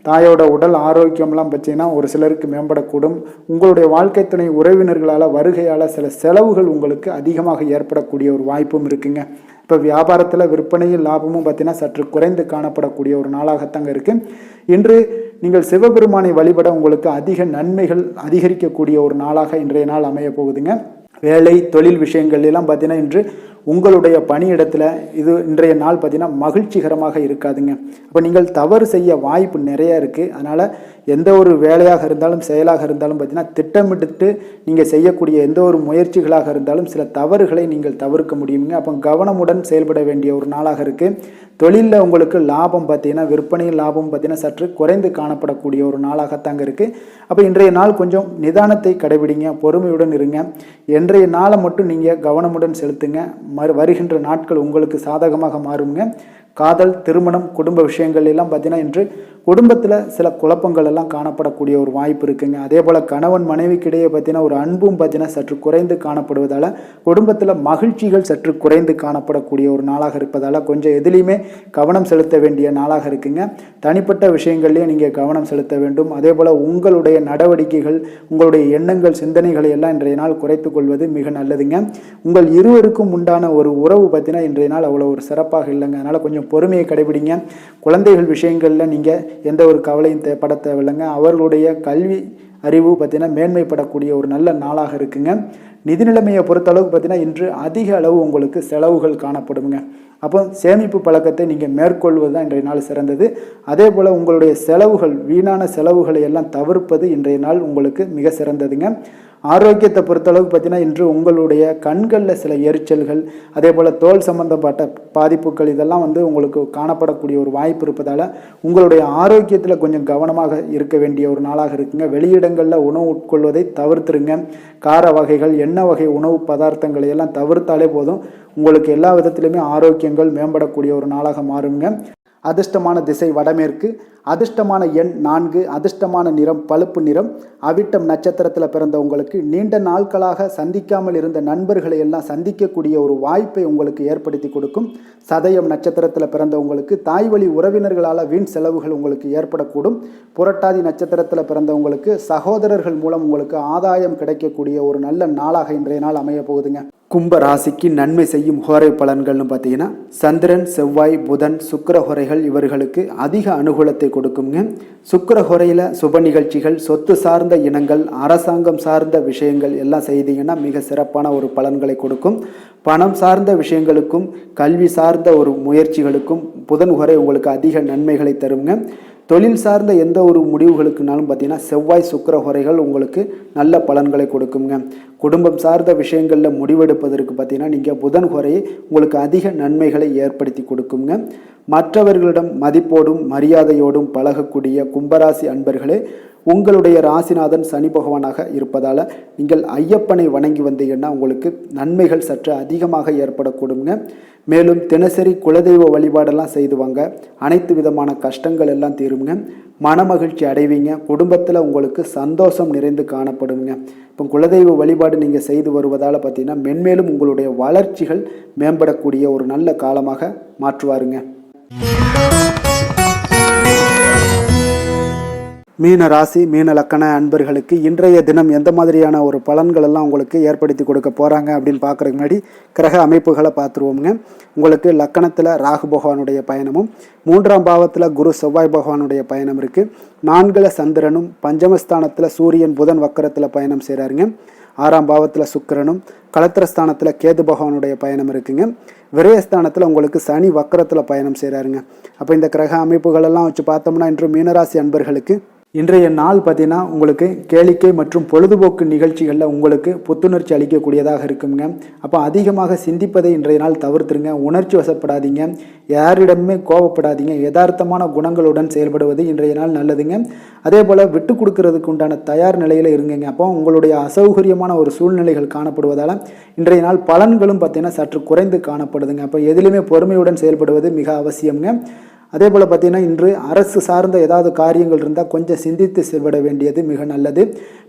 தாயோட உடல் ஆரோக்கியம்லாம் பார்த்தீங்கன்னா ஒரு சிலருக்கு மேம்படக்கூடும். உங்களுடைய வாழ்க்கை துணை உறவினர்களால் வருகையால் சில செலவுகள் உங்களுக்கு அதிகமாக ஏற்படக்கூடிய ஒரு வாய்ப்பும் இருக்குங்க. இப்போ வியாபாரத்தில் விற்பனையும் லாபமும் பார்த்தீங்கன்னா சற்று குறைந்து காணப்படக்கூடிய ஒரு நாளாகத்தாங்க இருக்குது. இன்று நீங்கள் சிவபெருமானை வழிபட உங்களுக்கு அதிக நன்மைகள் அதிகரிக்கக்கூடிய ஒரு நாளாக இன்றைய நாள் அமைய போகுதுங்க. வேலை தொழில் விஷயங்கள் எல்லாம் பார்த்தீங்கன்னா இன்று உங்களுடைய பணியிடத்தில் இது இன்றைய நாள் பார்த்தீங்கன்னா மகிழ்ச்சிகரமாக இருக்காதுங்க. அப்போ நீங்கள் தவறு செய்ய வாய்ப்பு நிறைய இருக்குது. அதனால் எந்த ஒரு வேலையாக இருந்தாலும் செயலாக இருந்தாலும் பார்த்தீங்கன்னா திட்டமிட்டு நீங்கள் செய்யக்கூடிய எந்த ஒரு முயற்சிகளாக இருந்தாலும் சில தவறுகளை நீங்கள் தவிர்க்க முடியுங்க. அப்போ கவனமுடன் செயல்பட வேண்டிய ஒரு நாளாக இருக்குது. தொழிலில் உங்களுக்கு லாபம் பார்த்தீங்கன்னா விற்பனையில் லாபம் பார்த்தீங்கன்னா சற்று குறைந்து காணப்படக்கூடிய ஒரு நாளாகத்தாங்க இருக்குது. அப்போ இன்றைய நாள் கொஞ்சம் நிதானத்தை கடைபிடிங்க, பொறுமையுடன் இருங்க. இன்றைய நாளை மட்டும் நீங்கள் கவனமுடன் செலுத்துங்க. வருகின்ற நாட்கள் உங்களுக்கு சாதகமாக மாறுங்க. காதல், திருமணம், குடும்ப விஷயங்கள் எல்லாம் பார்த்தீங்கன்னா இன்று குடும்பத்தில் சில குழப்பங்கள் எல்லாம் காணப்படக்கூடிய ஒரு வாய்ப்பு இருக்குங்க. அதே போல் கணவன் மனைவிக்கிடையே பார்த்தீங்கன்னா ஒரு அன்பும் பார்த்தீங்கன்னா சற்று குறைந்து காணப்படுவதால் குடும்பத்தில் மகிழ்ச்சிகள் சற்று குறைந்து காணப்படக்கூடிய ஒரு நாளாக இருப்பதால் கொஞ்சம் எதுலேயுமே கவனம் செலுத்த வேண்டிய நாளாக இருக்குங்க. தனிப்பட்ட விஷயங்கள்லேயும் நீங்கள் கவனம் செலுத்த வேண்டும். அதே போல் உங்களுடைய நடவடிக்கைகள், உங்களுடைய எண்ணங்கள், சிந்தனைகளை எல்லாம் இன்றைய நாள் குறைத்து கொள்வது மிக நல்லதுங்க. உங்கள் இருவருக்கும் உண்டான ஒரு உறவு பார்த்தீங்கன்னா இன்றைய நாள் அவ்வளோ ஒரு சிறப்பாக இல்லைங்க. அதனால் கொஞ்சம் பொறுமையை கடைபிடிங்க. குழந்தைகள் விஷயங்களில் நீங்கள் எந்த ஒரு கவலையும் பட தேவையில்லைங்க. அவர்களுடைய கல்வி அறிவு பார்த்தீங்கன்னா மேன்மைப்படக்கூடிய ஒரு நல்ல நாளாக இருக்குங்க. நிதி நிலைமையை பொறுத்தளவுக்கு பார்த்தீங்கன்னா இன்று அதிக அளவு உங்களுக்கு செலவுகள் காணப்படுங்க. அப்போ சேமிப்பு பழக்கத்தை நீங்கள் மேற்கொள்வது தான் இன்றைய நாள் சிறந்தது. அதே போல் உங்களுடைய செலவுகள், வீணான செலவுகளை எல்லாம் தவிர்ப்பது இன்றைய நாள் உங்களுக்கு மிக சிறந்ததுங்க. ஆரோக்கியத்தை பொறுத்தளவுக்கு பார்த்தீங்கன்னா இன்று உங்களுடைய கண்களில் சில எரிச்சல்கள், அதே போல் தோல் சம்பந்தப்பட்ட பாதிப்புகள் இதெல்லாம் உங்களுக்கு காணப்படக்கூடிய ஒரு வாய்ப்பு இருப்பதால் உங்களுடைய ஆரோக்கியத்தில் கொஞ்சம் கவனமாக இருக்க வேண்டிய ஒரு நாளாக இருக்குங்க. வெளியிடங்களில் உணவு உட்கொள்வதை தவிர்த்துருங்க. கார வகைகள், எண்ணெய் வகை உணவு பதார்த்தங்களை எல்லாம் தவிர்த்தாலே போதும். உங்களுக்கு எல்லா விதத்திலுமே ஆரோக்கியங்கள் மேம்படக்கூடிய ஒரு நாளாக மாறுங்க. அதிர்ஷ்டமான திசை வடமேற்கு, அதிர்ஷ்டமான எண் 4, அதிர்ஷ்டமான நிறம் பழுப்பு நிறம். அவிட்டம் நட்சத்திரத்தில் பிறந்த உங்களுக்கு நீண்ட நாட்களாக சந்திக்காமல் இருந்த நண்பர்களை எல்லாம் சந்திக்கக்கூடிய ஒரு வாய்ப்பை உங்களுக்கு ஏற்படுத்தி கொடுக்கும். சதயம் நட்சத்திரத்தில் பிறந்த உங்களுக்கு தாய் வழி உறவினர்களால் வீண் செலவுகள் உங்களுக்கு ஏற்படக்கூடும். புரட்டாதி நட்சத்திரத்தில் பிறந்தவங்களுக்கு சகோதரர்கள் மூலம் உங்களுக்கு ஆதாயம் கிடைக்கக்கூடிய ஒரு நல்ல நாளாக இன்றைய நாள் அமைய போகுதுங்க. கும்ப ராசிக்கு நன்மை செய்யும் ஹோரை பலன்கள்னு பார்த்தீங்கன்னா சந்திரன், செவ்வாய், புதன், சுக்கிர ஹோரைகள் இவர்களுக்கு அதிக அனுகூலத்தை கொடுக்குங்க. சுக்கிர ஹோரையில் சுப நிகழ்ச்சிகள், சொத்து சார்ந்த இனங்கள், அரசாங்கம் சார்ந்த விஷயங்கள் எல்லாம் செய்தீங்கன்னா மிக சிறப்பான ஒரு பலன்களை கொடுக்கும். பணம் சார்ந்த விஷயங்களுக்கும் கல்வி சார்ந்த ஒரு முயற்சிகளுக்கும் புதன் ஹோரை உங்களுக்கு அதிக நன்மைகளை தருங்க. தொழில் சார்ந்த எந்த ஒரு முடிவுகளுக்குனாலும் பார்த்தீங்கன்னா செவ்வாய், சுக்கிர ஹோரைகள் உங்களுக்கு நல்ல பலன்களை கொடுக்குங்க. குடும்பம் சார்ந்த விஷயங்களில் முடிவெடுப்பதற்கு பார்த்தீங்கன்னா நீங்கள் புதன் ஹோரையை உங்களுக்கு அதிக நன்மைகளை ஏற்படுத்தி கொடுக்குங்க. மற்றவர்களிடம் மதிப்போடும் மரியாதையோடும் பழகக்கூடிய கும்பராசி அன்பர்களே, உங்களுடைய ராசிநாதன் சனி பகவானாக இருப்பதால் நீங்கள் ஐயப்பனை வணங்கி வந்தீங்கன்னா உங்களுக்கு நன்மைகள் சற்று அதிகமாக ஏற்படக்கூடுங்க. மேலும் தினசரி குலதெய்வ வழிபாடெல்லாம் செய்து வாங்க. அனைத்து விதமான கஷ்டங்கள் எல்லாம் தீருங்க. மனமகிழ்ச்சி அடைவீங்க. குடும்பத்தில் உங்களுக்கு சந்தோஷம் நிறைந்து காணப்படுங்க. இப்போ குலதெய்வ வழிபாடு நீங்கள் செய்து வருவதால் பார்த்தீங்கன்னா மென்மேலும் உங்களுடைய வளர்ச்சிகள் மேம்படக்கூடிய ஒரு நல்ல காலமாக மாற்றுவாருங்க. மீன ராசி மீன லக்கண அன்பர்களுக்கு இன்றைய தினம் எந்த மாதிரியான ஒரு பலன்கள் எல்லாம் உங்களுக்கு ஏற்படுத்தி கொடுக்க போகிறாங்க அப்படின்னு பார்க்குறதுக்கு முன்னாடி கிரக அமைப்புகளை பார்த்துருவோங்க. உங்களுக்கு லக்கணத்தில் ராகு பகவானுடைய பயணமும், 3ஆம் பாவத்தில் குரு செவ்வாய் பகவானுடைய பயணம் இருக்குது. 4ல் சந்திரனும், பஞ்சமஸ்தானத்தில் சூரியன் புதன் வக்கரத்தில் பயணம் செய்கிறாருங்க. 6ஆம் பாவத்தில் சுக்கிரனும், களத்திரஸ்தானத்தில் கேது பகவானுடைய பயணம் இருக்குங்க. விரயஸ்தானத்தில் உங்களுக்கு சனி வக்கரத்தில் பயணம் செய்கிறாருங்க. அப்போ இந்த கிரக அமைப்புகளெல்லாம் வச்சு பார்த்தோம்னா இன்று மீனராசி அன்பர்களுக்கு இன்றைய நாள் பார்த்தீங்கன்னா உங்களுக்கு கேளிக்கை மற்றும் பொழுதுபோக்கு நிகழ்ச்சிகளில் உங்களுக்கு புத்துணர்ச்சி அளிக்கக்கூடியதாக இருக்குங்க. அப்போ அதிகமாக சிந்திப்பதை இன்றைய நாள் தவிர்த்துருங்க. உணர்ச்சி வசப்படாதீங்க, யாரிடமே கோபப்படாதீங்க, யதார்த்தமான குணங்களுடன் செயல்படுவது இன்றைய நாள் நல்லதுங்க. அதே போல் விட்டு கொடுக்கறதுக்கு உண்டான தயார் நிலையில் இருங்குங்க. அப்போ உங்களுடைய அசௌகரியமான ஒரு சூழ்நிலைகள் காணப்படுவதால் இன்றைய நாள் பலன்களும் பார்த்தீங்கன்னா சற்று குறைந்து காணப்படுதுங்க. அப்போ எதிலுமே பொறுமையுடன் செயல்படுவது மிக அவசியம்ங்க. அதே போல் பார்த்தீங்கன்னா இன்று அரசு சார்ந்த ஏதாவது காரியங்கள் இருந்தால் கொஞ்சம் சிந்தித்து செயல்பட வேண்டியது மிக நல்லது.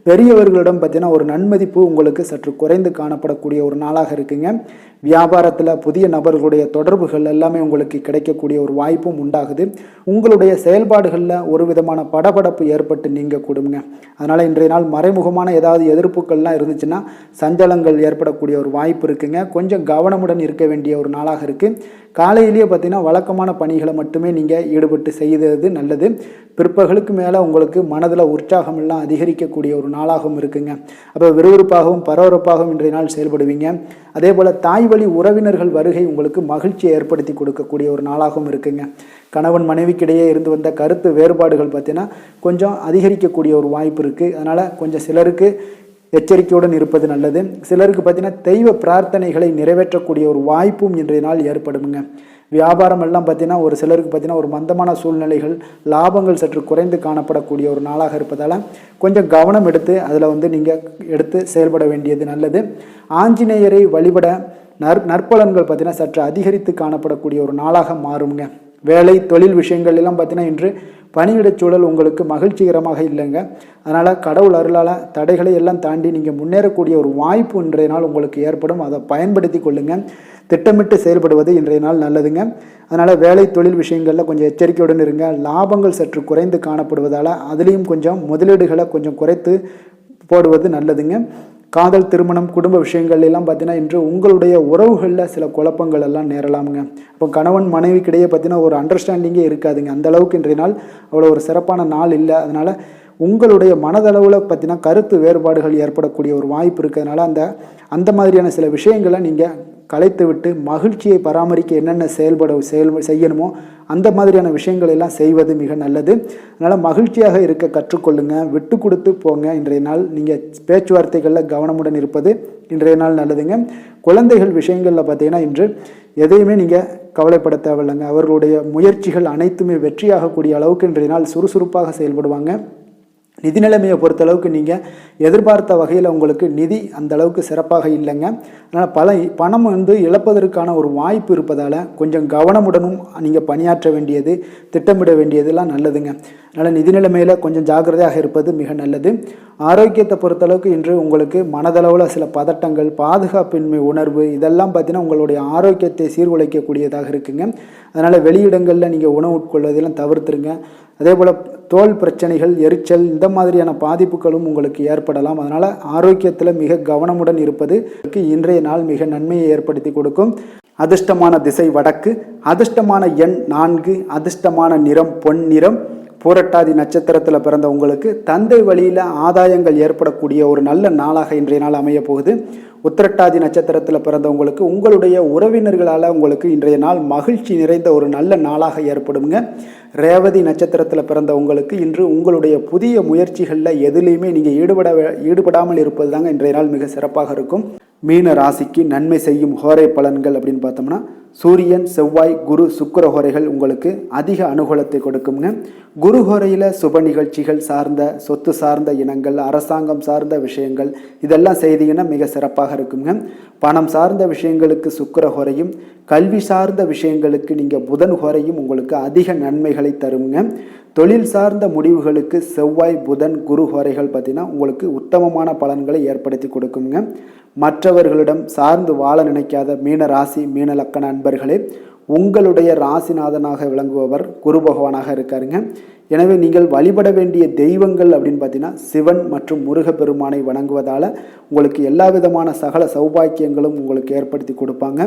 பெரியவர்களிடம் பார்த்தீங்கன்னா ஒரு நன்மதிப்பு உங்களுக்கு சற்று குறைந்து காணப்படக்கூடிய ஒரு நாளாக இருக்குங்க. வியாபாரத்தில் புதிய நபர்களுடைய தொடர்புகள் எல்லாமே உங்களுக்கு கிடைக்கக்கூடிய ஒரு வாய்ப்பும் உண்டாகுது. உங்களுடைய செயல்பாடுகளில் ஒரு விதமான படபடப்பு ஏற்பட்டு நீங்க கூடுங்க. அதனால் இன்றைய நாள் மறைமுகமான ஏதாவது எதிர்ப்புகள்லாம் இருந்துச்சுன்னா சஞ்சலங்கள் ஏற்படக்கூடிய ஒரு வாய்ப்பு இருக்குங்க. கொஞ்சம் கவனமுடன் இருக்க வேண்டிய ஒரு நாளாக இருக்குது. காலையிலேயே பார்த்தீங்கன்னா வழக்கமான பணிகளை மட்டுமே நீங்கள் ஈடுபட்டு செய்தது நல்லது. பிற்பகலுக்கு மேலே உங்களுக்கு மனதில் உற்சாகம் எல்லாம் அதிகரிக்கக்கூடிய ஒரு நாளாகவும் இருக்குங்க. அப்போ விறுவிறுப்பாகவும் பரபரப்பாகவும் இன்றைய நாள் செயல்படுவீங்க. அதே போல் தாய் வழி உறவினர்கள் வருகை உங்களுக்கு மகிழ்ச்சியை ஏற்படுத்தி கொடுக்கக்கூடிய ஒரு நாளாகவும் இருக்குங்க. கணவன் மனைவிக்கிடையே இருந்து வந்த கருத்து வேறுபாடுகள் பார்த்தீங்கன்னா கொஞ்சம் அதிகரிக்கக்கூடிய ஒரு வாய்ப்பு இருக்குது. அதனால் கொஞ்சம் சிலருக்கு எச்சரிக்கையுடன் இருப்பது நல்லது. சிலருக்கு பார்த்தீங்கன்னா தெய்வ பிரார்த்தனைகளை நிறைவேற்றக்கூடிய ஒரு வாய்ப்பும் இன்றைய நாள் ஏற்படுங்க. வியாபாரம் எல்லாம் பார்த்தீங்கன்னா ஒரு சிலருக்கு பார்த்தீங்கன்னா ஒரு மந்தமான சூழ்நிலைகள், லாபங்கள் சற்று குறைந்து காணப்படக்கூடிய ஒரு நாளாக இருப்பதால் கொஞ்சம் கவனம் எடுத்து அதில் நீங்கள் எடுத்து செயல்பட வேண்டியது நல்லது. ஆஞ்சநேயரை வழிபட நற்பலன்கள் பார்த்தீங்கன்னா சற்று அதிகரித்து காணப்படக்கூடிய ஒரு நாளாக மாறுங்க. வேலை தொழில் விஷயங்கள் எல்லாம் பார்த்தீங்கன்னா இன்று பணியிடச் சூழல் உங்களுக்கு மகிழ்ச்சிகரமாக இல்லைங்க. அதனால் கடவுள் அருளால் தடைகளை எல்லாம் தாண்டி நீங்கள் முன்னேறக்கூடிய ஒரு வாய்ப்பு இன்றைய நாள் உங்களுக்கு ஏற்படும். அதை பயன்படுத்தி கொள்ளுங்க. திட்டமிட்டு செயல்படுவது இன்றைய நாள் நல்லதுங்க. அதனால் வேலை தொழில் விஷயங்களில் கொஞ்சம் எச்சரிக்கையுடன் இருங்க. லாபங்கள் சற்று குறைந்து காணப்படுவதால் அதுலேயும் கொஞ்சம் முதலீடுகளை கொஞ்சம் குறைத்து போடுவது நல்லதுங்க. காதல், திருமணம், குடும்ப விஷயங்கள் எல்லாம் பார்த்தீங்கன்னா இன்று உங்களுடைய உறவுகளில் சில குழப்பங்கள் எல்லாம் நேரலாமுங்க. அப்போ கணவன் மனைவிக்கிடையே பார்த்தீங்கன்னா ஒரு அண்டர்ஸ்டாண்டிங்கே இருக்காதுங்க. அந்த அளவுக்கு இன்றைய நாள் அவ்வளோ ஒரு சிறப்பான நாள் இல்லை. அதனால் உங்களுடைய மனதளவில் பார்த்தீங்கன்னா கருத்து வேறுபாடுகள் ஏற்படக்கூடிய ஒரு வாய்ப்பு இருக்கிறதுனால அந்த மாதிரியான சில விஷயங்களை நீங்கள் கலைத்து விட்டு மகிழ்ச்சியை பராமரிக்க என்னென்ன செய்யணுமோ அந்த மாதிரியான விஷயங்கள் எல்லாம் செய்வது மிக நல்லது. அதனால் மகிழ்ச்சியாக இருக்க கற்றுக்கொள்ளுங்க. விட்டு கொடுத்து போங்க. இன்றைய நாள் நீங்கள் பேச்சுவார்த்தைகளில் கவனமுடன் இருப்பது இன்றைய நாள் நல்லதுங்க. குழந்தைகள் விஷயங்களில் பார்த்தீங்கன்னா இன்று எதையுமே நீங்கள் கவலைப்பட தேவையில்லைங்க. அவர்களுடைய முயற்சிகள் அனைத்துமே வெற்றியாகக்கூடிய அளவுக்கு இன்றைய நாள் சுறுசுறுப்பாக செயல்படுவாங்க. நிதி நிலைமையை பொறுத்தளவுக்கு நீங்கள் எதிர்பார்த்த வகையில் உங்களுக்கு நிதி அந்த அளவுக்கு சிறப்பாக இல்லைங்க. அதனால் பணம் இழப்பதற்கான ஒரு வாய்ப்பு இருப்பதால் கொஞ்சம் கவனமுடனும் நீங்கள் பணியாற்ற வேண்டியது, திட்டமிட வேண்டியதெல்லாம் நல்லதுங்க. அதனால் நிதி நிலைமையில் கொஞ்சம் ஜாக்கிரதையாக இருப்பது மிக நல்லது. ஆரோக்கியத்தை பொறுத்தளவுக்கு இன்று உங்களுக்கு மனதளவில் சில பதட்டங்கள், பாதுகாப்பின்மை உணர்வு இதெல்லாம் பார்த்தீங்கன்னா உங்களுடைய ஆரோக்கியத்தை சீர்குலைக்கக்கூடியதாக இருக்குங்க. அதனால் வெளியிடங்களில் நீங்கள் உணவு உட்கொள்வதெல்லாம் தவிர்த்துருங்க. அதே போல் தோல் பிரச்சனைகள், எரிச்சல் இந்த மாதிரியான பாதிப்புகளும் உங்களுக்கு ஏற்படலாம். அதனால் ஆரோக்கியத்தில் மிக கவனமுடன் இருப்பது இன்றைய நாள் மிக நன்மையை ஏற்படுத்தி கொடுக்கும். அதிர்ஷ்டமான திசை வடக்கு, அதிர்ஷ்டமான எண் 4, அதிர்ஷ்டமான நிறம் பொன் நிறம். பூரட்டாதி நட்சத்திரத்தில் பிறந்த உங்களுக்கு தந்தை வழியில் ஆதாயங்கள் ஏற்படக்கூடிய ஒரு நல்ல நாளாக இன்றைய நாள் அமைய போகுது. உத்திரட்டாதி நட்சத்திரத்தில் பிறந்தவங்களுக்கு உங்களுடைய உறவினர்களால் உங்களுக்கு இன்றைய நாள் மகிழ்ச்சி நிறைந்த ஒரு நல்ல நாளாக ஏற்படுங்க. ரேவதி நட்சத்திரத்தில் பிறந்த உங்களுக்கு இன்று உங்களுடைய புதிய முயற்சிகளில் எதுலேயுமே நீங்கள் ஈடுபடாமல் இருப்பது தாங்க இன்றைய நாள் மிக சிறப்பாக இருக்கும். மீன ராசிக்கு நன்மை செய்யும் ஹோரை பலன்கள் அப்படின்னு பார்த்தோம்னா சூரியன், செவ்வாய், குரு, சுக்கிர ஹோரைகள் உங்களுக்கு அதிக அனுகூலத்தை கொடுக்குங்க. குரு ஹோரையில் சுப நிகழ்ச்சிகள் சார்ந்த, சொத்து சார்ந்த இனங்கள், அரசாங்கம் சார்ந்த விஷயங்கள் இதெல்லாம் செய்தீங்கன்னா மிக சிறப்பாக இருக்குங்க. பணம் சார்ந்த விஷயங்களுக்கு சுக்கிர ஹோரையும், கல்வி சார்ந்த விஷயங்களுக்கு நீங்கள் புதன் ஹோரையும் உங்களுக்கு அதிக நன்மைகளை தருங்க. தொழில் சார்ந்த முடிவுகளுக்கு செவ்வாய், புதன், குரு ஹோரைகள் பார்த்தீங்கன்னா உங்களுக்கு உத்தமமான பலன்களை ஏற்படுத்தி கொடுக்குங்க. மற்றவர்களிடம் சார்ந்து வாழ நினைக்காத மீன ராசி மீன லக்கண அன்பர்களே, உங்களுடைய ராசிநாதனாக விளங்குபவர் குரு பகவானாக இருக்காருங்க. எனவே நீங்கள் வழிபட வேண்டிய தெய்வங்கள் அப்படின்னு பார்த்தீங்கன்னா சிவன் மற்றும் முருகப்பெருமானை வணங்குவதால் உங்களுக்கு எல்லா விதமான சகல சௌபாக்கியங்களும் உங்களுக்கு ஏற்படுத்தி கொடுப்பாங்க.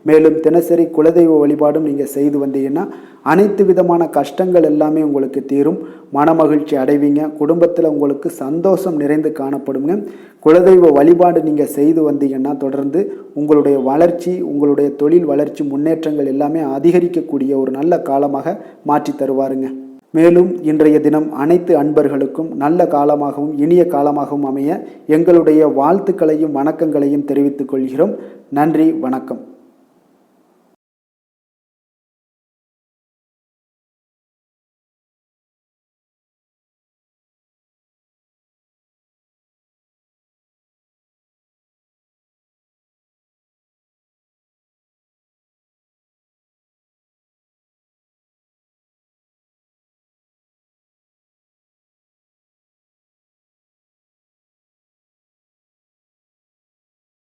மேலும் தினசரி குலதெய்வ வழிபாடும் நீங்கள் செய்து வந்தீங்கன்னா அனைத்து விதமான கஷ்டங்கள் எல்லாமே உங்களுக்கு தீரும், மனமகிழ்ச்சி அடைவீங்க, குடும்பத்தில் உங்களுக்கு சந்தோஷம் நிறைந்து காணப்படுங்க. குலதெய்வ வழிபாடு நீங்கள் செய்து வந்தீங்கன்னா தொடர்ந்து உங்களுடைய வளர்ச்சி, உங்களுடைய தொழில் வளர்ச்சி, முன்னேற்றங்கள் எல்லாமே அதிகரிக்கக்கூடிய ஒரு நல்ல காலமாக மாற்றி தருவாருங்க. மேலும் இன்றைய தினம் அனைத்து அன்பர்களுக்கும் நல்ல காலமாகவும் இனிய காலமாகவும் அமைய எங்களுடைய வாழ்த்துக்களையும் வணக்கங்களையும் தெரிவித்துக் கொள்கிறோம். நன்றி, வணக்கம்.